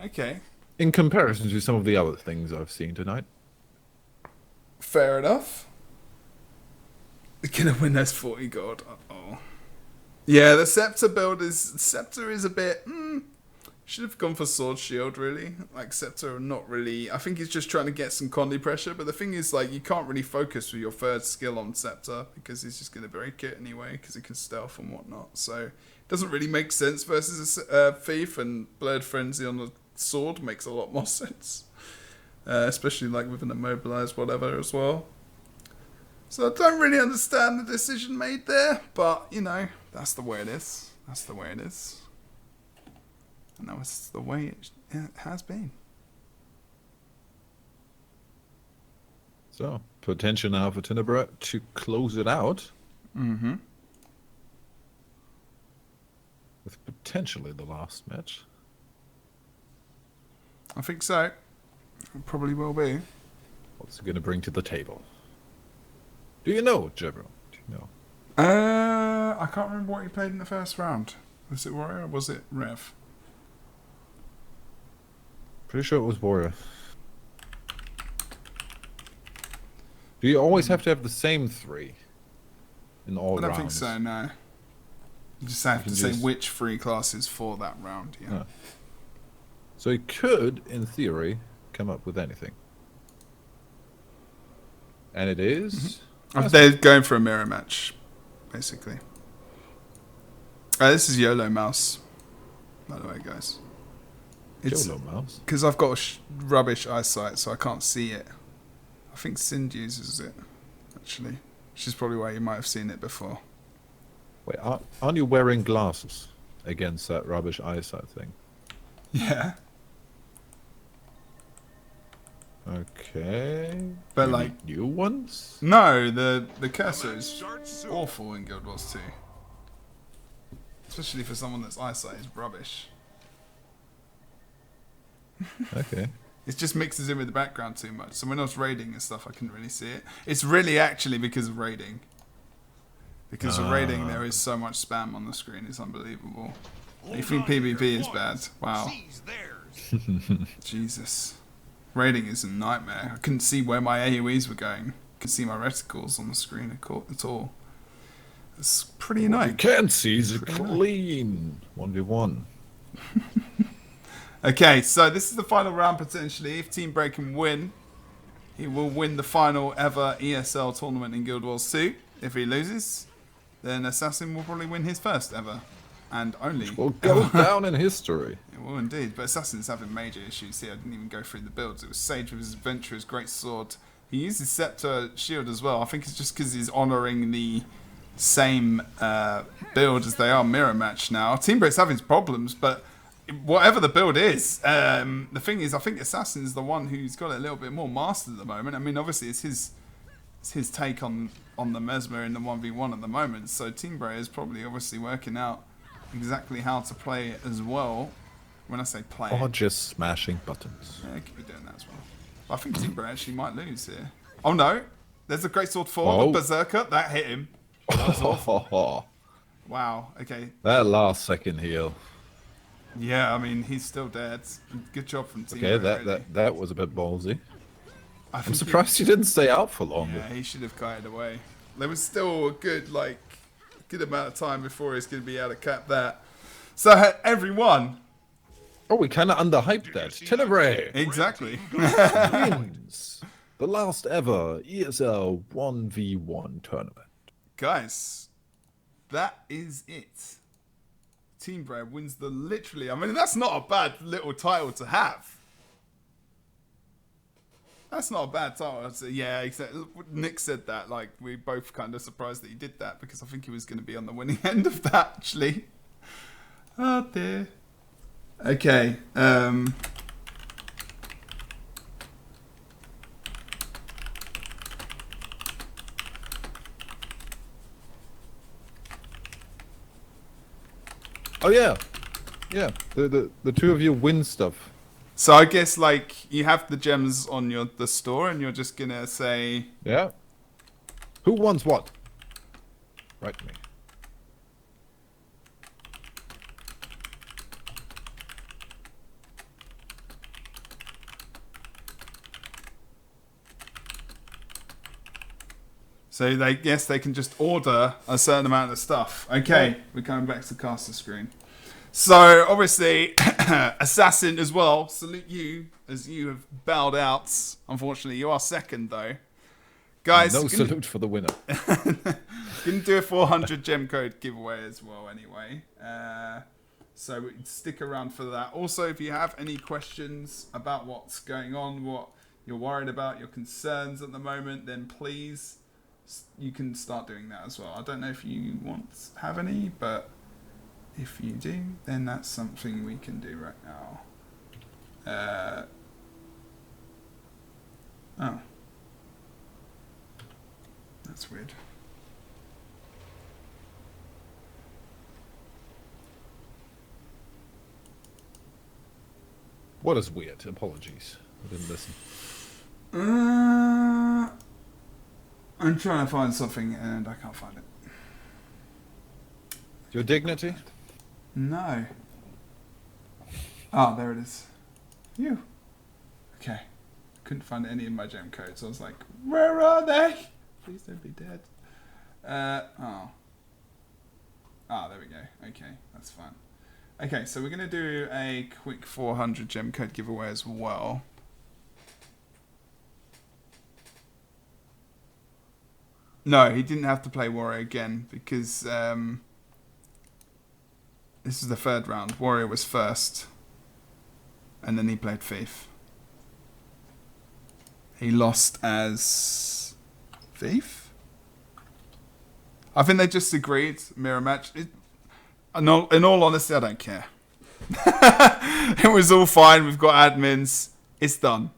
Okay. In comparison to some of the other things I've seen tonight. Fair enough. Gonna win those 40 gold. Uh-oh. Yeah, the Scepter build Scepter is a bit... should have gone for Sword Shield, really. Like, Scepter, not really... I think he's just trying to get some Condi pressure, but the thing is, like, you can't really focus with your third skill on Scepter, because he's just going to break it anyway, because he can stealth and whatnot. So, it doesn't really make sense versus a Thief, and Blurred Frenzy on the Sword makes a lot more sense. Especially, like, with an Immobilized whatever as well. So, I don't really understand the decision made there, but, you know, that's the way it is. That's the way it is. And that was the way it has been. So, potential now for Tenebrae to close it out. Mm-hmm. With potentially the last match. I think so. It probably will be. What's it going to bring to the table? Do you know, Jebro? Do you know? I can't remember what he played in the first round. Was it Warrior or was it Rev? Pretty sure it was Warrior. Do you always have to have the same three in all rounds? I don't think so, no. You just have to say which three classes for that round, yeah. So he could, in theory, come up with anything. And it is... They're going for a mirror match, basically. This is YOLO Mouse, by the way, guys. It's YOLO Mouse? Because I've got rubbish eyesight, so I can't see it. I think Sind uses it, actually. Which is probably why you might have seen it before. Wait, aren't you wearing glasses against that rubbish eyesight thing? Yeah. Okay. But you like new ones? No, the cursor is awful in Guild Wars 2. Especially for someone that's eyesight is rubbish. Okay. It just mixes in with the background too much. So when I was raiding and stuff, I couldn't really see it. It's really actually because of raiding. Because of raiding, there is so much spam on the screen. It's unbelievable. You think PvP is bad? Wow. Jesus. Raiding is a nightmare. I couldn't see where my AoEs were going. I could see my reticles on the screen at all. It's pretty annoying. You can't see is clean 1v1. Okay, so this is the final round potentially. If Team Break can win, he will win the final ever ESL tournament in Guild Wars 2. If he loses, then Assassin will probably win his first ever. And only. Which will go down in history. It will indeed. But Assassin's having major issues here. I didn't even go through the builds. It was Sage with his Adventurer's Great Sword, He uses Scepter Shield as well. I think it's just because he's honouring the same build as they are mirror match now. Team Break's having problems, but whatever the build is, the thing is, I think Assassin is the one who's got it a little bit more mastered at the moment. I mean, obviously, it's his take on the Mesmer in the 1v1 at the moment. So Team Break is probably obviously working out exactly how to play it as well. When I say play, or just smashing buttons. Yeah, keep doing that as well. But I think Team Break actually might lose here. Oh no, there's a Great Sword 4, the Berserker that hit him. That was awful. Wow. Okay. That last second heal. Yeah, I mean he's still dead. Good job from Team. Okay, Break, that was a bit ballsy. I'm surprised he didn't stay out for longer. Yeah, he should have kited away. There was still a good amount of time before he's going to be able to cap that. So everyone. Oh, we kind of underhyped that. Tenebrae Exactly. wins the last ever ESL 1v1 tournament. Guys, that is it. Team Bread wins the literally. I mean, that's not a bad little title to have. That's not a bad title. Yeah, exactly. Nick said that. Like, we both kind of surprised that he did that because I think he was going to be on the winning end of that, actually. Oh, dear. Okay. Oh yeah, yeah. The two of you win stuff. So I guess you have the gems on the store, and you're just gonna say, yeah. Who wants what? Write me. So they can just order a certain amount of stuff. Okay, we're coming back to the caster screen. So obviously, Assassin as well. Salute you as you have bowed out. Unfortunately, you are second though, guys. No salute for the winner. Gonna do a 400 gem code giveaway as well. Anyway, so stick around for that. Also, if you have any questions about what's going on, what you're worried about, your concerns at the moment, then please. You can start doing that as well. I don't know if you have any, but if you do, then that's something we can do right now. Oh. That's weird. What is weird? Apologies. I didn't listen. I'm trying to find something and I can't find it. Your dignity? No. Oh, there it is. You. Okay. Couldn't find any of my gem codes. I was like, where are they? Please don't be dead. Oh. Ah, there we go. Okay, that's fine. Okay, so we're going to do a quick 400 gem code giveaway as well. No, he didn't have to play Warrior again because this is the third round. Warrior was first. And then he played Thief. He lost as Thief? I think they just agreed. Mirror match. In all honesty, I don't care. It was all fine. We've got admins. It's done.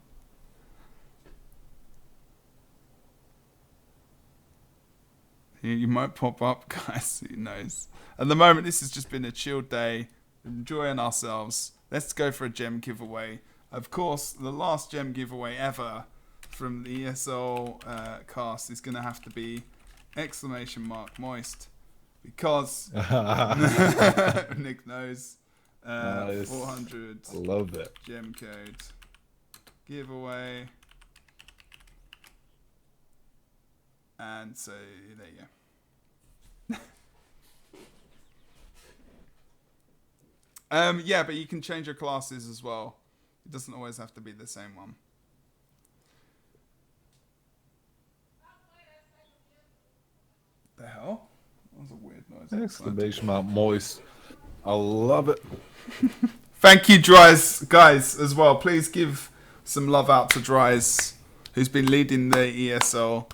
You might pop up, guys. Who knows? At the moment, this has just been a chill day. Enjoying ourselves. Let's go for a gem giveaway. Of course, the last gem giveaway ever from the ESL cast is going to have to be !moist. Because Nick knows. Nice. 400 Love it. gem code giveaway. And so there you go. Yeah, but you can change your classes as well. It doesn't always have to be the same one. The hell? That was a weird noise. !moist. I love it. Thank you, Dries, guys, as well. Please give some love out to Dries. who's been leading the ESL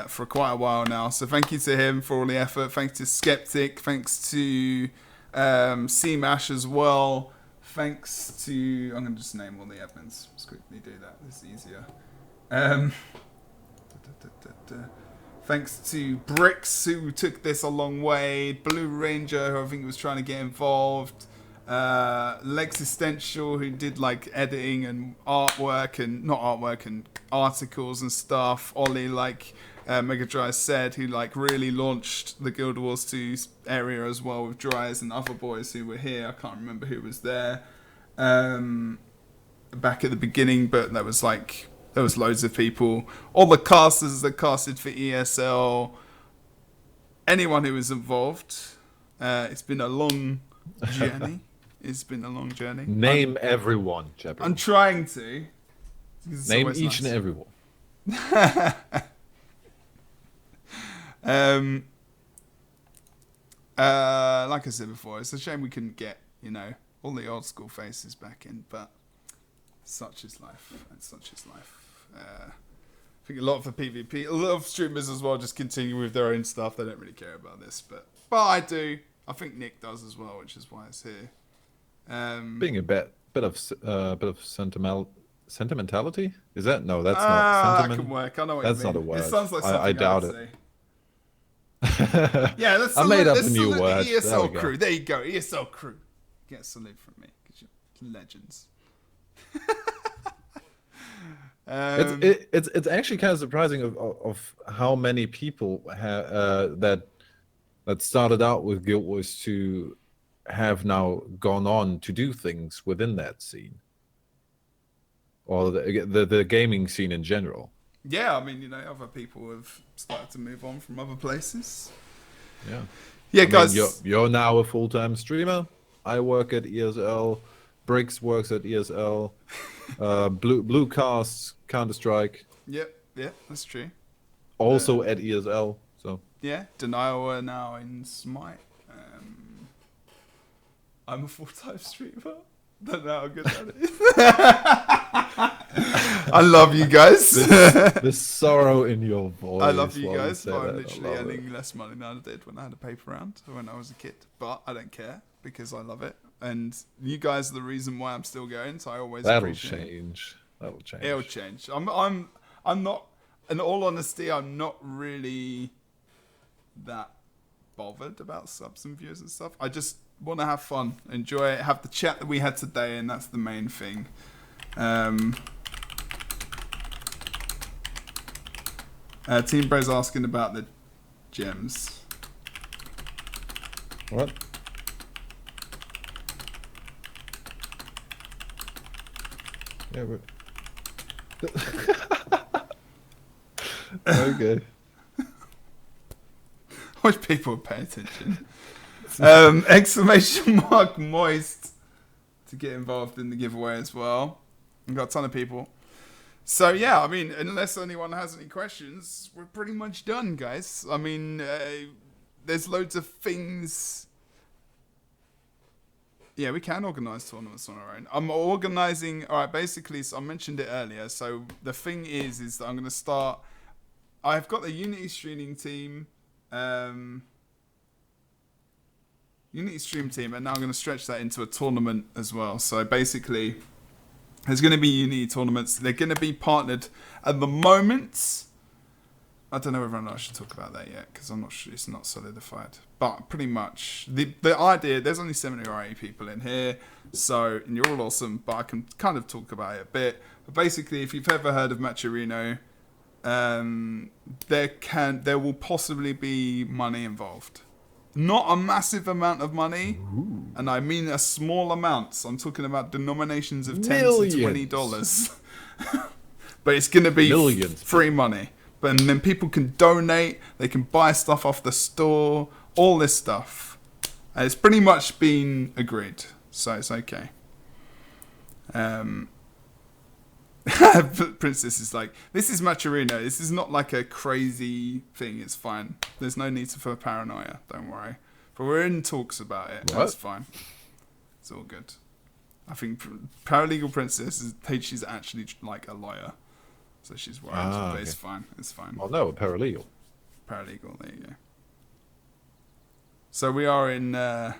for quite a while now. So thank you to him for all the effort. Thanks to Skeptic. Thanks to CMash as well. Thanks to... I'm going to just name all the admins. Let's quickly do that. This is easier. Thanks to Bricks, who took this a long way. Blue Ranger, who I think was trying to get involved. Lexistential, who did like editing and artwork and not artwork and articles and stuff. Ollie, like Mega Dry said, who like really launched the Guild Wars 2 area as well with Dries and other boys who were here. I can't remember who was there back at the beginning, but there was loads of people. All the casters that casted for ESL, anyone who was involved. It's been a long journey. It's been a long journey. Name everyone, Jebro. I'm trying to. Name each and every one. Like I said before, it's a shame we couldn't get, all the old school faces back in, but such is life. And such is life. I think a lot of the PvP, a lot of streamers as well, just continue with their own stuff. They don't really care about this, but I do. I think Nick does as well, which is why it's here. Being a bit of sentimentality? Is that that's not that sentiment? can work. I know what That's you mean. not a word. It sounds like something I doubt would it. say. Yeah, let's I made up a new salute word. The There ESL we go. crew. There you go, ESL crew. Get a salute from me because you're legends. It's actually kind of surprising of how many people that started out with Guild Wars 2 have now gone on to do things within that scene, or the gaming scene in general. Yeah, I mean, other people have started to move on from other places. Yeah, guys. You're now a full-time streamer. I work at ESL. Briggs works at ESL. Blue casts Counter-Strike. Yep, that's true. Also at ESL. So yeah, Denial are now in Smite. I'm a full-time streamer. Don't know how good that is. I love you guys. the sorrow in your voice. I love you while guys. say But I'm that. literally I love earning it. less money than I did when I had a paper round when I was a kid. But I don't care because I love it. And you guys are the reason why I'm still going. So I always That'll appreciate it. change. That'll change. It'll change. I'm not. In all honesty, I'm not really that bothered about subs and views and stuff. I just want to have fun, enjoy it, have the chat that we had today, and that's the main thing. Team Bro's asking about the gems. What? Yeah, okay. I wish people would pay attention. Exclamation mark moist to get involved in the giveaway as well. We've got a ton of people. So yeah, I mean, unless anyone has any questions, we're pretty much done, guys. I mean, there's loads of things. Yeah, we can organise tournaments on our own. I'm organising. All right, basically, so I mentioned it earlier. So the thing is that I'm going to start. I've got the Unity streaming team. Unity stream team, and now I'm going to stretch that into a tournament as well. So basically, there's going to be Unity tournaments. They're going to be partnered at the moment. I don't know whether or not I should talk about that yet because I'm not sure. It's not solidified. But pretty much the idea. There's only 70 or 80 people in here, so and you're all awesome. But I can kind of talk about it a bit. But basically, if you've ever heard of Matcherino, there will possibly be money involved. Not a massive amount of money, and I mean a small amount. So I'm talking about denominations of $10 to $20. But it's going to be free money. And then people can donate, they can buy stuff off the store, all this stuff. And it's pretty much been agreed, so it's okay. Princess is like, this is Matcherino. This is not like a crazy thing. It's fine. There's no need for paranoia. Don't worry. But we're in talks about it. What? That's fine. It's all good. I think Paralegal Princess is actually like a lawyer. So she's worried, but it's fine. It's fine. Oh no, paralegal. Paralegal, there you go. So we are in... well,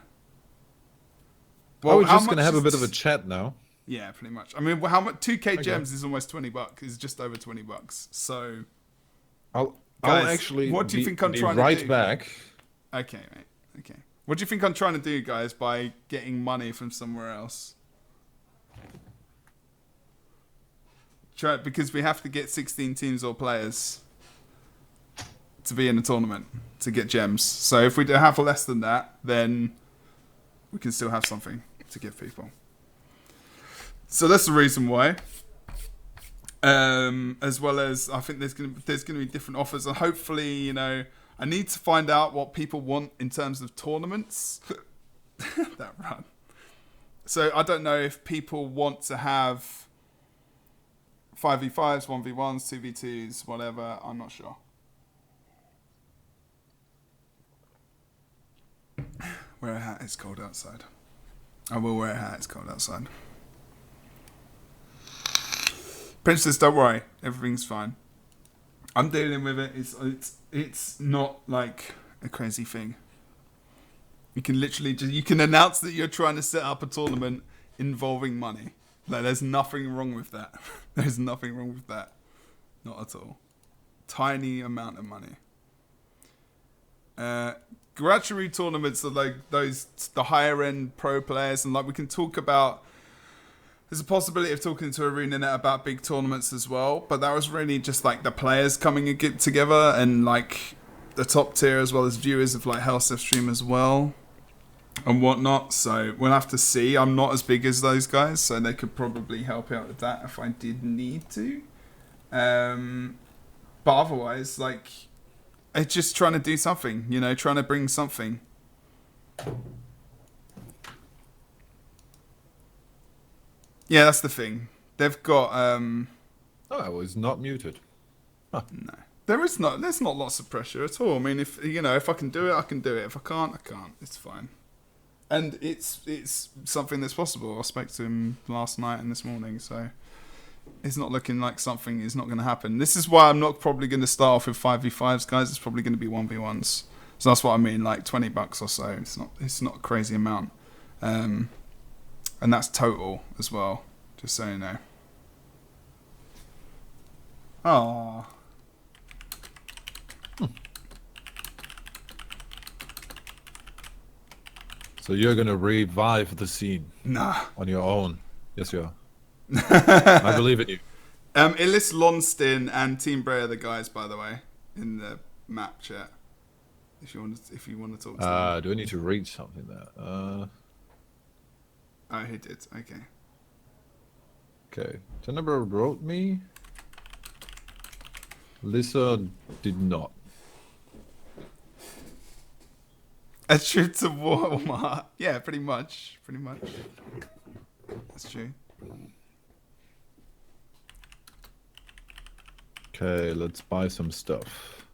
we're just going to have a bit of a chat now. Yeah, pretty much. I mean, how much? 2k gems is almost $20. Is just over $20. So, I'll guys, actually. what do you think I'm trying to do? Right back. Okay, mate. Okay. What do you think I'm trying to do, guys, by getting money from somewhere else? Because we have to get 16 teams or players to be in a tournament to get gems. So if we do have less than that, then we can still have something to give people. So that's the reason why. As well as I think there's gonna be different offers, and hopefully, you know, I need to find out what people want in terms of tournaments. That run. So I don't know if people want to have 5v5s, 1v1s, 2v2s, whatever. I'm not sure. Wear a hat, it's cold outside. I will wear a hat, it's cold outside. Princess, don't worry, everything's fine. I'm dealing with it. It's not like a crazy thing. You can literally you can announce that you're trying to set up a tournament involving money. Like, there's nothing wrong with that. There's nothing wrong with that. Not at all. Tiny amount of money. Gradually tournaments are like the higher end pro players, and like we can talk about. There's a possibility of talking to ArenaNet about big tournaments as well, but that was really just like the players coming and get together, and like the top tier as well as viewers of like Hellstep stream as well and whatnot. So we'll have to see. I'm not as big as those guys, so they could probably help out with that if I did need to. But otherwise, like, it's just trying to do something, you know, trying to bring something. Yeah, that's the thing. They've got Oh, I was not muted. Huh. No. There's not lots of pressure at all. I mean, if I can do it, I can do it. If I can't, I can't. It's fine. And it's something that's possible. I spoke to him last night and this morning, so it's not looking like something is not going to happen. This is why I'm not probably going to start off with 5v5s, guys. It's probably going to be 1v1s. So that's what I mean, like $20 or so. It's not a crazy amount. And that's total as well, just so you know. Aww. So you're gonna revive the scene? Nah. On your own? Yes, you are. I believe in you. Illis Lonstin and Team Bray are the guys, by the way, in the map chat. If you want to talk to them. Do I need to read something there? Oh, he did. Okay. Okay. Tenebra wrote me. Lisa did not. A trip to Walmart. Yeah, pretty much. Pretty much. That's true. Okay, let's buy some stuff.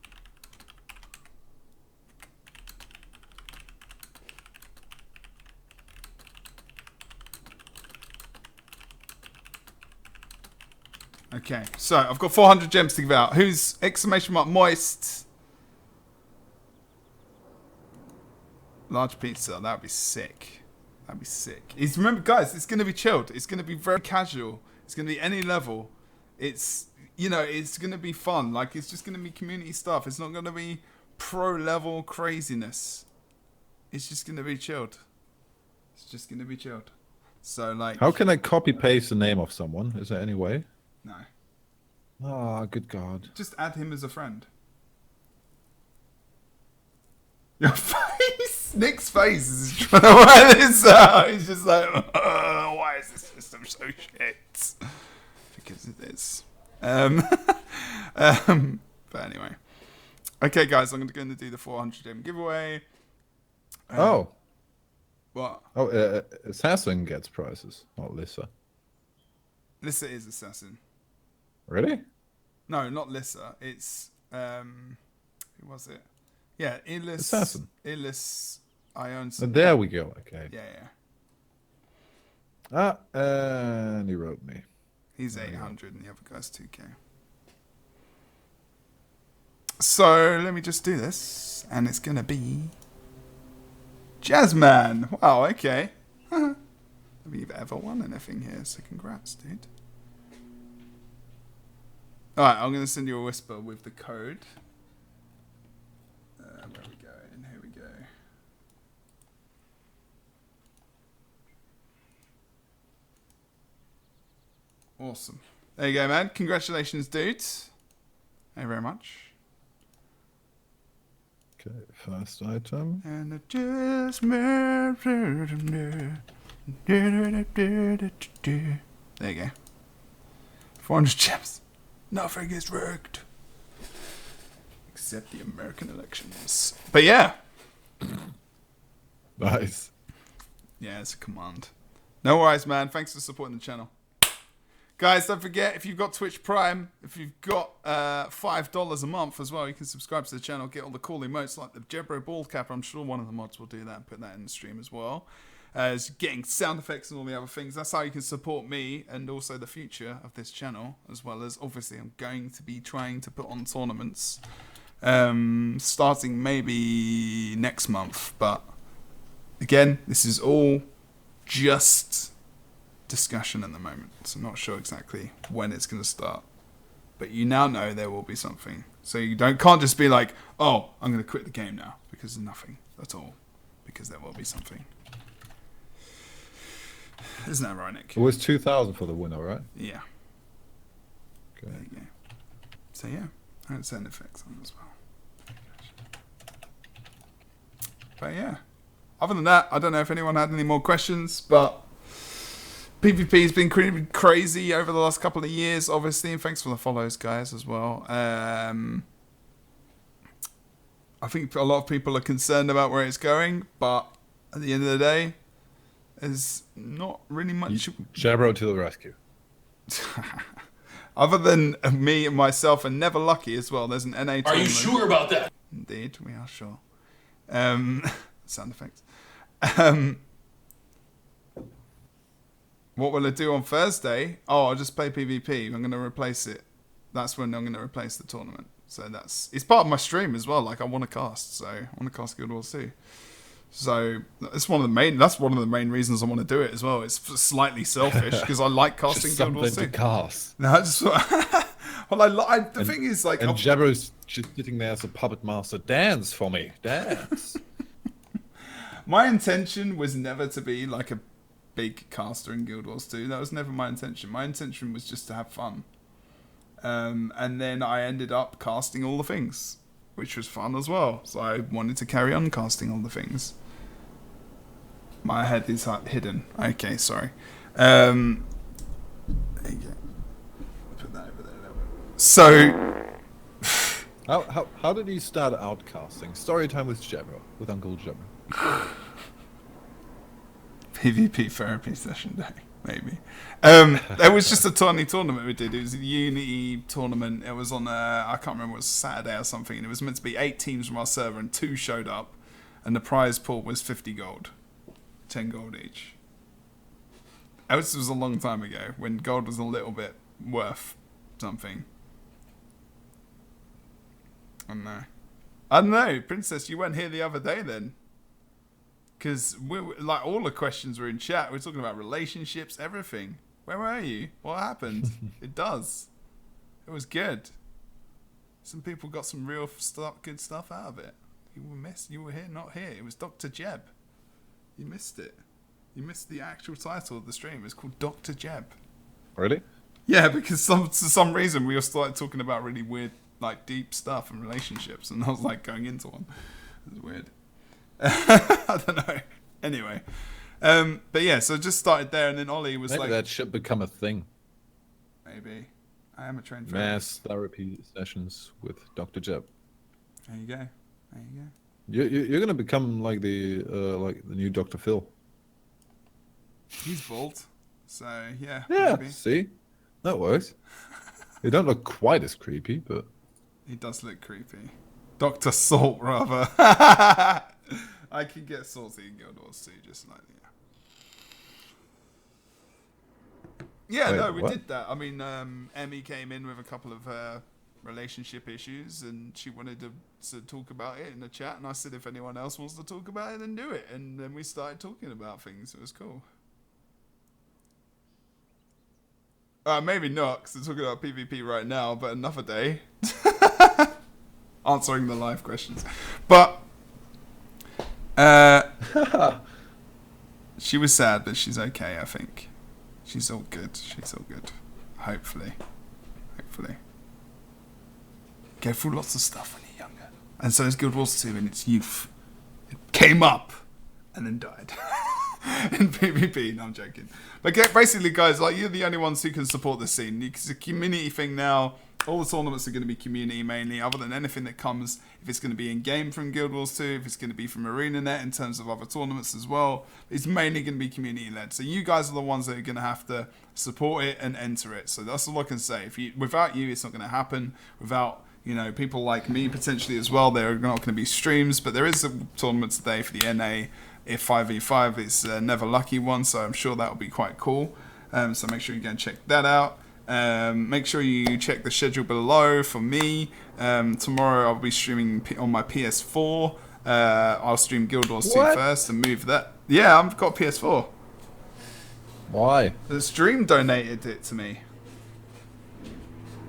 Okay, so I've got 400 gems to give out. Who's exclamation mark moist? Large pizza. That would be sick. That'd be sick. Remember, guys, it's going to be chilled. It's going to be very casual. It's going to be any level. It's going to be fun. Like, it's just going to be community stuff. It's not going to be pro level craziness. It's just going to be chilled. It's just going to be chilled. So, like, how can I copy paste the name of someone? Is there any way? No. Ah, good God. Just add him as a friend. Your face! Nick's face is trying to work this out. He's just like, why is this system so shit? Because it is. But anyway. Okay, guys, I'm going to do the 400 gem giveaway. Oh. What? Oh, Assassin gets prizes, not Lissa. Lissa is Assassin. Really? No, not Lissa. It's, who was it? Yeah, Illis. Assassin. Illis. There we go. Okay. Yeah. And he wrote me. He's 800 and the other guy's 2k. So let me just do this, and it's gonna be Jazzman. Wow, okay. Have you ever won anything here? So congrats, dude. All right, I'm gonna send you a whisper with the code. Where we go? And here we go. Awesome. There you go, man. Congratulations, dudes. Thank you very much. Okay, first item. And it just there you go. 400 gems. Nothing is rigged. Except the American elections. But yeah. Nice. Yeah, it's a command. No worries, man. Thanks for supporting the channel. Guys, don't forget, if you've got Twitch Prime, if you've got $5 a month as well, you can subscribe to the channel, get all the cool emotes like the Jebro ball cap. I'm sure one of the mods will do that and put that in the stream as well. As getting sound effects and all the other things. That's how you can support me and also the future of this channel, as well as obviously I'm going to be trying to put on tournaments starting maybe next month. But again, this is all just discussion at the moment, so I'm not sure exactly when it's going to start, but you now know there will be something, so you can't just be like, oh, I'm going to quit the game now, because there's nothing at all, because there will be something. Isn't that right, Nick? It was 2,000 for the winner, right? Yeah. Okay. There you go. So yeah, and sound effects on as well. But yeah, other than that, I don't know if anyone had any more questions, but PvP's been crazy over the last couple of years, obviously, and thanks for the follows, guys, as well. I think a lot of people are concerned about where it's going, but at the end of the day, there's not really much. Jebro to the rescue. Other than me and myself and Never Lucky as well, there's an NA tournament. Are you sure about that? Indeed, we are sure. Sound effects. What will I do on Thursday? Oh, I'll just play PvP. I'm going to replace it. That's when I'm going to replace the tournament. So it's part of my stream as well. Like I want to cast, so I want to cast Guild Wars 2. So that's one of the main reasons I want to do it as well. It's slightly selfish because I like casting Guild Wars 2. To cast. No, I just well, the thing is like, and Jebro's just sitting there as a puppet master. Dance for me, dance. My intention was never to be like a big caster in Guild Wars 2. That was never my intention. My intention was just to have fun. And then I ended up casting all the things, which was fun as well. So I wanted to carry on casting all the things. My head is hidden. Okay, sorry. There you go. Put that over there. So, how did you start out casting? Story time with Jebro, with Uncle Jebro. PvP therapy session day, maybe. It was just a tiny tournament we did. It was a Unity tournament. It was on I can't remember, it was Saturday or something, and it was meant to be 8 teams from our server, and 2 showed up, and the prize pool was 50 gold, 10 gold each. This was a long time ago when gold was a little bit worth something. I don't know, Princess. You weren't here the other day then. Because like all the questions were in chat. We're talking about relationships, everything. Where were you? What happened? It does. It was good. Some people got some real good stuff out of it. You were here, not here. It was Dr. Jeb. You missed it. You missed the actual title of the stream. It's called Dr. Jeb. Really? Yeah, because for some reason we all started talking about really weird, like deep stuff and relationships, and I was like going into one. It was weird. I don't know. Anyway, but yeah, so just started there, and then Ollie was Maybe like, that should become a thing. maybe I am a trained Mass therapy sessions with Dr. Jeb. There you go. There you go. You're gonna become like the new Dr. Phil. He's bald, so yeah. Yeah. Maybe. See, that works. You don't look quite as creepy, but He does look creepy. Dr. Salt, rather. I can get salty in Guild Wars 2, just like, yeah. Yeah, Wait, no, we what? did that. I mean, Emmy came in with a couple of relationship issues, and she wanted to talk about it in the chat, and I said if anyone else wants to talk about it, then do it. And then we started talking about things. It was cool. Maybe not, because we're talking about PvP right now, but another day. Answering the live questions. But she was sad, but she's okay, I think. She's all good. She's all good. Hopefully. Hopefully. Go through lots of stuff when you're younger. And so is Guild Wars 2 in its youth. It came up and then died. In PvP. No, I'm joking. But basically, guys, like, you're the only ones who can support the scene. It's a community thing now. All the tournaments are going to be community mainly, other than anything that comes, if it's going to be in-game from Guild Wars 2, if it's going to be from ArenaNet in terms of other tournaments as well. It's mainly going to be community-led. So you guys are the ones that are going to have to support it and enter it. So that's all I can say. Without you, it's not going to happen. Without, you know, people like me potentially as well, there are not going to be streams. But there is a tournament today for the NA. If 5v5 is Never Lucky one, so I'm sure that will be quite cool. So make sure you go and check that out. Make sure you check the schedule below for me. Tomorrow I'll be streaming on my PS4. I'll stream Guild Wars 2 first and move that. Yeah, I've got PS4. Why? The stream donated it to me.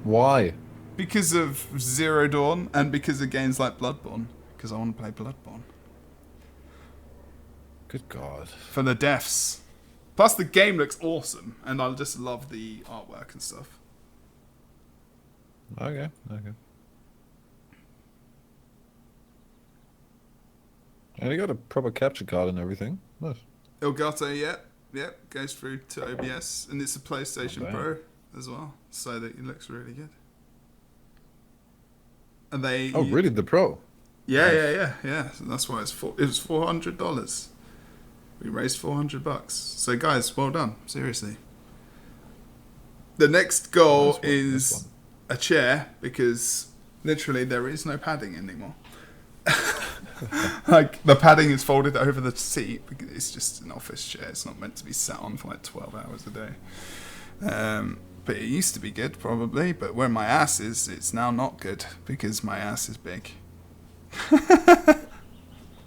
Why? Because of Zero Dawn and because of games like Bloodborne. Because I want to play Bloodborne. Good God. For the deaths. Plus the game looks awesome, and I just love the artwork and stuff. Okay. And you got a proper capture card and everything. Nice. Elgato, yep, goes through to OBS, and it's a PlayStation Pro as well, so that it looks really good. And they... Oh, really? The Pro? Yeah. So that's why it was $400. We raised $400. So guys, well done. Seriously. The next goal is a chair, because literally there is no padding anymore. Like, the padding is folded over the seat because it's just an office chair. It's not meant to be sat on for like 12 hours a day. But it used to be good, probably. But where my ass is, it's now not good because my ass is big.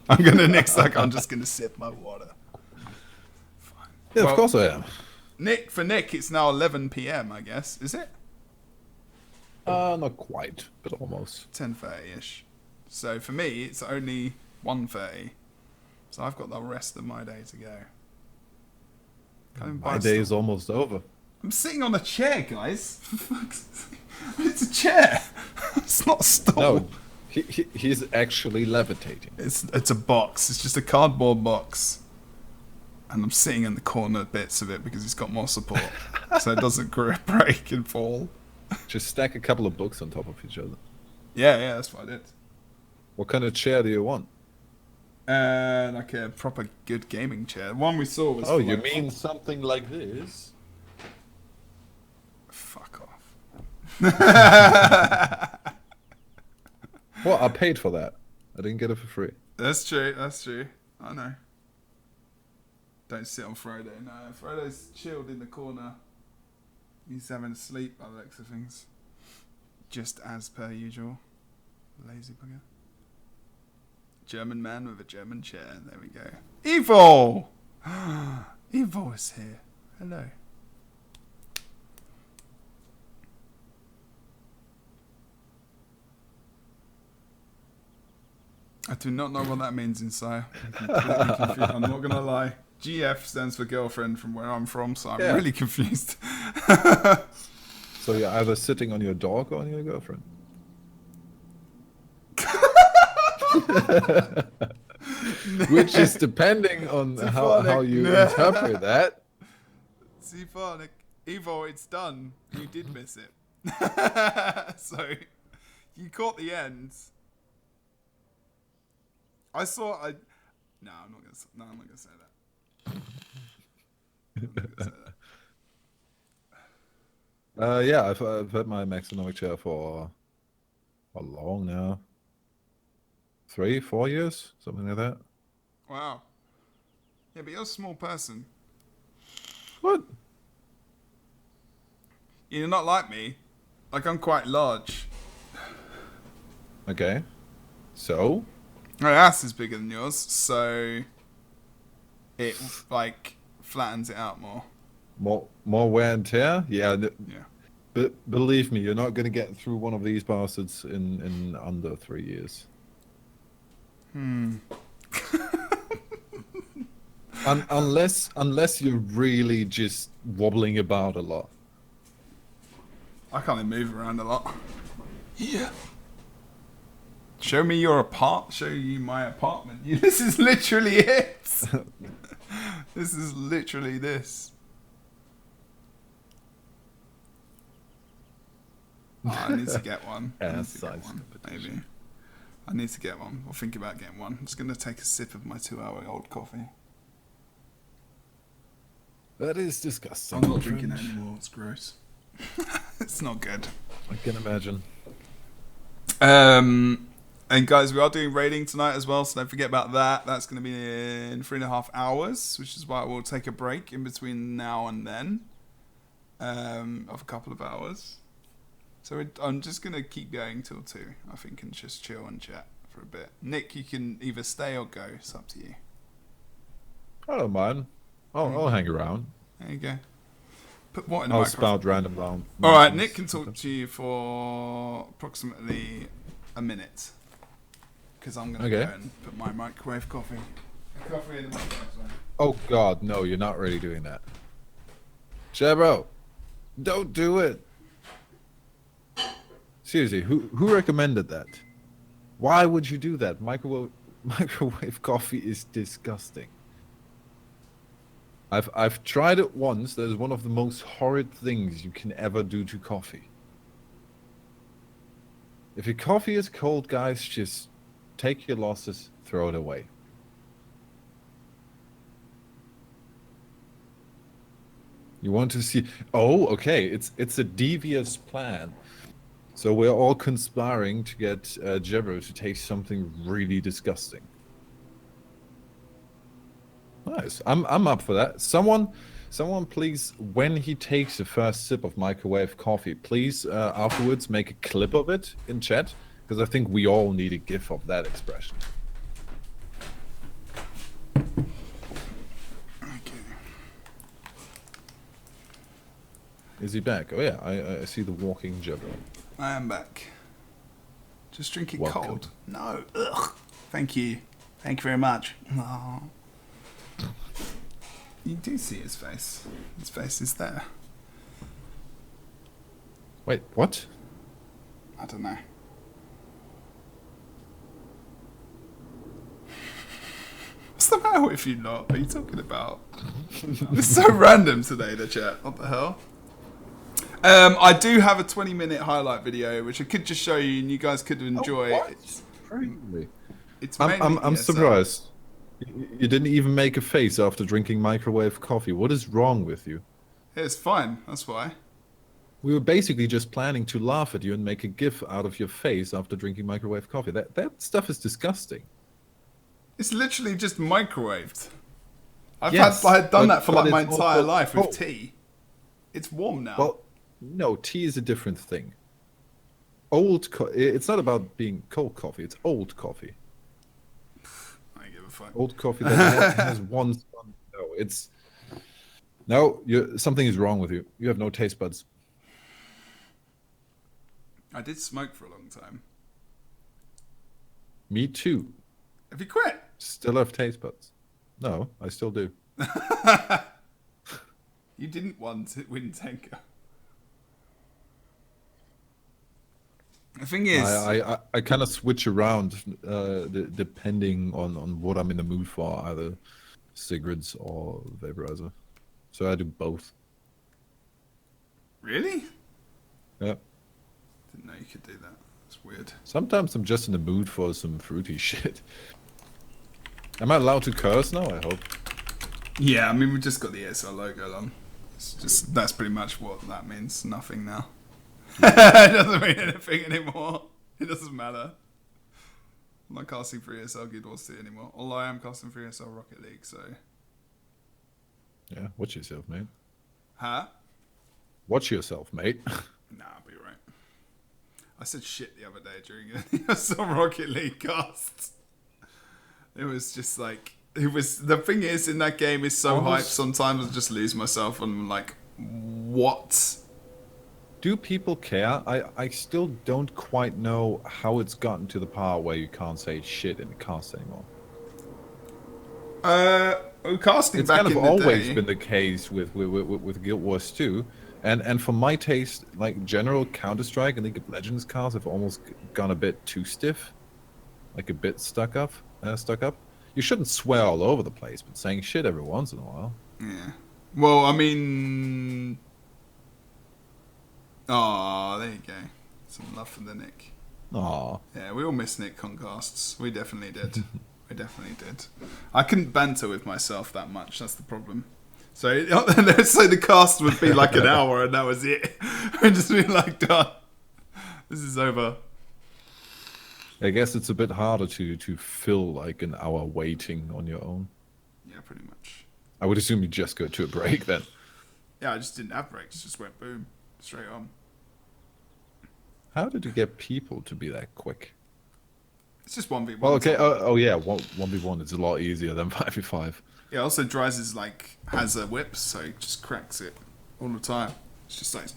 I'm just gonna sip my water. Fine. Yeah, of course I am. For Nick, it's now 11 PM, I guess. Is it? Not quite, but almost. 10:30ish. So for me, it's only 1:30. So I've got the rest of my day to go. My day is almost over. I'm sitting on a chair, guys. It's a chair. It's not a stool. No, he's actually levitating. It's a box. It's just a cardboard box. And I'm sitting in the corner bits of it because it's got more support. So it doesn't break and fall. Just stack a couple of books on top of each other. Yeah, that's what I did. What kind of chair do you want? Like a proper good gaming chair. The one we saw was... Oh, you mean something like this? Fuck off. Well, I paid for that. I didn't get it for free. That's true. I know. Don't sit on Friday. No, Friday's chilled in the corner. He's having a sleep by the looks of things. Just as per usual. Lazy bugger. German man with a German chair. There we go. Evo! Evo is here. Hello. I do not know what that means inside. I'm not going to lie. GF stands for girlfriend from where I'm from, so I'm really confused. So you're either sitting on your dog or on your girlfriend? Which is depending on how you interpret that. Seaphonic. Evo, it's done. You did miss it. So, you caught the end. No, I'm not gonna say that. Yeah, I've had my Maxonomic chair for long now. 3-4 years, something like that. Wow. Yeah, but you're a small person. What? You're not like me. Like, I'm quite large. Okay. So? My ass is bigger than yours, so it like flattens it out more. More wear and tear? Yeah. Yeah. But believe me, you're not going to get through one of these bastards in under 3 years. Unless you're really just wobbling about a lot. I can't even move around a lot. Yeah. Show me your Show you my apartment. This is literally it. This is literally this. Oh, I need to get one. Maybe. I need to get one. I'll think about getting one. I'm just going to take a sip of my 2-hour-old coffee. That is disgusting. I'm not drinking it anymore. It's gross. It's not good. I can imagine. And guys, we are doing raiding tonight as well, so don't forget about that. That's going to be in 3.5 hours, which is why we'll take a break in between now and then of a couple of hours. So I'm just going to keep going till 2, I think, and just chill and chat for a bit. Nick, you can either stay or go. It's up to you. I don't mind. I'll hang around. There you go. Put what in the I'll microphone? spout random round. All right, Nick can talk to you for approximately a minute. Because I'm going to go and put my microwave coffee in the microwave. Oh, God, no, you're not really doing that. Jebro, don't do it. Seriously, who recommended that? Why would you do that? Microwave coffee is disgusting. I've tried it once. That is one of the most horrid things you can ever do to coffee. If your coffee is cold, guys, just take your losses, throw it away. You want to see? Oh, okay. It's a devious plan. So we're all conspiring to get Jebro to taste something really disgusting. Nice. I'm up for that. Someone please, when he takes the first sip of microwave coffee, please afterwards make a clip of it in chat, because I think we all need a gif of that expression. Okay. Is he back? Oh yeah, I see the walking Jebro. I am back. Just drink it Welcome. cold. No. Ugh. Thank you. Thank you very much. Oh. You do see his face. His face is there. Wait, what? I don't know. What's the matter with you lot? What are you talking about? It's so random today, the chat. What the hell? I do have a 20-minute highlight video, which I could just show you, and you guys could enjoy. Oh, what? Really? It's I'm ESL. surprised. You didn't even make a face after drinking microwave coffee. What is wrong with you? It's fine. That's why. We were basically just planning to laugh at you and make a gif out of your face after drinking microwave coffee. That stuff is disgusting. It's literally just microwaved. I Yes, had done that for but like my it's entire also- life with oh. tea. It's warm now. Well, no, tea is a different thing. It's not about being cold coffee. It's old coffee. I don't give a fuck. Old coffee that has one sun. No, something is wrong with you. You have no taste buds. I did smoke for a long time. Me too. Have you quit? Still have taste buds. No, I still do. You didn't want to win Tenka. The thing is, I kind of switch around depending on what I'm in the mood for, either cigarettes or vaporizer. So I do both. really? Yeah. Didn't know you could do that. That's weird. Sometimes I'm just in the mood for some fruity shit. Am I allowed to curse now? I hope. Yeah, I mean, we just got the ESL logo on. It's just, that's pretty much what that means. Nothing now. It doesn't mean anything anymore. It doesn't matter. I'm not casting for ESL GW2 anymore. Although I am casting for ESL Rocket League, so... Yeah, watch yourself, mate. Huh? Watch yourself, mate. Nah, I'll be right. I said shit the other day during some Rocket League casts. It was just like, the thing is, in that game is so hyped, sometimes I just lose myself and I'm like, what? Do people care? I still don't quite know how it's gotten to the part where you can't say shit in the cast anymore. Casting It's back kind of in the always day, been the case with Guild Wars 2. And for my taste, like general Counter-Strike and League of Legends casts have almost gone a bit too stiff. Like a bit stuck up. You shouldn't swear all over the place, but saying shit every once in a while. Yeah. Well, I mean... Oh, there you go. Some love for the Nick. Aw. Yeah, we all miss Nick concasts. We definitely did. We definitely did. I couldn't banter with myself that much. That's the problem. So the cast would be like an hour and that was it. I'd just be like, done. This is over. I guess it's a bit harder to fill like an hour waiting on your own. Yeah, pretty much. I would assume you just go to a break then. Yeah, I just didn't have breaks. Just went boom. Straight on. How did you get people to be that quick? It's just 1v1. Well, okay. Oh yeah, 1v1 is a lot easier than 5v5. Yeah, also Dries is like, has a whip, so he just cracks it all the time. It's just like,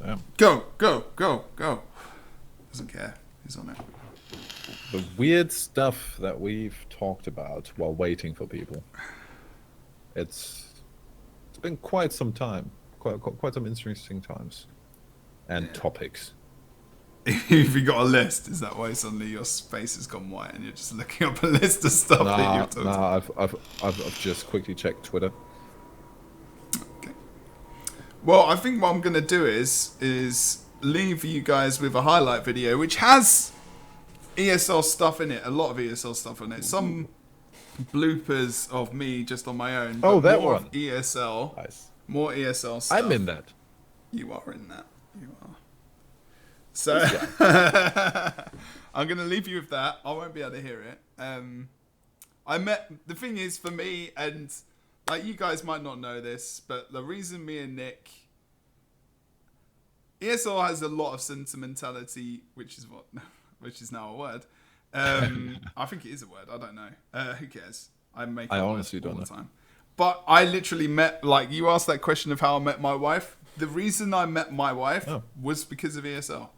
Damn. go, go, go, go. Doesn't care. He's on it. The weird stuff that we've talked about while waiting for people. It's been quite some time. Quite some interesting times. And topics. If you got a list, is that why suddenly your space has gone white and you're just looking up a list of stuff that you've talked about? I've just quickly checked Twitter. Okay. Well, I think what I'm gonna do is leave you guys with a highlight video which has ESL stuff in it, a lot of ESL stuff in it. Some bloopers of me just on my own. Oh, that more one. Of ESL. Nice. More ESL stuff. I'm in that. You are in that. You are. So I'm gonna leave you with that. I won't be able to hear it. The thing is, for me, and like you guys might not know this, but the reason me and Nick, ESL has a lot of sentimentality, which is now a word. I think it is a word. I don't know. Who cares? I honestly don't know. Time. But I literally met, like you asked that question of how I met my wife. The reason I met my wife was because of ESL.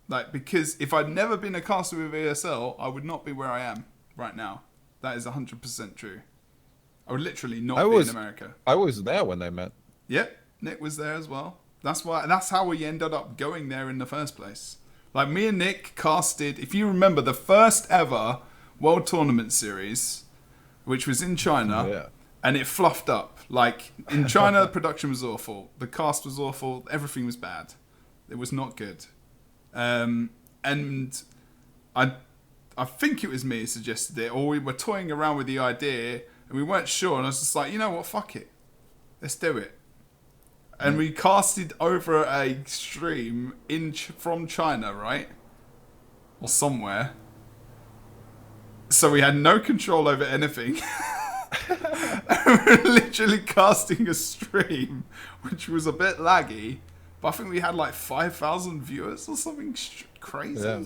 Like, because if I'd never been a caster with ESL, I would not be where I am right now. That is 100% true. I would literally not be in America. I was there when they met. Yep, Nick was there as well. That's how we ended up going there in the first place. Like, me and Nick casted, if you remember, the first ever World Tournament Series, which was in China. Yeah. And it fluffed up. Like, in China, the production was awful. The cast was awful. Everything was bad. It was not good. And I think it was me who suggested it, or we were toying around with the idea, and we weren't sure. And I was just like, you know what? Fuck it. Let's do it. And we casted over a stream from China, right? Or somewhere. So we had no control over anything. We're literally casting a stream, which was a bit laggy, but I think we had like 5,000 viewers or something crazy. Yeah.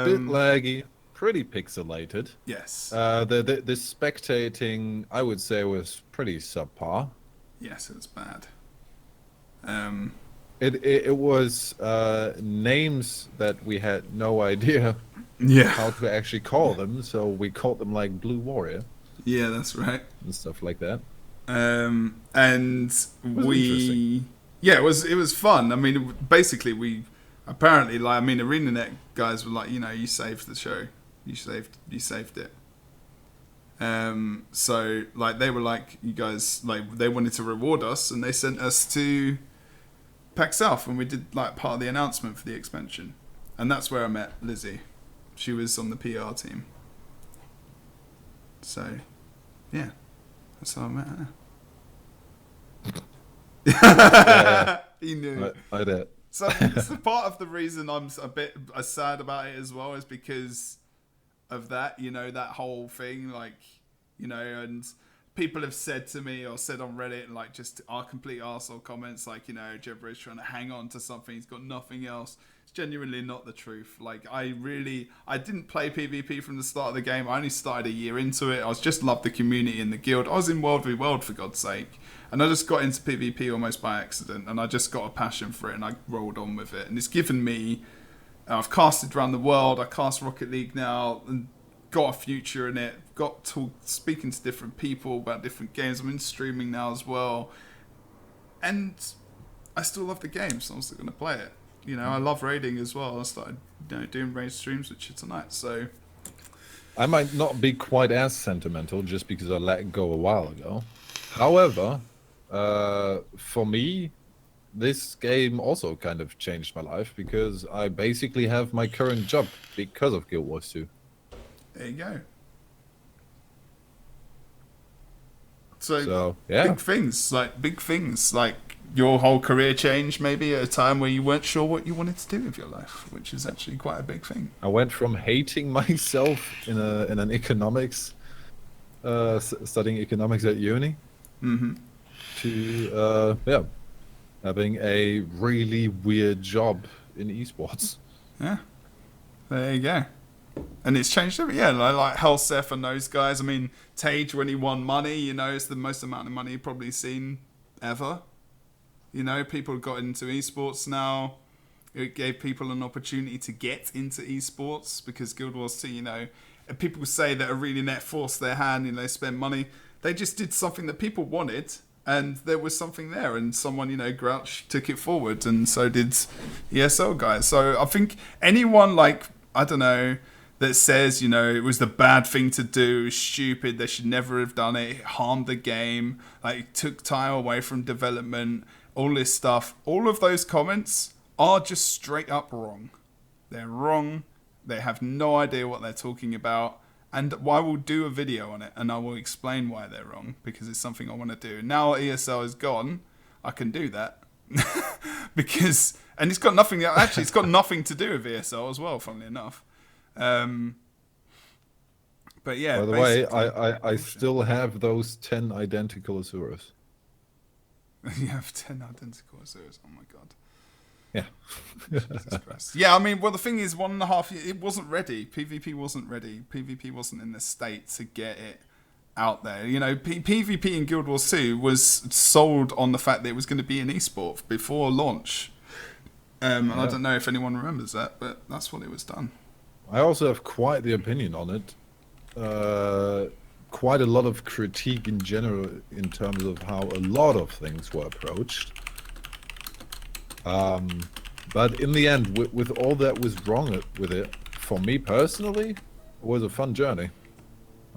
Bit laggy, pretty pixelated. Yes. The spectating, I would say, was pretty subpar. Yes, it was bad. It was names that we had no idea how to actually call them, so we called them like Blue Warrior. Yeah, that's right. And stuff like that. And it was fun. I mean, basically we apparently, like, I mean, ArenaNet guys were like, you know, you saved the show, you saved it. So like they were like, you guys, like they wanted to reward us, and they sent us to PAX South, and we did like part of the announcement for the expansion, and that's where I met Lizzie. She was on the PR team. So, yeah, that's how I met her. Yeah. He knew. I did. So part of the reason I'm a bit sad about it as well is because of that, you know, that whole thing, like, you know, and people have said to me or said on Reddit, like, just our complete arsehole comments, like, you know, Jebro's trying to hang on to something, he's got nothing else. It's genuinely not the truth. Like, I didn't play PvP from the start of the game. I only started a year into it. I was just loved the community in the guild. I was in World v World, for God's sake. And I just got into PvP almost by accident, and I just got a passion for it, and I rolled on with it. And it's given me, I've casted around the world, I cast Rocket League now, and got a future in it, got to speaking to different people about different games. I'm in streaming now as well, and I still love the game, so I'm still going to play it. You know, I love raiding as well. I started, you know, doing raid streams with you tonight, so I might not be quite as sentimental just because I let it go a while ago. However, for me, this game also kind of changed my life because I basically have my current job because of Guild Wars 2. There you go. So yeah. big things, like your whole career changed maybe at a time where you weren't sure what you wanted to do with your life, which is actually quite a big thing. I went from hating myself in an economics, studying economics at uni, to having a really weird job in esports. Yeah, there you go. And it's changed everything. Yeah, like Helseth and those guys. I mean, Tage, when he won money, you know, it's the most amount of money you've probably seen ever. You know, people got into esports now. It gave people an opportunity to get into esports because Guild Wars 2, you know, people say that ArenaNet forced their hand, you know, spend money. They just did something that people wanted, and there was something there, and someone, you know, Grouch took it forward, and so did ESL guys. So I think anyone, like, I don't know, that says, you know, it was the bad thing to do, stupid, they should never have done it, it harmed the game, like, it took time away from development, all this stuff, all of those comments are just straight up wrong. They're wrong, they have no idea what they're talking about, and I will do a video on it, and I will explain why they're wrong, because it's something I want to do. Now ESL is gone, I can do that. Because, and it's got nothing, actually it's got nothing to do with ESL as well, funnily enough. But yeah. By the way, I still have those 10 identical Azuras. You have 10 identical Azuras. Oh my god. Yeah. Jesus Christ. Yeah, I mean, well, the thing is, 1.5 years, it wasn't ready. PvP wasn't ready. PvP wasn't in the state to get it out there. You know, PvP in Guild Wars 2 was sold on the fact that it was going to be an esport before launch. And I don't know if anyone remembers that, but that's what it was done. I also have quite the opinion on it. Quite a lot of critique in general in terms of how a lot of things were approached. But in the end, with all that was wrong with it, for me personally, it was a fun journey.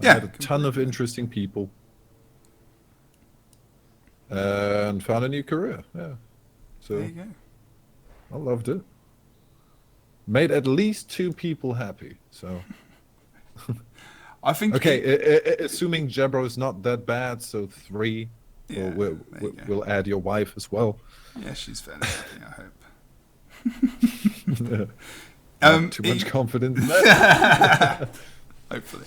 I had a ton of interesting people. And found a new career, yeah. So, there you go. I loved it. Made at least 2 people happy, so... I think. Okay, assuming Jebro is not that bad, so 3. Yeah, we'll add your wife as well. Yeah, she's fairly happy, I hope. Too much confidence in that. Hopefully.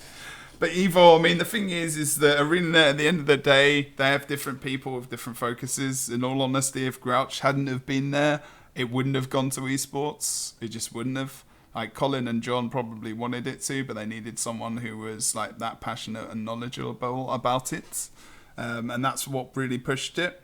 But Evo, I mean, the thing is that ArenaNet, at the end of the day, they have different people with different focuses. In all honesty, if Grouch hadn't have been there, it wouldn't have gone to esports. It just wouldn't have. Like, Colin and John probably wanted it to, but they needed someone who was, like, that passionate and knowledgeable about it. And that's what really pushed it.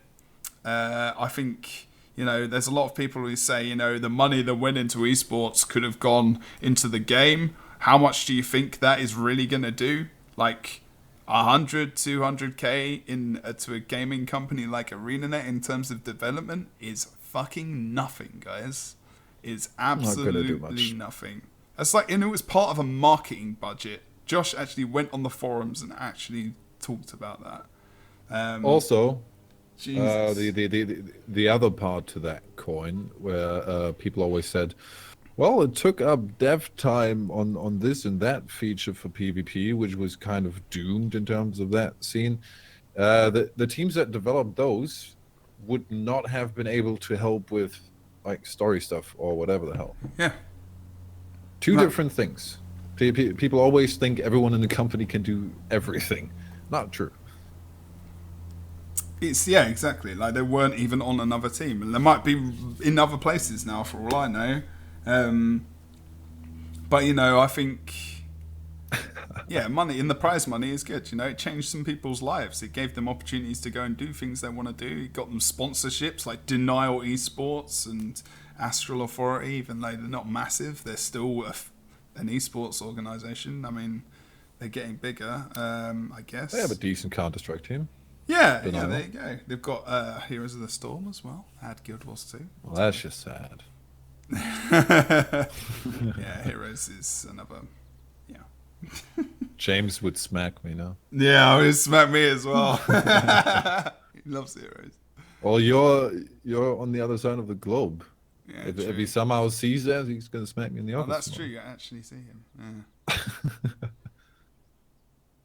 I think, you know, there's a lot of people who say, you know, the money that went into esports could have gone into the game. How much do you think that is really going to do? Like, 100, 200k to a gaming company like ArenaNet in terms of development is fucking nothing, guys. Is absolutely nothing. It's like, and it was part of a marketing budget. Josh actually went on the forums and actually talked about that. Also, the other part to that coin, where people always said, well, it took up dev time on this and that feature for PvP, which was kind of doomed in terms of that scene. The teams that developed those would not have been able to help with like story stuff or whatever the hell. Yeah. Two different things. People always think everyone in the company can do everything. Not true. It's yeah, exactly. Like they weren't even on another team, and they might be in other places now, for all I know. But you know, I think yeah, money in the prize money is good. You know, it changed some people's lives. It gave them opportunities to go and do things they want to do. It got them sponsorships like Denial Esports and Astral Authority, even though they're not massive, they're still an esports organization. I mean, they're getting bigger, I guess. They have a decent Counter-Strike team. Yeah, there you go. They've got Heroes of the Storm as well. Had Guild Wars 2. Well, that's just sad. Yeah, Heroes is another. Yeah. James would smack me now. Yeah, he would smack me as well. He loves Heroes. Well, you're on the other side of the globe. Yeah, if he somehow sees that, he's going to smack me in the office. Oh, that's true. You actually see him. Yeah.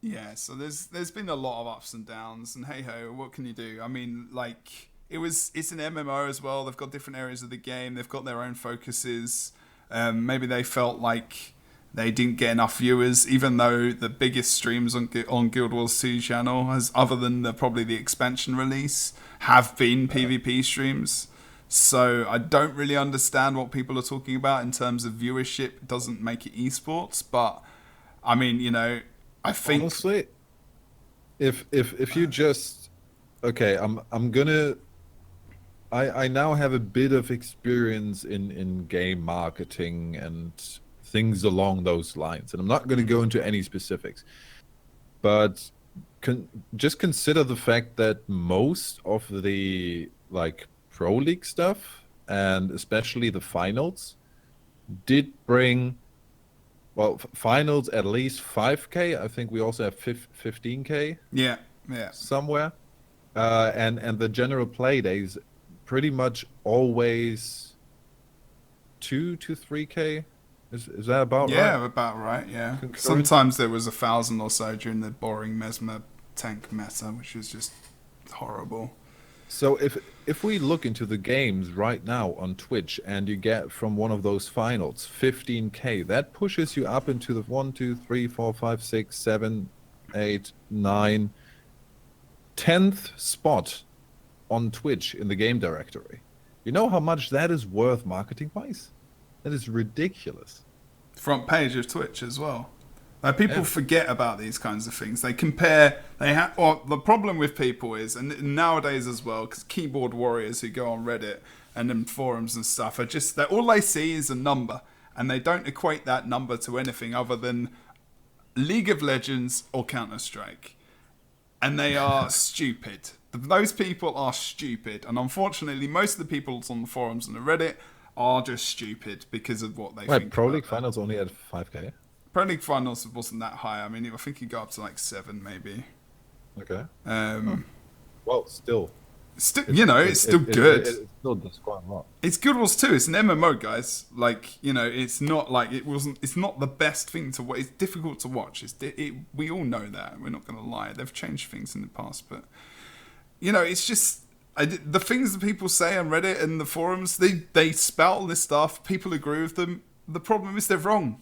Yeah. So there's been a lot of ups and downs, and hey ho, what can you do? I mean, like it's an MMO as well. They've got different areas of the game. They've got their own focuses. Maybe they felt like they didn't get enough viewers, even though the biggest streams on Guild Wars 2 channel, has other than probably the expansion release, have been PvP streams. So I don't really understand what people are talking about in terms of viewership. It doesn't make it esports, but I mean, you know, I think honestly, if you just I now have a bit of experience in game marketing and things along those lines, and I'm not going to go into any specifics, but just consider the fact that most of the Pro League stuff, and especially the finals, did bring, well, finals at least 5K. I think we also have 15K. Yeah. Somewhere. And the general play days pretty much always 2 to 3K. Is that about right? Yeah, about right, yeah. Sometimes there was 1,000 or so during the boring Mesmer tank meta, which was just horrible. So if we look into the games right now on Twitch and you get from one of those finals 15K, that pushes you up into the 1, 2, 3, 4, 5, 6, 7, 8, 9, 10th spot on Twitch in the game directory. You know how much that is worth marketing-wise? That is ridiculous. Front page of Twitch as well. Like people forget about these kinds of things. They compare. The problem with people is, and nowadays as well, because keyboard warriors who go on Reddit and in forums and stuff are just that all they see is a number, and they don't equate that number to anything other than League of Legends or Counter-Strike, and they are stupid. Those people are stupid, and unfortunately, most of the people on the forums and the Reddit are just stupid because of what they think. Pro League Finals only had 5K. Pro League Finals wasn't that high. I mean, I think you got up to like 7, maybe. Okay. Well, still. You know, it's still good. It's still just quite a lot. It's Guild Wars 2. It's an MMO, guys. Like, you know, it's not like it wasn't. It's not the best thing to watch. It's difficult to watch. We all know that. We're not going to lie. They've changed things in the past, but you know, it's just the things that people say on Reddit and the forums. They spout this stuff. People agree with them. The problem is they're wrong.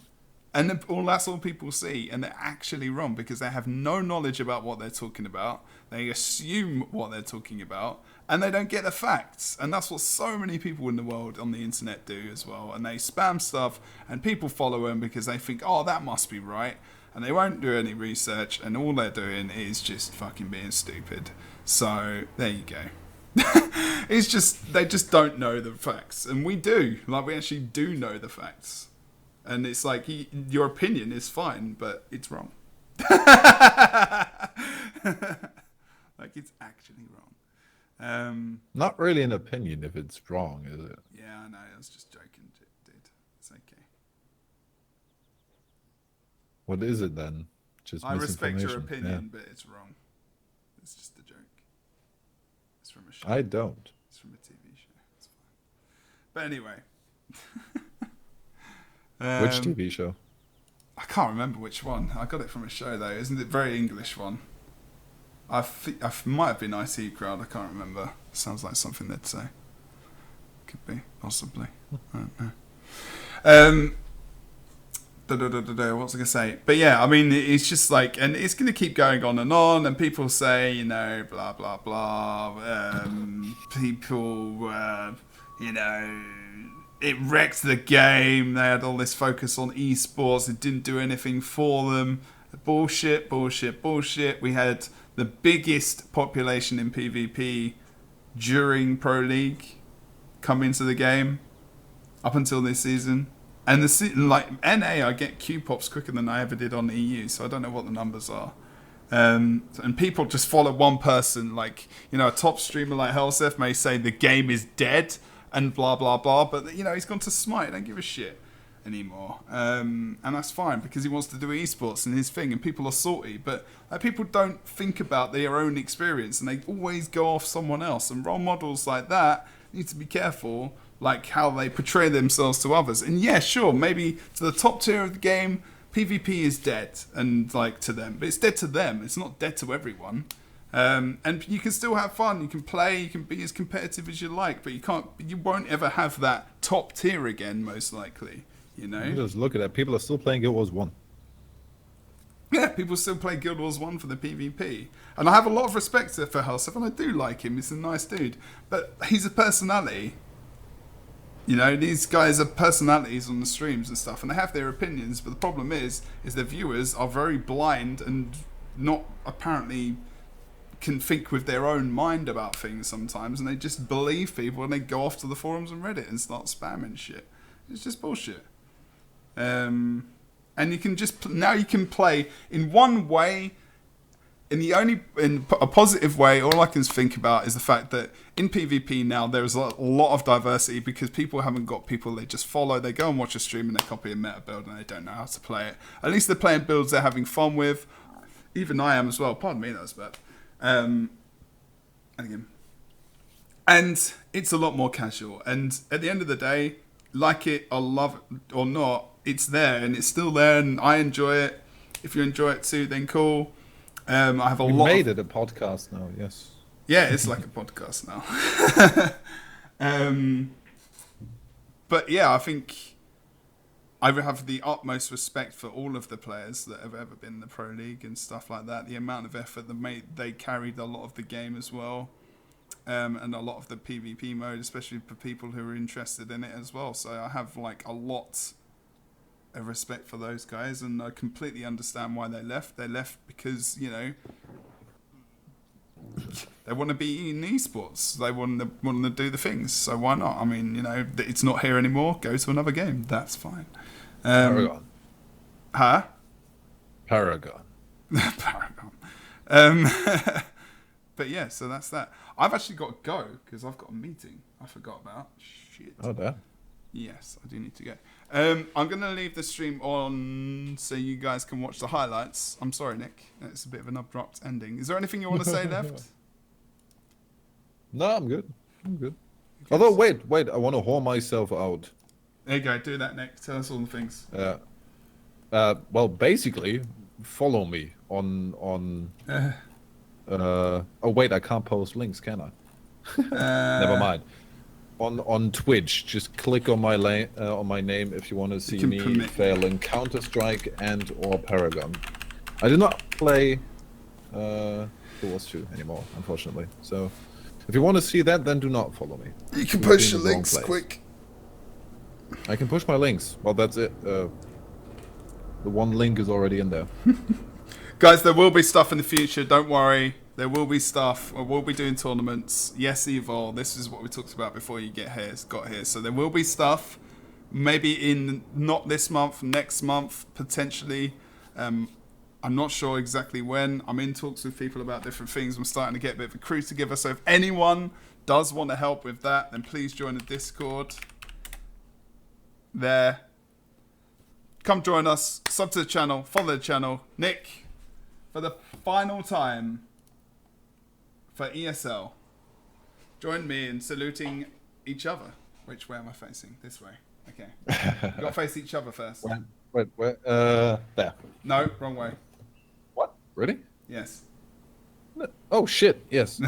And that's all people see, and they're actually wrong because they have no knowledge about what they're talking about. They assume what they're talking about, and they don't get the facts. And that's what so many people in the world on the internet do as well. And they spam stuff, and people follow them because they think, oh, that must be right. And they won't do any research, and all they're doing is just fucking being stupid. So, there you go. It's just, they just don't know the facts. And we do. Like, we actually do know the facts. And it's like, your opinion is fine, but it's wrong. Like, it's actually wrong. Not really an opinion if it's wrong, is it? Yeah, I know. I was just joking, dude. It's okay. What is it then? Just I respect your misinformation. opinion, but it's wrong. It's just a joke. It's from a show. I don't. It's from a TV show. It's fine. But anyway. Which TV show? I can't remember which one. I got it from a show though. Isn't it a very English one? I might have been IT Crowd. I can't remember. Sounds like something they'd say. Could be, possibly. I don't know. what was I gonna say? But yeah, I mean, it's just like, and it's gonna keep going on, and people say, you know, blah blah blah. People, you know, it wrecked the game. They had all this focus on esports. It didn't do anything for them. Bullshit, bullshit, bullshit. We had the biggest population in PvP during Pro League come into the game up until this season. And like NA, I get Q pops quicker than I ever did on EU, so I don't know what the numbers are. And people just follow one person, like, you know, a top streamer like Helseth may say the game is dead and blah blah blah, but you know, he's gone to Smite, don't give a shit anymore, and that's fine because he wants to do esports and his thing, and people are salty, but like, people don't think about their own experience and they always go off someone else, and role models like that need to be careful, like how they portray themselves to others. And yeah, sure, maybe to the top tier of the game, PvP is dead, and like to them, but it's dead to them. It's not dead to everyone. And you can still have fun. You can play. You can be as competitive as you like, but you can't. You won't ever have that top tier again, most likely. You know. You just look at it. People are still playing Guild Wars 1. Yeah, people still play Guild Wars 1 for the PvP. And I have a lot of respect for Helseth, and I do like him. He's a nice dude. But he's a personality. You know, these guys are personalities on the streams and stuff, and they have their opinions, but the problem is their viewers are very blind and not apparently can think with their own mind about things sometimes, and they just believe people, and they go off to the forums and Reddit and start spamming shit. It's just bullshit. And you can just now you can play in one way. In a positive way, all I can think about is the fact that in PvP now there is a lot of diversity because people haven't got people they just follow. They go and watch a stream and they copy a meta build and they don't know how to play it. At least they're playing builds they're having fun with. Even I am as well. Pardon me, that was bad. And it's a lot more casual. And at the end of the day, like it or love it or not, it's there and it's still there, and I enjoy it. If you enjoy it too, then cool. I have a lot. Made it a podcast now, yes. Yeah, it's like a podcast now. But yeah, I think I have the utmost respect for all of the players that have ever been in the Pro League and stuff like that. The amount of effort they carried a lot of the game as well, and a lot of the PvP mode, especially for people who are interested in it as well. So I have like a lot of respect for those guys, and I completely understand why they left. They left because, you know, they want to be in esports. They want to do the things. So why not? I mean, you know, it's not here anymore. Go to another game. That's fine. Paragon. Huh? Paragon. Paragon. But yeah, so that's that. I've actually got to go because I've got a meeting I forgot about. Shit. Oh, there. Yes, I do need to go. I'm going to leave the stream on so you guys can watch the highlights. I'm sorry, Nick. It's a bit of an abrupt ending. Is there anything you want to say left? No, I'm good. Although, wait. I want to whore myself out. There you go. Do that, Nick. Tell us all the things. Well, basically, follow me on oh, wait, I can't post links, can I? Never mind. On Twitch, just click on my name if you want to see me fail in Counter-Strike and or Paragon. I do not play Duel Wars 2 anymore, unfortunately. So if you want to see that, then do not follow me. You can push your links quick. I can push my links. Well, that's it. The one link is already in there. Guys, there will be stuff in the future. Don't worry. There will be stuff. We'll be doing tournaments. Yes, Evol. This is what we talked about before you got here. So there will be stuff. Maybe in not this month, next month, potentially. I'm not sure exactly when. I'm in talks with people about different things. I'm starting to get a bit of a crew together. So if anyone does want to help with that, then please join the Discord. There. Come join us. Sub to the channel. Follow the channel. Nick, for the final time for ESL, join me in saluting each other. Which way am I facing? This way. Okay. We've got to face each other first. Wait, there. No, wrong way. What? Really? Yes. No. Oh, shit, yes.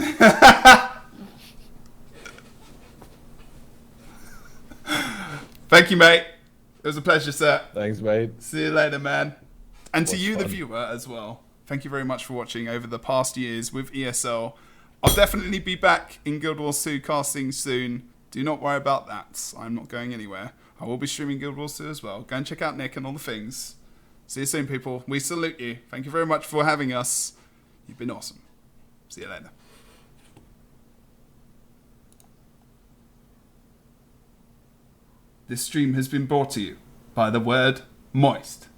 Thank you, mate. It was a pleasure, sir. Thanks, mate. See you later, man. And to Was you, the fun. viewer, as well. Thank you very much for watching over the past years with ESL. I'll definitely be back in Guild Wars 2 casting soon. Do not worry about that. I'm not going anywhere. I will be streaming Guild Wars 2 as well. Go and check out Nick and all the things. See you soon, people. We salute you. Thank you very much for having us. You've been awesome. See you later. This stream has been brought to you by the word moist.